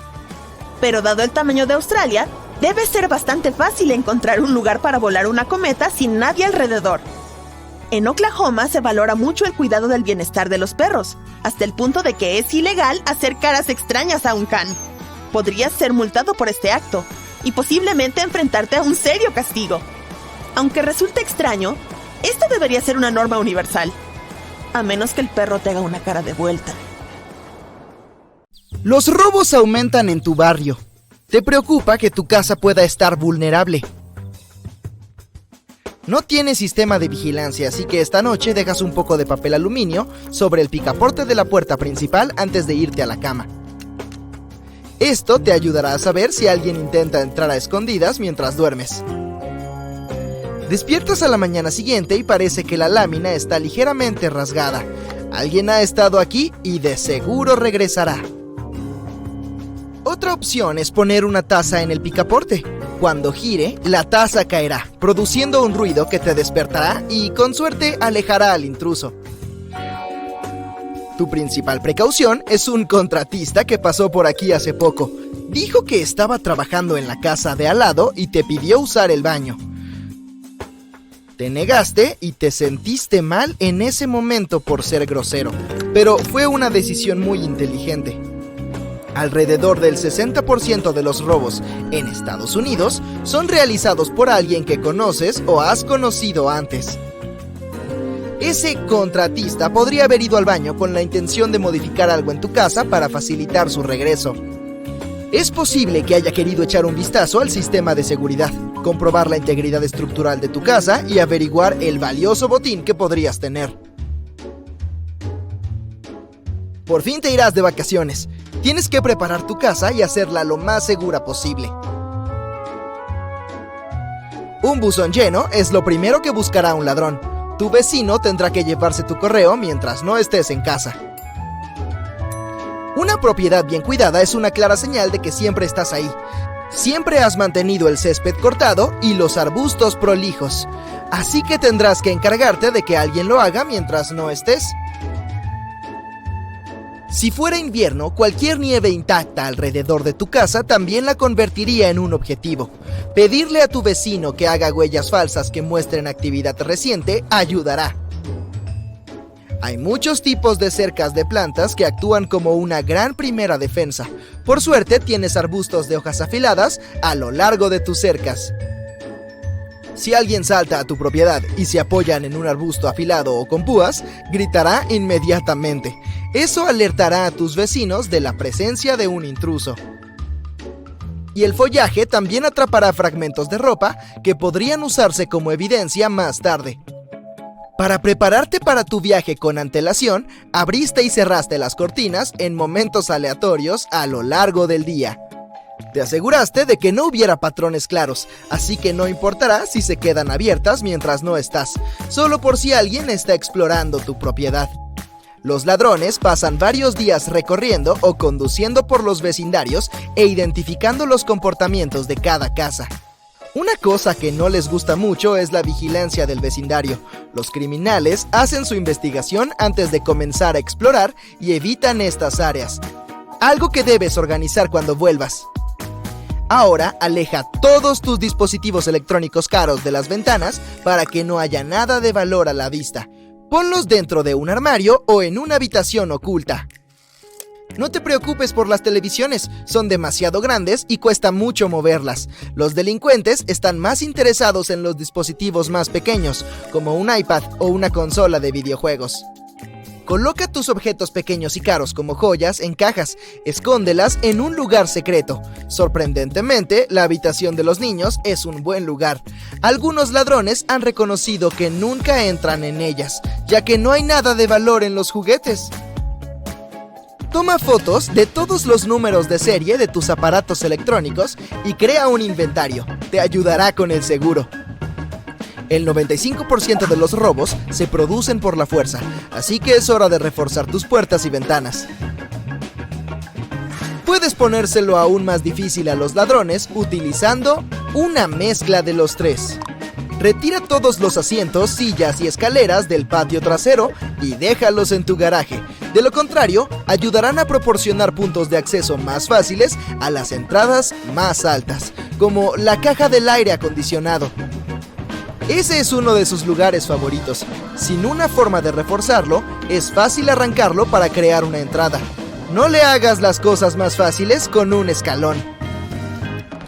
Pero dado el tamaño de Australia, debe ser bastante fácil encontrar un lugar para volar una cometa sin nadie alrededor. En Oklahoma se valora mucho el cuidado del bienestar de los perros, hasta el punto de que es ilegal hacer caras extrañas a un can. Podrías ser multado por este acto, y posiblemente enfrentarte a un serio castigo. Aunque resulte extraño, esta debería ser una norma universal, a menos que el perro te haga una cara de vuelta.
Los robos aumentan en tu barrio. ¿Te preocupa que tu casa pueda estar vulnerable? No tiene sistema de vigilancia, así que esta noche dejas un poco de papel aluminio sobre el picaporte de la puerta principal antes de irte a la cama. Esto te ayudará a saber si alguien intenta entrar a escondidas mientras duermes. Despiertas a la mañana siguiente y parece que la lámina está ligeramente rasgada. Alguien ha estado aquí y de seguro regresará. Otra opción es poner una taza en el picaporte. Cuando gire, la taza caerá, produciendo un ruido que te despertará y, con suerte, alejará al intruso. Tu principal precaución es un contratista que pasó por aquí hace poco. Dijo que estaba trabajando en la casa de al lado y te pidió usar el baño. Te negaste y te sentiste mal en ese momento por ser grosero, pero fue una decisión muy inteligente. Alrededor del 60% de los robos en Estados Unidos son realizados por alguien que conoces o has conocido antes. Ese contratista podría haber ido al baño con la intención de modificar algo en tu casa para facilitar su regreso. Es posible que haya querido echar un vistazo al sistema de seguridad, comprobar la integridad estructural de tu casa y averiguar el valioso botín que podrías tener. Por fin te irás de vacaciones. Tienes que preparar tu casa y hacerla lo más segura posible. Un buzón lleno es lo primero que buscará un ladrón. Tu vecino tendrá que llevarse tu correo mientras no estés en casa. Una propiedad bien cuidada es una clara señal de que siempre estás ahí. Siempre has mantenido el césped cortado y los arbustos prolijos. Así que tendrás que encargarte de que alguien lo haga mientras no estés. Si fuera invierno, cualquier nieve intacta alrededor de tu casa también la convertiría en un objetivo. Pedirle a tu vecino que haga huellas falsas que muestren actividad reciente ayudará. Hay muchos tipos de cercas de plantas que actúan como una gran primera defensa. Por suerte, tienes arbustos de hojas afiladas a lo largo de tus cercas. Si alguien salta a tu propiedad y se apoyan en un arbusto afilado o con púas, gritará inmediatamente. Eso alertará a tus vecinos de la presencia de un intruso. Y el follaje también atrapará fragmentos de ropa que podrían usarse como evidencia más tarde. Para prepararte para tu viaje con antelación, abriste y cerraste las cortinas en momentos aleatorios a lo largo del día. Te aseguraste de que no hubiera patrones claros, así que no importará si se quedan abiertas mientras no estás, solo por si alguien está explorando tu propiedad. Los ladrones pasan varios días recorriendo o conduciendo por los vecindarios e identificando los comportamientos de cada casa. Una cosa que no les gusta mucho es la vigilancia del vecindario. Los criminales hacen su investigación antes de comenzar a explorar y evitan estas áreas. Algo que debes organizar cuando vuelvas. Ahora aleja todos tus dispositivos electrónicos caros de las ventanas para que no haya nada de valor a la vista. Ponlos dentro de un armario o en una habitación oculta. No te preocupes por las televisiones, son demasiado grandes y cuesta mucho moverlas. Los delincuentes están más interesados en los dispositivos más pequeños, como un iPad o una consola de videojuegos. Coloca tus objetos pequeños y caros como joyas en cajas, escóndelas en un lugar secreto. Sorprendentemente, la habitación de los niños es un buen lugar. Algunos ladrones han reconocido que nunca entran en ellas, ya que no hay nada de valor en los juguetes. Toma fotos de todos los números de serie de tus aparatos electrónicos y crea un inventario. Te ayudará con el seguro. El 95% de los robos se producen por la fuerza, así que es hora de reforzar tus puertas y ventanas. Puedes ponérselo aún más difícil a los ladrones utilizando una mezcla de los tres. Retira todos los asientos, sillas y escaleras del patio trasero y déjalos en tu garaje. De lo contrario, ayudarán a proporcionar puntos de acceso más fáciles a las entradas más altas, como la caja del aire acondicionado. Ese es uno de sus lugares favoritos. Sin una forma de reforzarlo, es fácil arrancarlo para crear una entrada. No le hagas las cosas más fáciles con un escalón.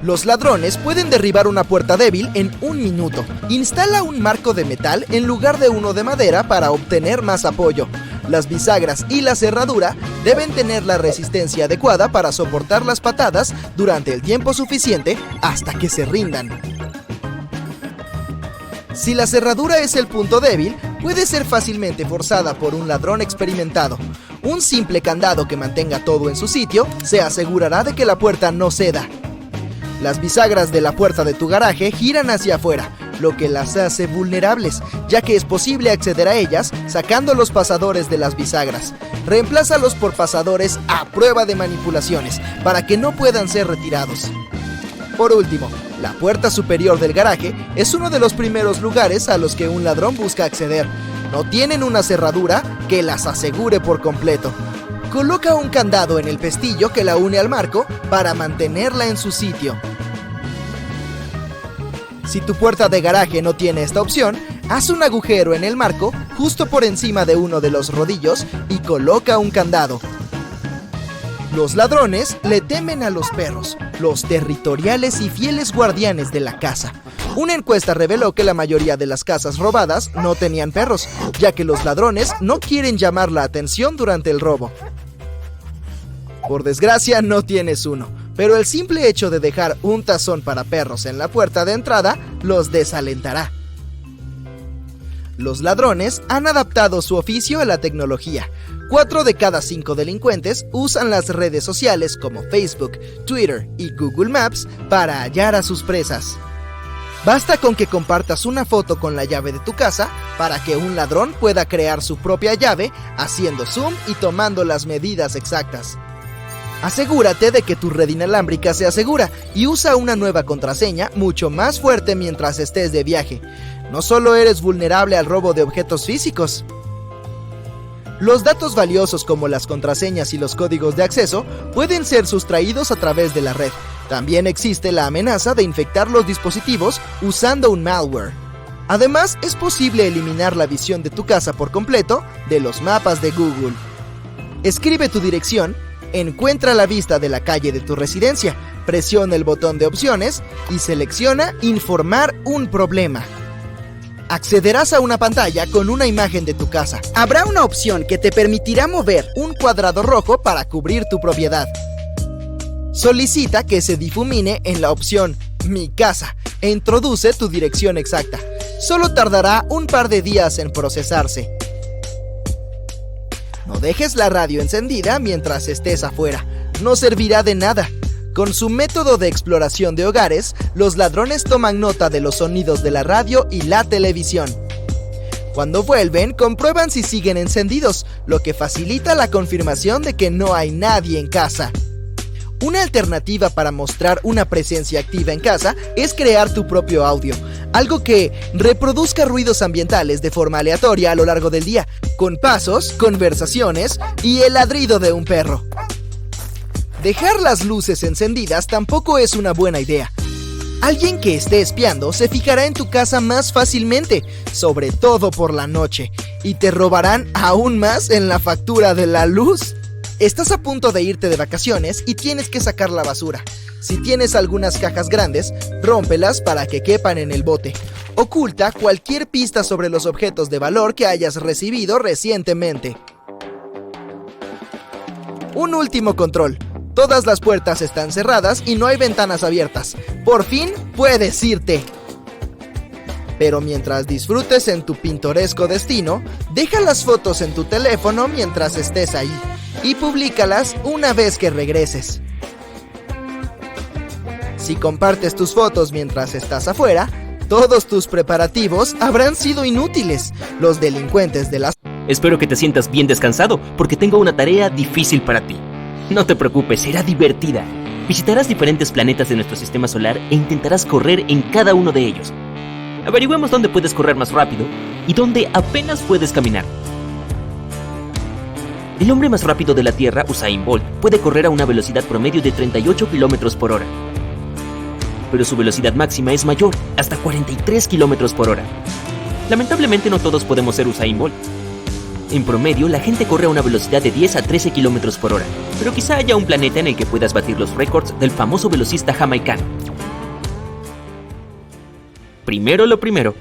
Los ladrones pueden derribar una puerta débil en 1 minuto. Instala un marco de metal en lugar de uno de madera para obtener más apoyo. Las bisagras y la cerradura deben tener la resistencia adecuada para soportar las patadas durante el tiempo suficiente hasta que se rindan. Si la cerradura es el punto débil, puede ser fácilmente forzada por un ladrón experimentado. Un simple candado que mantenga todo en su sitio se asegurará de que la puerta no ceda. Las bisagras de la puerta de tu garaje giran hacia afuera, lo que las hace vulnerables, ya que es posible acceder a ellas sacando los pasadores de las bisagras. Reemplázalos por pasadores a prueba de manipulaciones, para que no puedan ser retirados. Por último, la puerta superior del garaje es uno de los primeros lugares a los que un ladrón busca acceder. No tienen una cerradura que las asegure por completo. Coloca un candado en el pestillo que la une al marco para mantenerla en su sitio. Si tu puerta de garaje no tiene esta opción, haz un agujero en el marco justo por encima de uno de los rodillos y coloca un candado. Los ladrones le temen a los perros, los territoriales y fieles guardianes de la casa. Una encuesta reveló que la mayoría de las casas robadas no tenían perros, ya que los ladrones no quieren llamar la atención durante el robo. Por desgracia no tienes uno, pero el simple hecho de dejar un tazón para perros en la puerta de entrada los desalentará. Los ladrones han adaptado su oficio a la tecnología. 4 de cada 5 delincuentes usan las redes sociales como Facebook, Twitter y Google Maps para hallar a sus presas. Basta con que compartas una foto con la llave de tu casa para que un ladrón pueda crear su propia llave haciendo zoom y tomando las medidas exactas. Asegúrate de que tu red inalámbrica sea segura y usa una nueva contraseña mucho más fuerte mientras estés de viaje. No solo eres vulnerable al robo de objetos físicos. Los datos valiosos como las contraseñas y los códigos de acceso pueden ser sustraídos a través de la red. También existe la amenaza de infectar los dispositivos usando un malware. Además, es posible eliminar la visión de tu casa por completo de los mapas de Google. Escribe tu dirección, encuentra la vista de la calle de tu residencia, presiona el botón de opciones y selecciona Informar un problema. Accederás a una pantalla con una imagen de tu casa. Habrá una opción que te permitirá mover un cuadrado rojo para cubrir tu propiedad. Solicita que se difumine en la opción Mi casa e introduce tu dirección exacta. Solo tardará un par de días en procesarse. No dejes la radio encendida mientras estés afuera. No servirá de nada. Con su método de exploración de hogares, los ladrones toman nota de los sonidos de la radio y la televisión. Cuando vuelven, comprueban si siguen encendidos, lo que facilita la confirmación de que no hay nadie en casa. Una alternativa para mostrar una presencia activa en casa es crear tu propio audio, algo que reproduzca ruidos ambientales de forma aleatoria a lo largo del día, con pasos, conversaciones y el ladrido de un perro. Dejar las luces encendidas tampoco es una buena idea. Alguien que esté espiando se fijará en tu casa más fácilmente, sobre todo por la noche, y te robarán aún más en la factura de la luz. Estás a punto de irte de vacaciones y tienes que sacar la basura. Si tienes algunas cajas grandes, rómpelas para que quepan en el bote. Oculta cualquier pista sobre los objetos de valor que hayas recibido recientemente. Un último control. Todas las puertas están cerradas y no hay ventanas abiertas. Por fin puedes irte. Pero mientras disfrutes en tu pintoresco destino, deja las fotos en tu teléfono mientras estés ahí y públicalas una vez que regreses. Si compartes tus fotos mientras estás afuera, todos tus preparativos habrán sido inútiles. Los delincuentes de las...
Espero que te sientas bien descansado, porque tengo una tarea difícil para ti. No te preocupes, será divertida. Visitarás diferentes planetas de nuestro sistema solar e intentarás correr en cada uno de ellos. Averigüemos dónde puedes correr más rápido y dónde apenas puedes caminar. El hombre más rápido de la Tierra, Usain Bolt, puede correr a una velocidad promedio de 38 km por hora. Pero su velocidad máxima es mayor, hasta 43 km por hora. Lamentablemente no todos podemos ser Usain Bolt. En promedio, la gente corre a una velocidad de 10 a 13 km por hora, pero quizá haya un planeta en el que puedas batir los récords del famoso velocista jamaicano. Primero lo primero,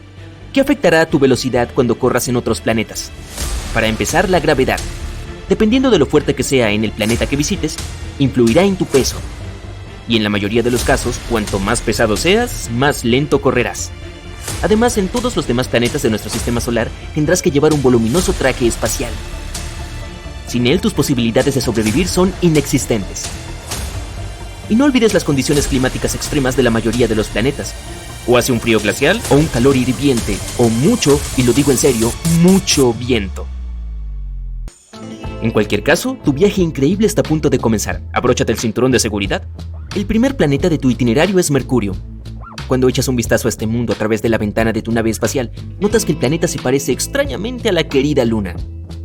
¿qué afectará a tu velocidad cuando corras en otros planetas? Para empezar, la gravedad. Dependiendo de lo fuerte que sea en el planeta que visites, influirá en tu peso. Y en la mayoría de los casos, cuanto más pesado seas, más lento correrás. Además, en todos los demás planetas de nuestro sistema solar tendrás que llevar un voluminoso traje espacial. Sin él, tus posibilidades de sobrevivir son inexistentes. Y no olvides las condiciones climáticas extremas de la mayoría de los planetas. O hace un frío glacial, o un calor hirviente, o mucho, y lo digo en serio, mucho viento. En cualquier caso, tu viaje increíble está a punto de comenzar. Abróchate el cinturón de seguridad. El primer planeta de tu itinerario es Mercurio. Cuando echas un vistazo a este mundo a través de la ventana de tu nave espacial, notas que el planeta se parece extrañamente a la querida Luna.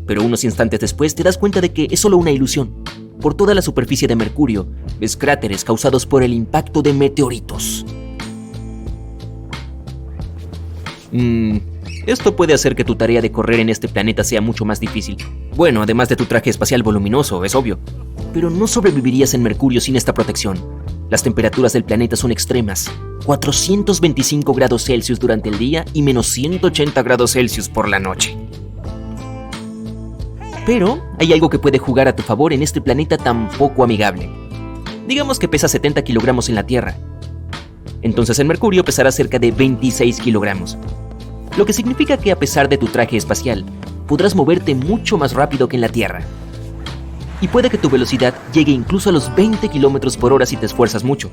Pero unos instantes después te das cuenta de que es solo una ilusión. Por toda la superficie de Mercurio, ves cráteres causados por el impacto de meteoritos. Esto puede hacer que tu tarea de correr en este planeta sea mucho más difícil. Bueno, además de tu traje espacial voluminoso, es obvio. Pero no sobrevivirías en Mercurio sin esta protección. Las temperaturas del planeta son extremas. 425 grados Celsius durante el día y menos 180 grados Celsius por la noche. Pero hay algo que puede jugar a tu favor en este planeta tan poco amigable. Digamos que pesa 70 kilogramos en la Tierra. Entonces en Mercurio pesará cerca de 26 kilogramos. Lo que significa que a pesar de tu traje espacial, podrás moverte mucho más rápido que en la Tierra. Y puede que tu velocidad llegue incluso a los 20 kilómetros por hora si te esfuerzas mucho.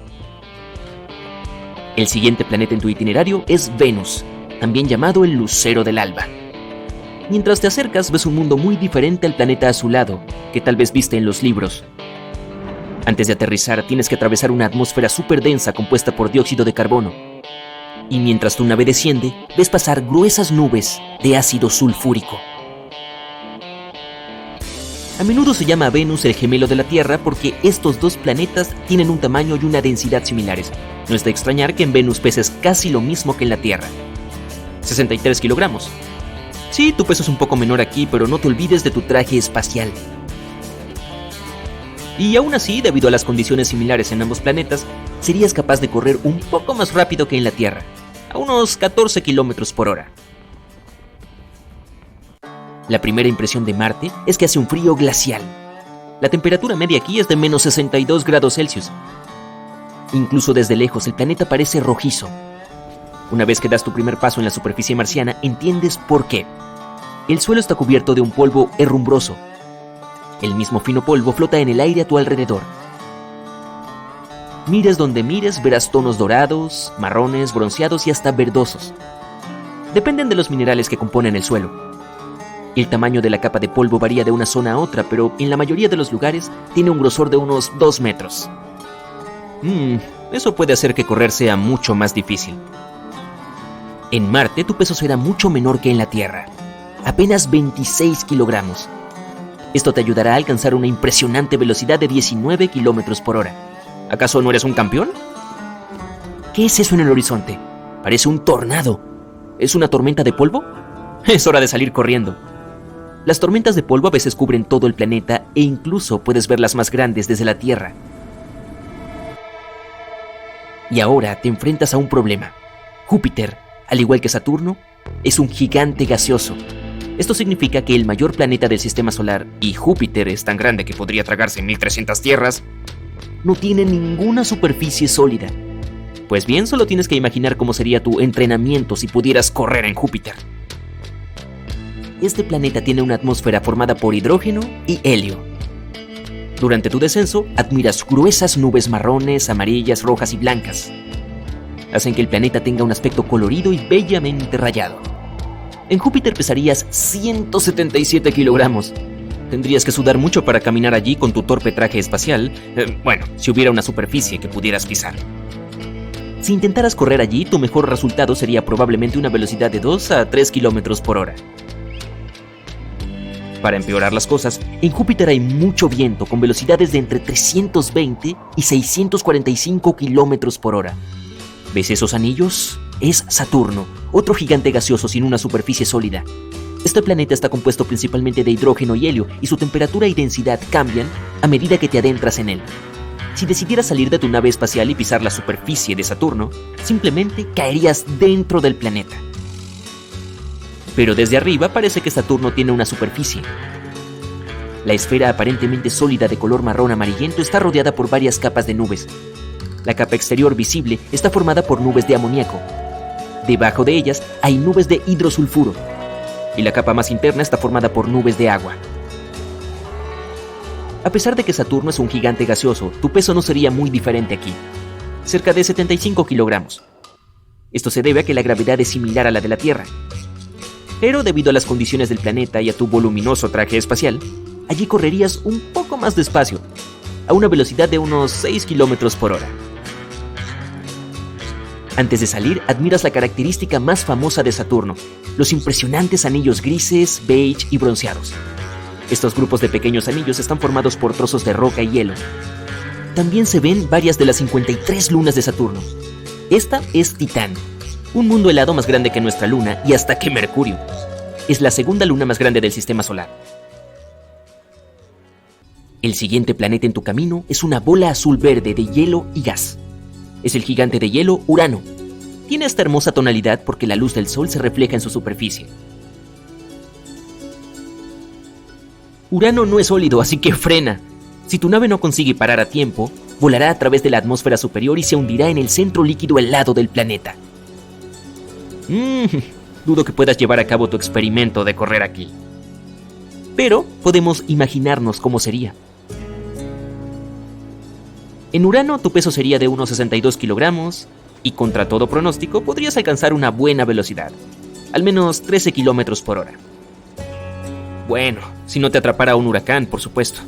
El siguiente planeta en tu itinerario es Venus, también llamado el lucero del alba. Mientras te acercas, ves un mundo muy diferente al planeta azulado, que tal vez viste en los libros. Antes de aterrizar, tienes que atravesar una atmósfera súper densa compuesta por dióxido de carbono. Y mientras tu nave desciende, ves pasar gruesas nubes de ácido sulfúrico. A menudo se llama a Venus el gemelo de la Tierra porque estos dos planetas tienen un tamaño y una densidad similares. No es de extrañar que en Venus peses casi lo mismo que en la Tierra. 63 kilogramos. Sí, tu peso es un poco menor aquí, pero no te olvides de tu traje espacial. Y aún así, debido a las condiciones similares en ambos planetas, serías capaz de correr un poco más rápido que en la Tierra, a unos 14 kilómetros por hora. La primera impresión de Marte es que hace un frío glacial. La temperatura media aquí es de menos 62 grados Celsius. Incluso desde lejos el planeta parece rojizo. Una vez que das tu primer paso en la superficie marciana, entiendes por qué. El suelo está cubierto de un polvo herrumbroso. El mismo fino polvo flota en el aire a tu alrededor. Mires donde mires, verás tonos dorados, marrones, bronceados y hasta verdosos. Dependen de los minerales que componen el suelo. El tamaño de la capa de polvo varía de una zona a otra, pero en la mayoría de los lugares tiene un grosor de unos 2 metros. Eso puede hacer que correr sea mucho más difícil. En Marte tu peso será mucho menor que en la Tierra, apenas 26 kilogramos. Esto te ayudará a alcanzar una impresionante velocidad de 19 kilómetros por hora. ¿Acaso no eres un campeón? ¿Qué es eso en el horizonte? Parece un tornado. ¿Es una tormenta de polvo? Es hora de salir corriendo. Las tormentas de polvo a veces cubren todo el planeta e incluso puedes ver las más grandes desde la Tierra. Y ahora te enfrentas a un problema. Júpiter, al igual que Saturno, es un gigante gaseoso. Esto significa que el mayor planeta del sistema solar, y Júpiter es tan grande que podría tragarse 1300 tierras, no tiene ninguna superficie sólida. Pues bien, solo tienes que imaginar cómo sería tu entrenamiento si pudieras correr en Júpiter. Este planeta tiene una atmósfera formada por hidrógeno y helio. Durante tu descenso, admiras gruesas nubes marrones, amarillas, rojas y blancas. Hacen que el planeta tenga un aspecto colorido y bellamente rayado. En Júpiter pesarías 177 kilogramos. Tendrías que sudar mucho para caminar allí con tu torpe traje espacial. Bueno, si hubiera una superficie que pudieras pisar. Si intentaras correr allí, tu mejor resultado sería probablemente una velocidad de 2 a 3 kilómetros por hora. Para empeorar las cosas, en Júpiter hay mucho viento con velocidades de entre 320 y 645 kilómetros por hora. ¿Ves esos anillos? Es Saturno, otro gigante gaseoso sin una superficie sólida. Este planeta está compuesto principalmente de hidrógeno y helio y su temperatura y densidad cambian a medida que te adentras en él. Si decidieras salir de tu nave espacial y pisar la superficie de Saturno, simplemente caerías dentro del planeta. Pero desde arriba parece que Saturno tiene una superficie. La esfera aparentemente sólida de color marrón amarillento está rodeada por varias capas de nubes. La capa exterior visible está formada por nubes de amoníaco. Debajo de ellas hay nubes de hidrosulfuro y la capa más interna está formada por nubes de agua. A pesar de que Saturno es un gigante gaseoso, tu peso no sería muy diferente aquí, cerca de 75 kilogramos. Esto se debe a que la gravedad es similar a la de la Tierra. Pero debido a las condiciones del planeta y a tu voluminoso traje espacial, allí correrías un poco más despacio, a una velocidad de unos 6 kilómetros por hora. Antes de salir, admiras la característica más famosa de Saturno, los impresionantes anillos grises, beige y bronceados. Estos grupos de pequeños anillos están formados por trozos de roca y hielo. También se ven varias de las 53 lunas de Saturno. Esta es Titán, un mundo helado más grande que nuestra luna y hasta que Mercurio. Es la segunda luna más grande del sistema solar. El siguiente planeta en tu camino es una bola azul-verde de hielo y gas. Es el gigante de hielo Urano. Tiene esta hermosa tonalidad porque la luz del sol se refleja en su superficie. Urano no es sólido, así que frena. Si tu nave no consigue parar a tiempo, volará a través de la atmósfera superior y se hundirá en el centro líquido helado del planeta. Dudo que puedas llevar a cabo tu experimento de correr aquí. Pero podemos imaginarnos cómo sería. En Urano tu peso sería de unos 62 kilogramos y contra todo pronóstico podrías alcanzar una buena velocidad, al menos 13 kilómetros por hora. Bueno, si no te atrapara un huracán, por supuesto.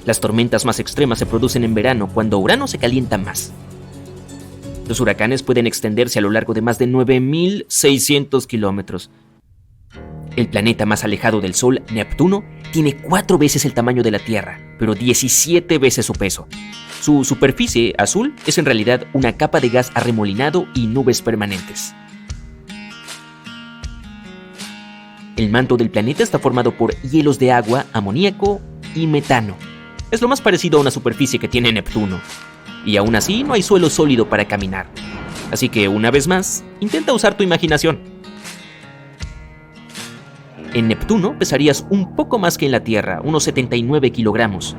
Las tormentas más extremas se producen en verano, cuando Urano se calienta más. Los huracanes pueden extenderse a lo largo de más de 9.600 kilómetros. El planeta más alejado del Sol, Neptuno, tiene 4 veces el tamaño de la Tierra, pero 17 veces su peso. Su superficie azul es en realidad una capa de gas arremolinado y nubes permanentes. El manto del planeta está formado por hielos de agua, amoníaco y metano. Es lo más parecido a una superficie que tiene Neptuno. Y aún así no hay suelo sólido para caminar. Así que, una vez más, intenta usar tu imaginación. En Neptuno pesarías un poco más que en la Tierra, unos 79 kilogramos.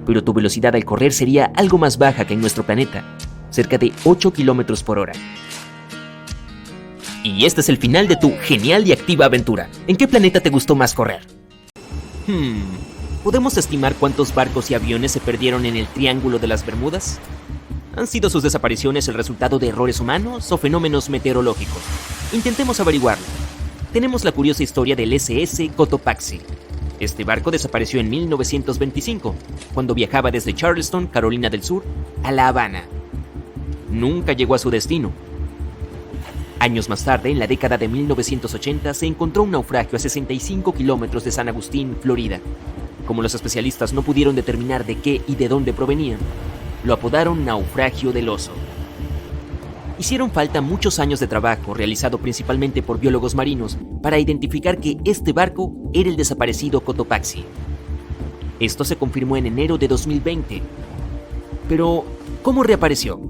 Pero tu velocidad al correr sería algo más baja que en nuestro planeta, cerca de 8 kilómetros por hora. Y este es el final de tu genial y activa aventura. ¿En qué planeta te gustó más correr? ¿Podemos estimar cuántos barcos y aviones se perdieron en el Triángulo de las Bermudas? ¿Han sido sus desapariciones el resultado de errores humanos o fenómenos meteorológicos? Intentemos averiguarlo. Tenemos la curiosa historia del SS Cotopaxi. Este barco desapareció en 1925, cuando viajaba desde Charleston, Carolina del Sur, a La Habana. Nunca llegó a su destino. Años más tarde, en la década de 1980, se encontró un naufragio a 65 kilómetros de San Agustín, Florida. Como los especialistas no pudieron determinar de qué y de dónde provenían, lo apodaron naufragio del oso. Hicieron falta muchos años de trabajo, realizado principalmente por biólogos marinos, para identificar que este barco era el desaparecido Cotopaxi. Esto se confirmó en enero de 2020. Pero, ¿cómo reapareció?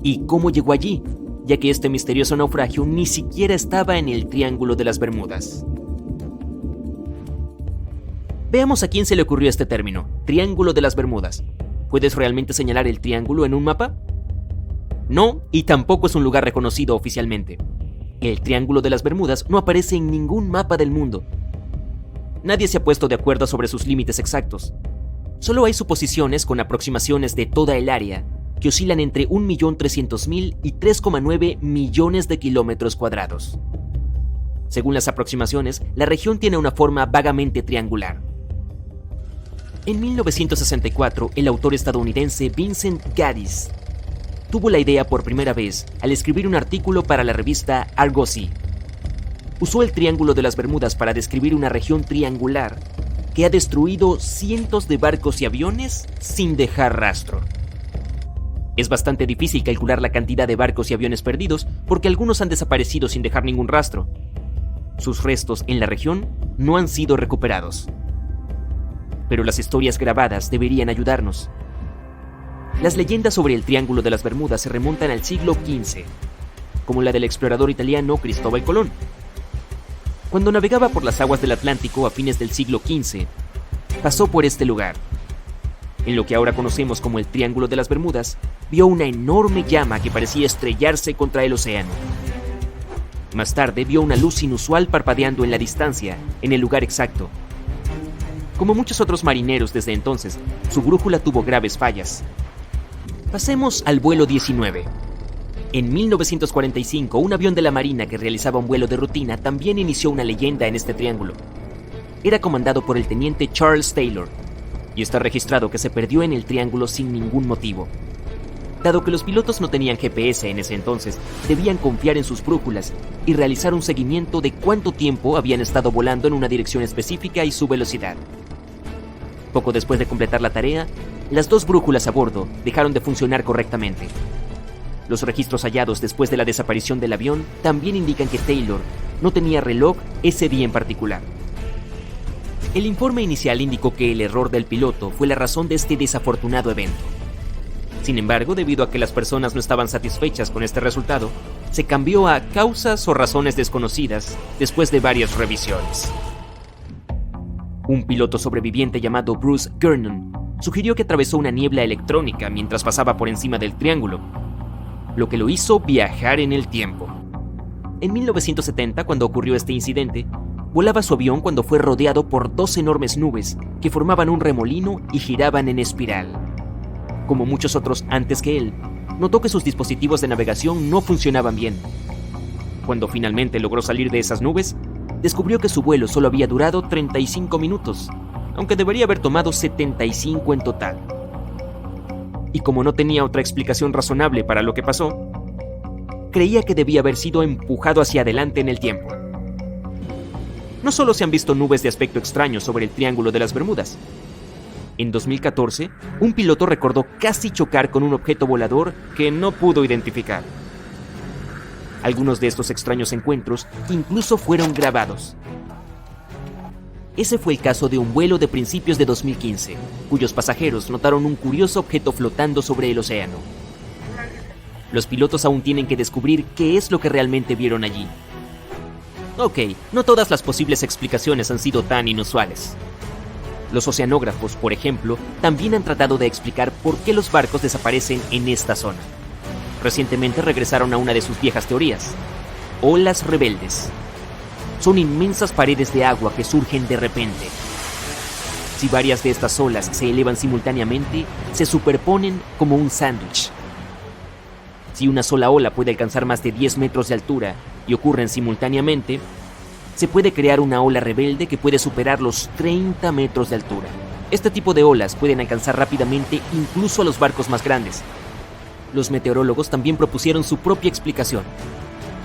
¿Y cómo llegó allí? Ya que este misterioso naufragio ni siquiera estaba en el Triángulo de las Bermudas. Veamos a quién se le ocurrió este término, Triángulo de las Bermudas. ¿Puedes realmente señalar el triángulo en un mapa? No, y tampoco es un lugar reconocido oficialmente. El Triángulo de las Bermudas no aparece en ningún mapa del mundo. Nadie se ha puesto de acuerdo sobre sus límites exactos. Solo hay suposiciones con aproximaciones de toda el área, que oscilan entre 1.300.000 y 3,9 millones de kilómetros cuadrados. Según las aproximaciones, la región tiene una forma vagamente triangular. En 1964, el autor estadounidense Vincent Gaddis tuvo la idea por primera vez al escribir un artículo para la revista Argosy. Usó el Triángulo de las Bermudas para describir una región triangular que ha destruido cientos de barcos y aviones sin dejar rastro. Es bastante difícil calcular la cantidad de barcos y aviones perdidos porque algunos han desaparecido sin dejar ningún rastro. Sus restos en la región no han sido recuperados. Pero las historias grabadas deberían ayudarnos. Las leyendas sobre el Triángulo de las Bermudas se remontan al siglo XV, como la del explorador italiano Cristóbal Colón. Cuando navegaba por las aguas del Atlántico a fines del siglo XV, pasó por este lugar. En lo que ahora conocemos como el Triángulo de las Bermudas, vio una enorme llama que parecía estrellarse contra el océano. Más tarde vio una luz inusual parpadeando en la distancia, en el lugar exacto. Como muchos otros marineros desde entonces, su brújula tuvo graves fallas. Pasemos al vuelo 19. En 1945, un avión de la Marina que realizaba un vuelo de rutina también inició una leyenda en este triángulo. Era comandado por el teniente Charles Taylor, y está registrado que se perdió en el triángulo sin ningún motivo. Dado que los pilotos no tenían GPS en ese entonces, debían confiar en sus brújulas y realizar un seguimiento de cuánto tiempo habían estado volando en una dirección específica y su velocidad. Poco después de completar la tarea, las dos brújulas a bordo dejaron de funcionar correctamente. Los registros hallados después de la desaparición del avión también indican que Taylor no tenía reloj ese día en particular. El informe inicial indicó que el error del piloto fue la razón de este desafortunado evento. Sin embargo, debido a que las personas no estaban satisfechas con este resultado, se cambió a causas o razones desconocidas después de varias revisiones. Un piloto sobreviviente llamado Bruce Gernon sugirió que atravesó una niebla electrónica mientras pasaba por encima del triángulo, lo que lo hizo viajar en el tiempo. En 1970, cuando ocurrió este incidente, volaba su avión cuando fue rodeado por dos enormes nubes que formaban un remolino y giraban en espiral. Como muchos otros antes que él, notó que sus dispositivos de navegación no funcionaban bien. Cuando finalmente logró salir de esas nubes, descubrió que su vuelo solo había durado 35 minutos, aunque debería haber tomado 75 en total. Y como no tenía otra explicación razonable para lo que pasó, creía que debía haber sido empujado hacia adelante en el tiempo. No solo se han visto nubes de aspecto extraño sobre el Triángulo de las Bermudas. En 2014, un piloto recordó casi chocar con un objeto volador que no pudo identificar. Algunos de estos extraños encuentros incluso fueron grabados. Ese fue el caso de un vuelo de principios de 2015, cuyos pasajeros notaron un curioso objeto flotando sobre el océano. Los pilotos aún tienen que descubrir qué es lo que realmente vieron allí. Ok, no todas las posibles explicaciones han sido tan inusuales. Los oceanógrafos, por ejemplo, también han tratado de explicar por qué los barcos desaparecen en esta zona. Recientemente regresaron a una de sus viejas teorías: olas rebeldes. Son inmensas paredes de agua que surgen de repente. Si varias de estas olas se elevan simultáneamente, se superponen como un sándwich. Si una sola ola puede alcanzar más de 10 metros de altura y ocurren simultáneamente, se puede crear una ola rebelde que puede superar los 30 metros de altura. Este tipo de olas pueden alcanzar rápidamente incluso a los barcos más grandes. Los meteorólogos también propusieron su propia explicación: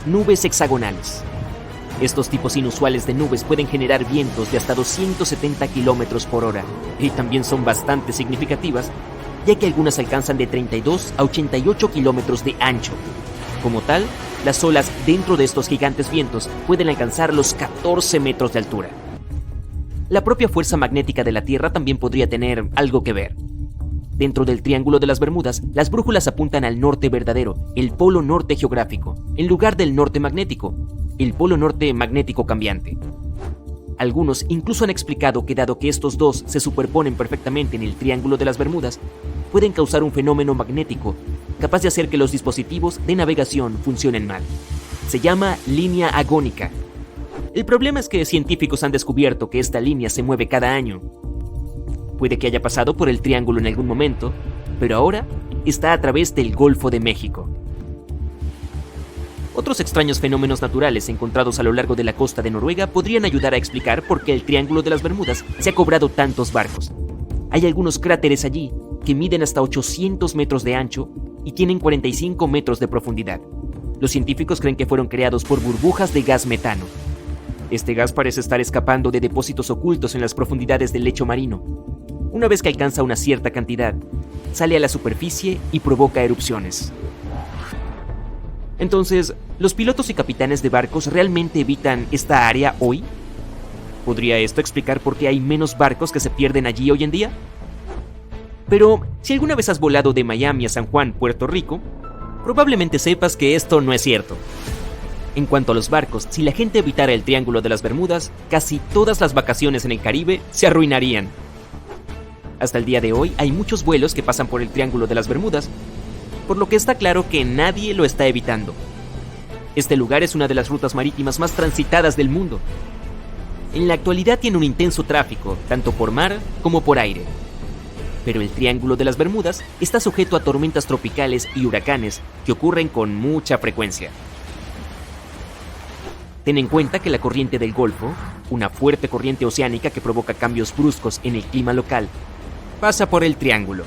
nubes hexagonales. Estos tipos inusuales de nubes pueden generar vientos de hasta 270 kilómetros por hora y también son bastante significativas, ya que algunas alcanzan de 32 a 88 kilómetros de ancho. Como tal, las olas dentro de estos gigantes vientos pueden alcanzar los 14 metros de altura. La propia fuerza magnética de la Tierra también podría tener algo que ver. Dentro del Triángulo de las Bermudas, las brújulas apuntan al norte verdadero, el polo norte geográfico, en lugar del norte magnético, el polo norte magnético cambiante. Algunos incluso han explicado que dado que estos dos se superponen perfectamente en el Triángulo de las Bermudas, pueden causar un fenómeno magnético capaz de hacer que los dispositivos de navegación funcionen mal. Se llama línea agónica. El problema es que científicos han descubierto que esta línea se mueve cada año. Puede que haya pasado por el triángulo en algún momento, pero ahora está a través del Golfo de México. Otros extraños fenómenos naturales encontrados a lo largo de la costa de Noruega podrían ayudar a explicar por qué el Triángulo de las Bermudas se ha cobrado tantos barcos. Hay algunos cráteres allí que miden hasta 800 metros de ancho y tienen 45 metros de profundidad. Los científicos creen que fueron creados por burbujas de gas metano. Este gas parece estar escapando de depósitos ocultos en las profundidades del lecho marino. Una vez que alcanza una cierta cantidad, sale a la superficie y provoca erupciones. Entonces, ¿los pilotos y capitanes de barcos realmente evitan esta área hoy? ¿Podría esto explicar por qué hay menos barcos que se pierden allí hoy en día? Pero, si alguna vez has volado de Miami a San Juan, Puerto Rico, probablemente sepas que esto no es cierto. En cuanto a los barcos, si la gente evitara el Triángulo de las Bermudas, casi todas las vacaciones en el Caribe se arruinarían. Hasta el día de hoy hay muchos vuelos que pasan por el Triángulo de las Bermudas, por lo que está claro que nadie lo está evitando. Este lugar es una de las rutas marítimas más transitadas del mundo. En la actualidad tiene un intenso tráfico, tanto por mar como por aire. Pero el Triángulo de las Bermudas está sujeto a tormentas tropicales y huracanes que ocurren con mucha frecuencia. Ten en cuenta que la corriente del Golfo, una fuerte corriente oceánica que provoca cambios bruscos en el clima local, pasa por el Triángulo.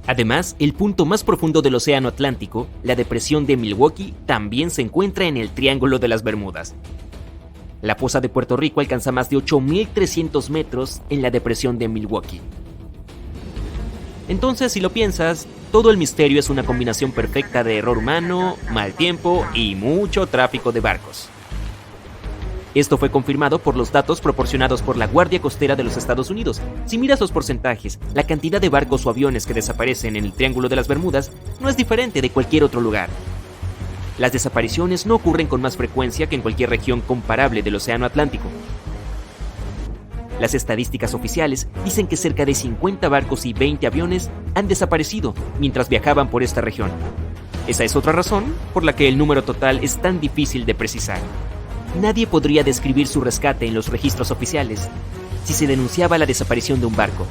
Además, el punto más profundo del Océano Atlántico, la depresión de Milwaukee, también se encuentra en el Triángulo de las Bermudas. La fosa de Puerto Rico alcanza más de 8.300 metros en la depresión de Milwaukee. Entonces, si lo piensas, todo el misterio es una combinación perfecta de error humano, mal tiempo y mucho tráfico de barcos. Esto fue confirmado por los datos proporcionados por la Guardia Costera de los Estados Unidos. Si miras los porcentajes, la cantidad de barcos o aviones que desaparecen en el Triángulo de las Bermudas no es diferente de cualquier otro lugar. Las desapariciones no ocurren con más frecuencia que en cualquier región comparable del Océano Atlántico. Las estadísticas oficiales dicen que cerca de 50 barcos y 20 aviones han desaparecido mientras viajaban por esta región. Esa es otra razón por la que el número total es tan difícil de precisar. Nadie podría describir su rescate en los registros oficiales si se denunciaba la desaparición de un barco.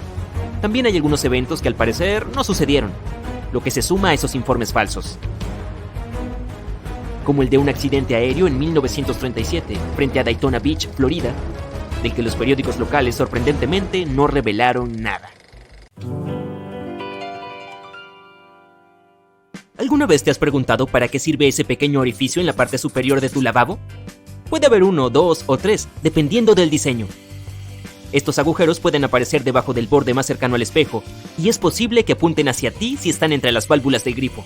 También hay algunos eventos que al parecer no sucedieron, lo que se suma a esos informes falsos. Como el de un accidente aéreo en 1937 frente a Daytona Beach, Florida, del que los periódicos locales sorprendentemente no revelaron nada. ¿Alguna vez te has preguntado para qué sirve ese pequeño orificio en la parte superior de tu lavabo? Puede haber 1, 2 o 3, dependiendo del diseño. Estos agujeros pueden aparecer debajo del borde más cercano al espejo, y es posible que apunten hacia ti si están entre las válvulas del grifo.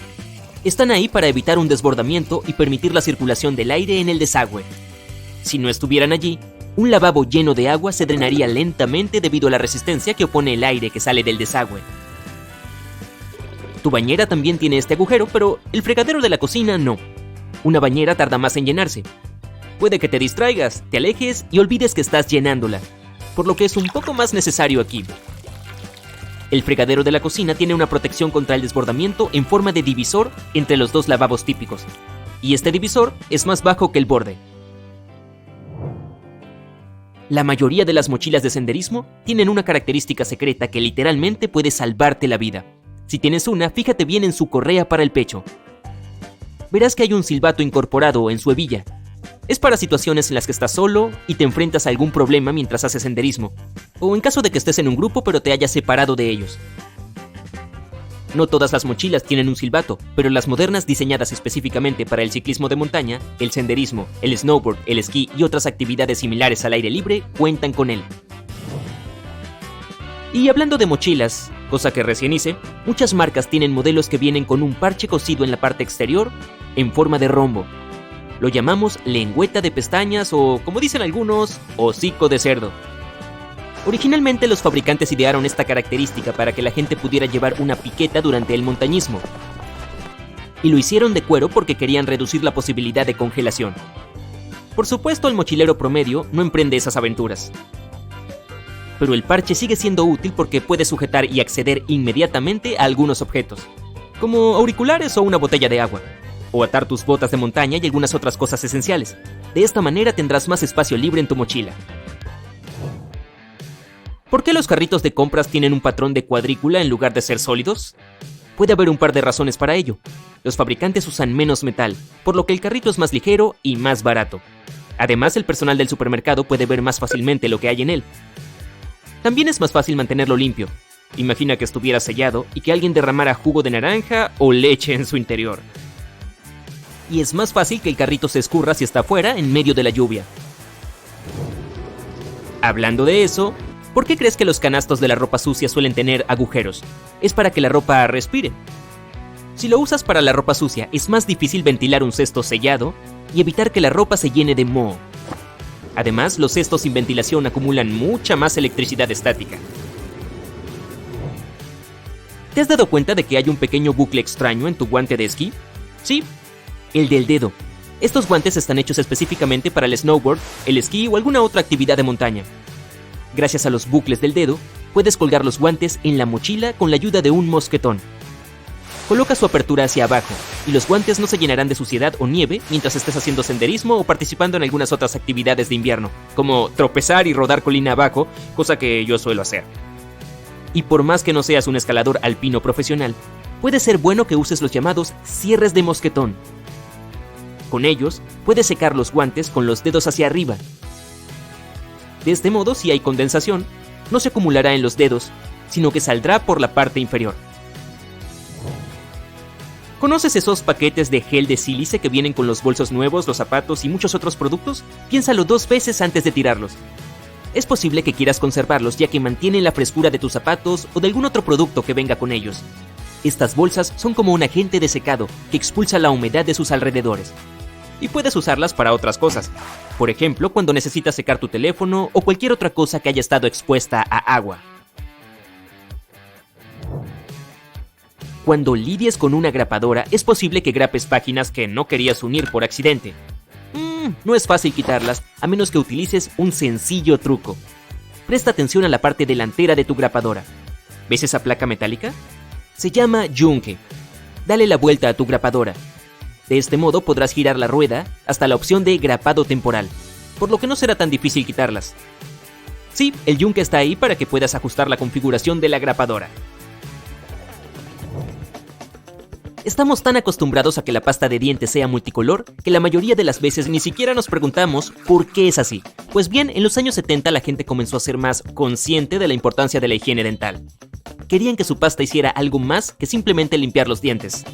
Están ahí para evitar un desbordamiento y permitir la circulación del aire en el desagüe. Si no estuvieran allí, un lavabo lleno de agua se drenaría lentamente debido a la resistencia que opone el aire que sale del desagüe. Tu bañera también tiene este agujero, pero el fregadero de la cocina no. Una bañera tarda más en llenarse. Puede que te distraigas, te alejes y olvides que estás llenándola, por lo que es un poco más necesario aquí. El fregadero de la cocina tiene una protección contra el desbordamiento en forma de divisor entre los dos lavabos típicos, y este divisor es más bajo que el borde. La mayoría de las mochilas de senderismo tienen una característica secreta que literalmente puede salvarte la vida. Si tienes una, fíjate bien en su correa para el pecho. Verás que hay un silbato incorporado en su hebilla. Es para situaciones en las que estás solo y te enfrentas a algún problema mientras haces senderismo, o en caso de que estés en un grupo pero te hayas separado de ellos. No todas las mochilas tienen un silbato, pero las modernas diseñadas específicamente para el ciclismo de montaña, el senderismo, el snowboard, el esquí y otras actividades similares al aire libre cuentan con él. Y hablando de mochilas, cosa que recién hice, muchas marcas tienen modelos que vienen con un parche cosido en la parte exterior en forma de rombo. Lo llamamos lengüeta de pestañas o, como dicen algunos, hocico de cerdo. Originalmente los fabricantes idearon esta característica para que la gente pudiera llevar una piqueta durante el montañismo. Y lo hicieron de cuero porque querían reducir la posibilidad de congelación. Por supuesto, el mochilero promedio no emprende esas aventuras. Pero el parche sigue siendo útil porque puede sujetar y acceder inmediatamente a algunos objetos, como auriculares o una botella de agua, o atar tus botas de montaña y algunas otras cosas esenciales. De esta manera tendrás más espacio libre en tu mochila. ¿Por qué los carritos de compras tienen un patrón de cuadrícula en lugar de ser sólidos? Puede haber un par de razones para ello. Los fabricantes usan menos metal, por lo que el carrito es más ligero y más barato. Además, el personal del supermercado puede ver más fácilmente lo que hay en él. También es más fácil mantenerlo limpio. Imagina que estuviera sellado y que alguien derramara jugo de naranja o leche en su interior. Y es más fácil que el carrito se escurra si está afuera en medio de la lluvia. Hablando de eso, ¿por qué crees que los canastos de la ropa sucia suelen tener agujeros? Es para que la ropa respire. Si lo usas para la ropa sucia, es más difícil ventilar un cesto sellado y evitar que la ropa se llene de moho. Además, los cestos sin ventilación acumulan mucha más electricidad estática. ¿Te has dado cuenta de que hay un pequeño bucle extraño en tu guante de esquí? Sí, el del dedo. Estos guantes están hechos específicamente para el snowboard, el esquí o alguna otra actividad de montaña. Gracias a los bucles del dedo, puedes colgar los guantes en la mochila con la ayuda de un mosquetón. Coloca su apertura hacia abajo y los guantes no se llenarán de suciedad o nieve mientras estés haciendo senderismo o participando en algunas otras actividades de invierno, como tropezar y rodar colina abajo, cosa que yo suelo hacer. Y por más que no seas un escalador alpino profesional, puede ser bueno que uses los llamados cierres de mosquetón. Con ellos, puedes secar los guantes con los dedos hacia arriba. De este modo, si hay condensación, no se acumulará en los dedos, sino que saldrá por la parte inferior. ¿Conoces esos paquetes de gel de sílice que vienen con los bolsos nuevos, los zapatos y muchos otros productos? Piénsalo 2 veces antes de tirarlos. Es posible que quieras conservarlos ya que mantienen la frescura de tus zapatos o de algún otro producto que venga con ellos. Estas bolsas son como un agente de secado que expulsa la humedad de sus alrededores. Y puedes usarlas para otras cosas. Por ejemplo, cuando necesitas secar tu teléfono o cualquier otra cosa que haya estado expuesta a agua. Cuando lidies con una grapadora, es posible que grapes páginas que no querías unir por accidente. No es fácil quitarlas, a menos que utilices un sencillo truco. Presta atención a la parte delantera de tu grapadora. ¿Ves esa placa metálica? Se llama yunque. Dale la vuelta a tu grapadora. De este modo podrás girar la rueda hasta la opción de grapado temporal, por lo que no será tan difícil quitarlas. Sí, el yunque está ahí para que puedas ajustar la configuración de la grapadora. Estamos tan acostumbrados a que la pasta de dientes sea multicolor que la mayoría de las veces ni siquiera nos preguntamos por qué es así. Pues bien, en los años 70 la gente comenzó a ser más consciente de la importancia de la higiene dental. Querían que su pasta hiciera algo más que simplemente limpiar los dientes.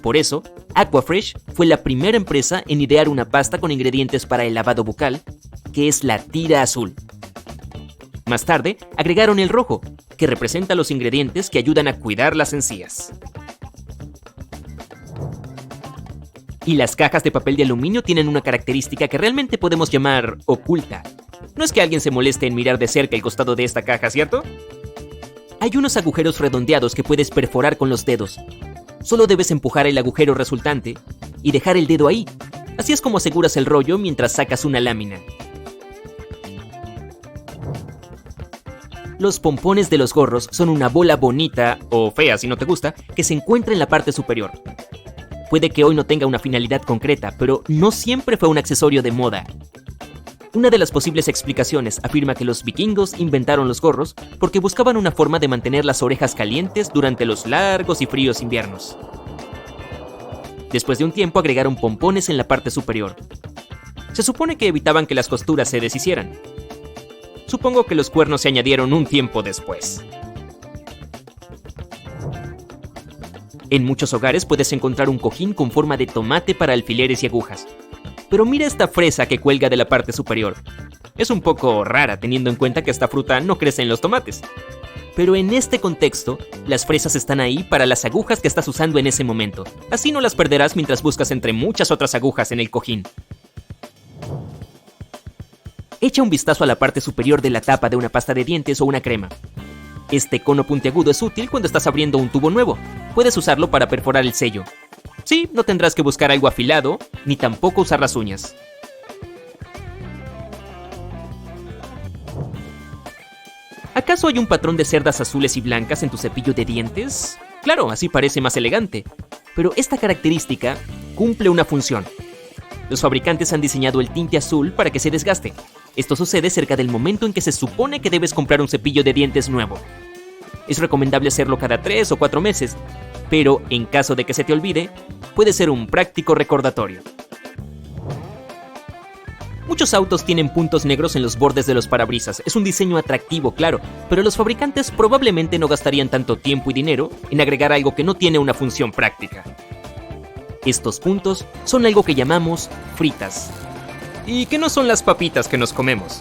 Por eso, Aquafresh fue la primera empresa en idear una pasta con ingredientes para el lavado bucal, que es la tira azul. Más tarde, agregaron el rojo, que representa los ingredientes que ayudan a cuidar las encías. Y las cajas de papel de aluminio tienen una característica que realmente podemos llamar oculta. No es que alguien se moleste en mirar de cerca el costado de esta caja, ¿cierto? Hay unos agujeros redondeados que puedes perforar con los dedos. Solo debes empujar el agujero resultante y dejar el dedo ahí. Así es como aseguras el rollo mientras sacas una lámina. Los pompones de los gorros son una bola bonita, o fea si no te gusta, que se encuentra en la parte superior. Puede que hoy no tenga una finalidad concreta, pero no siempre fue un accesorio de moda. Una de las posibles explicaciones afirma que los vikingos inventaron los gorros porque buscaban una forma de mantener las orejas calientes durante los largos y fríos inviernos. Después de un tiempo agregaron pompones en la parte superior. Se supone que evitaban que las costuras se deshicieran. Supongo que los cuernos se añadieron un tiempo después. En muchos hogares puedes encontrar un cojín con forma de tomate para alfileres y agujas. Pero mira esta fresa que cuelga de la parte superior. Es un poco rara teniendo en cuenta que esta fruta no crece en los tomates. Pero en este contexto, las fresas están ahí para las agujas que estás usando en ese momento. Así no las perderás mientras buscas entre muchas otras agujas en el cojín. Echa un vistazo a la parte superior de la tapa de una pasta de dientes o una crema. Este cono puntiagudo es útil cuando estás abriendo un tubo nuevo. Puedes usarlo para perforar el sello. Sí, no tendrás que buscar algo afilado, ni tampoco usar las uñas. ¿Acaso hay un patrón de cerdas azules y blancas en tu cepillo de dientes? Claro, así parece más elegante. Pero esta característica cumple una función. Los fabricantes han diseñado el tinte azul para que se desgaste. Esto sucede cerca del momento en que se supone que debes comprar un cepillo de dientes nuevo. Es recomendable hacerlo cada 3 o 4 meses, pero en caso de que se te olvide, puede ser un práctico recordatorio. Muchos autos tienen puntos negros en los bordes de los parabrisas. Es un diseño atractivo, claro, pero los fabricantes probablemente no gastarían tanto tiempo y dinero en agregar algo que no tiene una función práctica. Estos puntos son algo que llamamos fritas. ¿Y qué no son las papitas que nos comemos?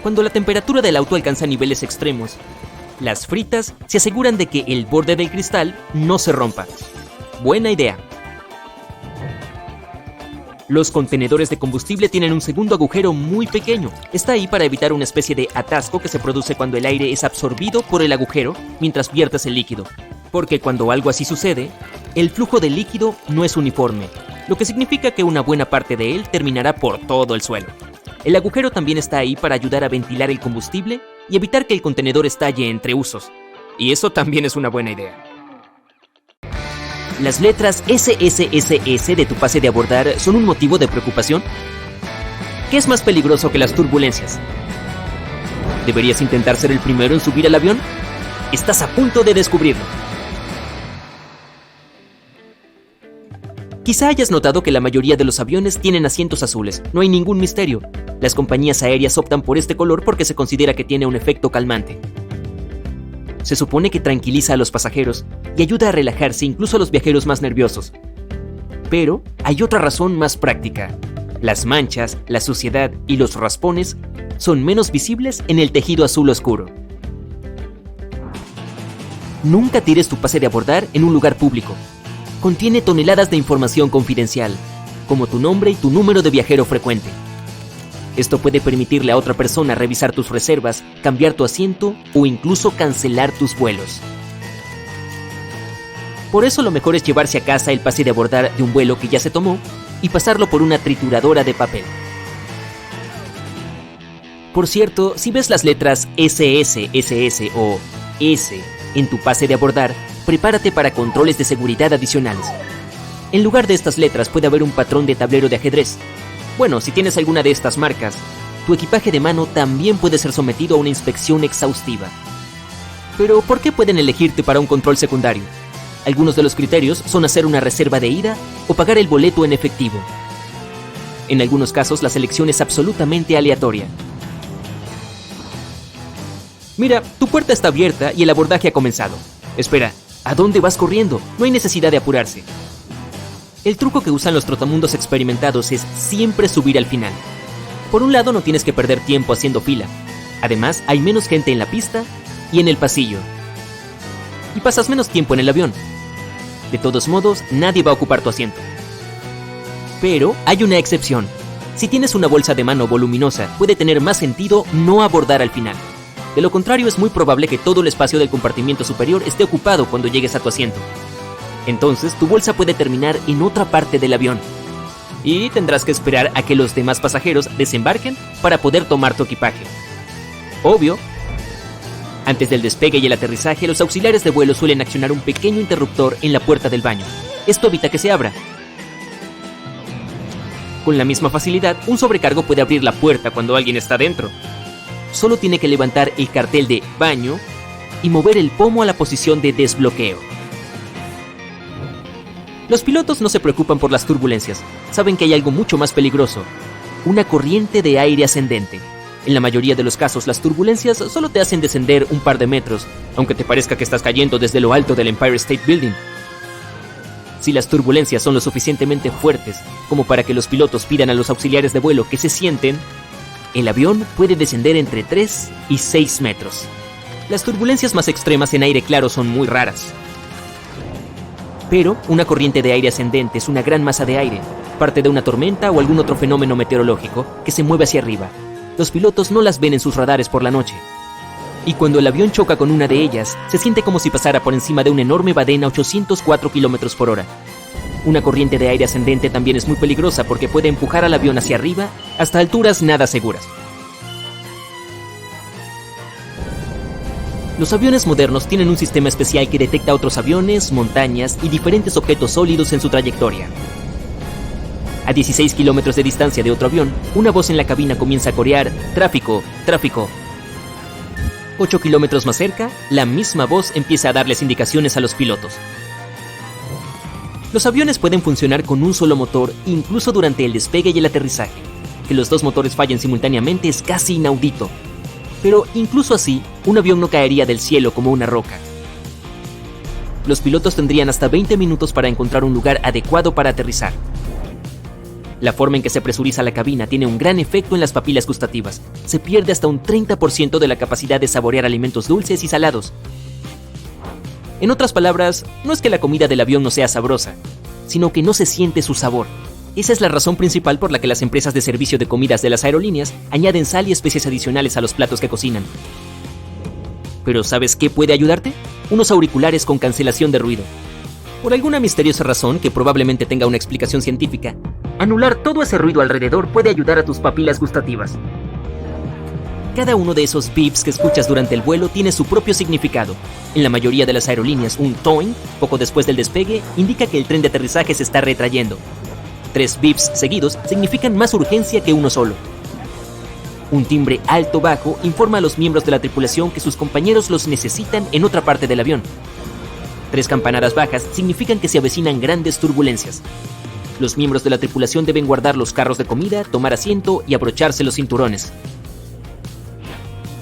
Cuando la temperatura del auto alcanza niveles extremos, las fritas se aseguran de que el borde del cristal no se rompa. Buena idea. Los contenedores de combustible tienen un segundo agujero muy pequeño. Está ahí para evitar una especie de atasco que se produce cuando el aire es absorbido por el agujero mientras viertes el líquido. Porque cuando algo así sucede, el flujo de líquido no es uniforme, lo que significa que una buena parte de él terminará por todo el suelo. El agujero también está ahí para ayudar a ventilar el combustible y evitar que el contenedor estalle entre usos. Y eso también es una buena idea. ¿Las letras SSSS de tu pase de abordar son un motivo de preocupación? ¿Qué es más peligroso que las turbulencias? ¿Deberías intentar ser el primero en subir al avión? Estás a punto de descubrirlo. Quizá hayas notado que la mayoría de los aviones tienen asientos azules. No hay ningún misterio. Las compañías aéreas optan por este color porque se considera que tiene un efecto calmante. Se supone que tranquiliza a los pasajeros y ayuda a relajarse incluso a los viajeros más nerviosos. Pero hay otra razón más práctica. Las manchas, la suciedad y los raspones son menos visibles en el tejido azul oscuro. Nunca tires tu pase de abordar en un lugar público. Contiene toneladas de información confidencial, como tu nombre y tu número de viajero frecuente. Esto puede permitirle a otra persona revisar tus reservas, cambiar tu asiento o incluso cancelar tus vuelos. Por eso lo mejor es llevarse a casa el pase de abordar de un vuelo que ya se tomó y pasarlo por una trituradora de papel. Por cierto, si ves las letras SS, SS o S en tu pase de abordar, prepárate para controles de seguridad adicionales. En lugar de estas letras puede haber un patrón de tablero de ajedrez. Bueno, si tienes alguna de estas marcas, tu equipaje de mano también puede ser sometido a una inspección exhaustiva. Pero, ¿por qué pueden elegirte para un control secundario? Algunos de los criterios son hacer una reserva de ida o pagar el boleto en efectivo. En algunos casos, la selección es absolutamente aleatoria. Mira, tu puerta está abierta y el abordaje ha comenzado. Espera, ¿a dónde vas corriendo? No hay necesidad de apurarse. El truco que usan los trotamundos experimentados es siempre subir al final. Por un lado, no tienes que perder tiempo haciendo fila. Además, hay menos gente en la pista y en el pasillo. Y pasas menos tiempo en el avión. De todos modos, nadie va a ocupar tu asiento. Pero hay una excepción. Si tienes una bolsa de mano voluminosa, puede tener más sentido no abordar al final. De lo contrario, es muy probable que todo el espacio del compartimiento superior esté ocupado cuando llegues a tu asiento. Entonces, tu bolsa puede terminar en otra parte del avión. Y tendrás que esperar a que los demás pasajeros desembarquen para poder tomar tu equipaje. Obvio. Antes del despegue y el aterrizaje, los auxiliares de vuelo suelen accionar un pequeño interruptor en la puerta del baño. Esto evita que se abra. Con la misma facilidad, un sobrecargo puede abrir la puerta cuando alguien está dentro. Solo tiene que levantar el cartel de baño y mover el pomo a la posición de desbloqueo. Los pilotos no se preocupan por las turbulencias. Saben que hay algo mucho más peligroso: una corriente de aire ascendente. En la mayoría de los casos, las turbulencias solo te hacen descender un par de metros, aunque te parezca que estás cayendo desde lo alto del Empire State Building. Si las turbulencias son lo suficientemente fuertes como para que los pilotos pidan a los auxiliares de vuelo que se sienten, el avión puede descender entre 3 y 6 metros. Las turbulencias más extremas en aire claro son muy raras. Pero una corriente de aire ascendente es una gran masa de aire, parte de una tormenta o algún otro fenómeno meteorológico que se mueve hacia arriba. Los pilotos no las ven en sus radares por la noche. Y cuando el avión choca con una de ellas, se siente como si pasara por encima de un enorme badén a 804 km por hora. Una corriente de aire ascendente también es muy peligrosa porque puede empujar al avión hacia arriba hasta alturas nada seguras. Los aviones modernos tienen un sistema especial que detecta otros aviones, montañas y diferentes objetos sólidos en su trayectoria. A 16 kilómetros de distancia de otro avión, una voz en la cabina comienza a corear: "Tráfico, tráfico". 8 kilómetros más cerca, la misma voz empieza a darles indicaciones a los pilotos. Los aviones pueden funcionar con un solo motor incluso durante el despegue y el aterrizaje. Que los dos motores fallen simultáneamente es casi inaudito. Pero incluso así, un avión no caería del cielo como una roca. Los pilotos tendrían hasta 20 minutos para encontrar un lugar adecuado para aterrizar. La forma en que se presuriza la cabina tiene un gran efecto en las papilas gustativas. Se pierde hasta un 30% de la capacidad de saborear alimentos dulces y salados. En otras palabras, no es que la comida del avión no sea sabrosa, sino que no se siente su sabor. Esa es la razón principal por la que las empresas de servicio de comidas de las aerolíneas añaden sal y especias adicionales a los platos que cocinan. Pero ¿sabes qué puede ayudarte? Unos auriculares con cancelación de ruido. Por alguna misteriosa razón que probablemente tenga una explicación científica, anular todo ese ruido alrededor puede ayudar a tus papilas gustativas. Cada uno de esos beeps que escuchas durante el vuelo tiene su propio significado. En la mayoría de las aerolíneas, un toing, poco después del despegue, indica que el tren de aterrizaje se está retrayendo. 3 beeps seguidos significan más urgencia que uno solo. Un timbre alto-bajo informa a los miembros de la tripulación que sus compañeros los necesitan en otra parte del avión. 3 campanadas bajas significan que se avecinan grandes turbulencias. Los miembros de la tripulación deben guardar los carros de comida, tomar asiento y abrocharse los cinturones.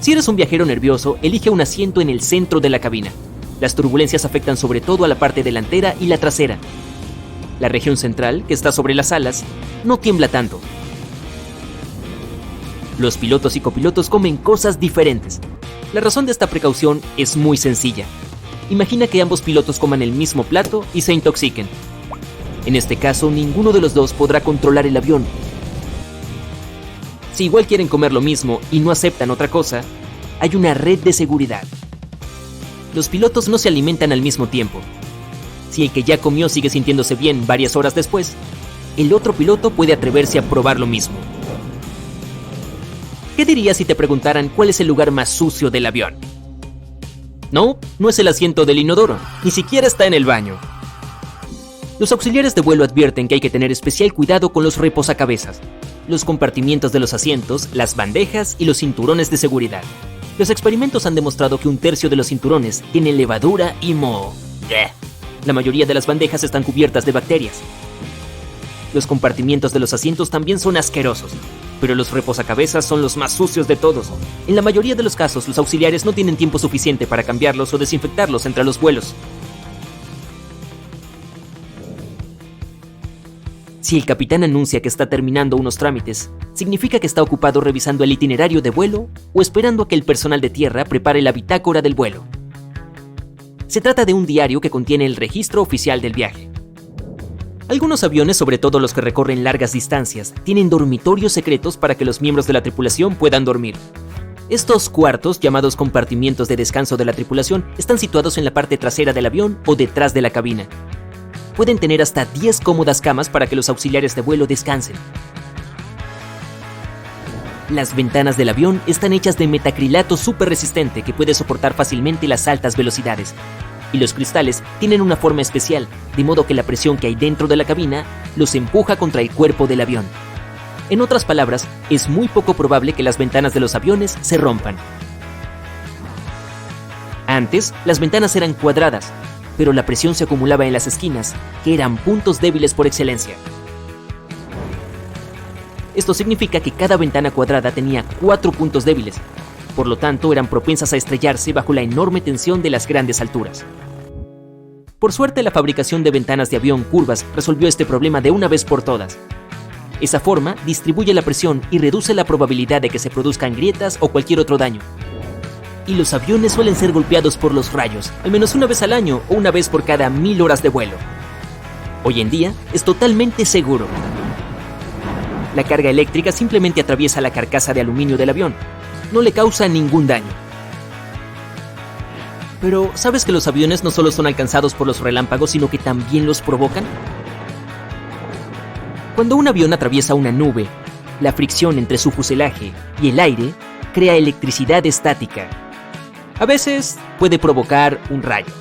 Si eres un viajero nervioso, elige un asiento en el centro de la cabina. Las turbulencias afectan sobre todo a la parte delantera y la trasera. La región central, que está sobre las alas, no tiembla tanto. Los pilotos y copilotos comen cosas diferentes. La razón de esta precaución es muy sencilla. Imagina que ambos pilotos coman el mismo plato y se intoxiquen. En este caso, ninguno de los dos podrá controlar el avión. Si igual quieren comer lo mismo y no aceptan otra cosa, hay una red de seguridad. Los pilotos no se alimentan al mismo tiempo. Si el que ya comió sigue sintiéndose bien varias horas después, el otro piloto puede atreverse a probar lo mismo. ¿Qué dirías si te preguntaran cuál es el lugar más sucio del avión? No, no es el asiento del inodoro, ni siquiera está en el baño. Los auxiliares de vuelo advierten que hay que tener especial cuidado con los reposacabezas, los compartimientos de los asientos, las bandejas y los cinturones de seguridad. Los experimentos han demostrado que 1/3 de los cinturones tienen levadura y moho. La mayoría de las bandejas están cubiertas de bacterias. Los compartimientos de los asientos también son asquerosos, pero los reposacabezas son los más sucios de todos. En la mayoría de los casos, los auxiliares no tienen tiempo suficiente para cambiarlos o desinfectarlos entre los vuelos. Si el capitán anuncia que está terminando unos trámites, significa que está ocupado revisando el itinerario de vuelo o esperando a que el personal de tierra prepare la bitácora del vuelo. Se trata de un diario que contiene el registro oficial del viaje. Algunos aviones, sobre todo los que recorren largas distancias, tienen dormitorios secretos para que los miembros de la tripulación puedan dormir. Estos cuartos, llamados compartimientos de descanso de la tripulación, están situados en la parte trasera del avión o detrás de la cabina. Pueden tener hasta 10 cómodas camas para que los auxiliares de vuelo descansen. Las ventanas del avión están hechas de metacrilato súper resistente que puede soportar fácilmente las altas velocidades. Y los cristales tienen una forma especial, de modo que la presión que hay dentro de la cabina los empuja contra el cuerpo del avión. En otras palabras, es muy poco probable que las ventanas de los aviones se rompan. Antes, las ventanas eran cuadradas, pero la presión se acumulaba en las esquinas, que eran puntos débiles por excelencia. Esto significa que cada ventana cuadrada tenía 4 puntos débiles, por lo tanto eran propensas a estrellarse bajo la enorme tensión de las grandes alturas. Por suerte, la fabricación de ventanas de avión curvas resolvió este problema de una vez por todas. Esa forma distribuye la presión y reduce la probabilidad de que se produzcan grietas o cualquier otro daño. Y los aviones suelen ser golpeados por los rayos, al menos una vez al año o una vez por cada 1000 horas de vuelo. Hoy en día, es totalmente seguro. La carga eléctrica simplemente atraviesa la carcasa de aluminio del avión. No le causa ningún daño. Pero, ¿sabes que los aviones no solo son alcanzados por los relámpagos, sino que también los provocan? Cuando un avión atraviesa una nube, la fricción entre su fuselaje y el aire crea electricidad estática. A veces puede provocar un rayo.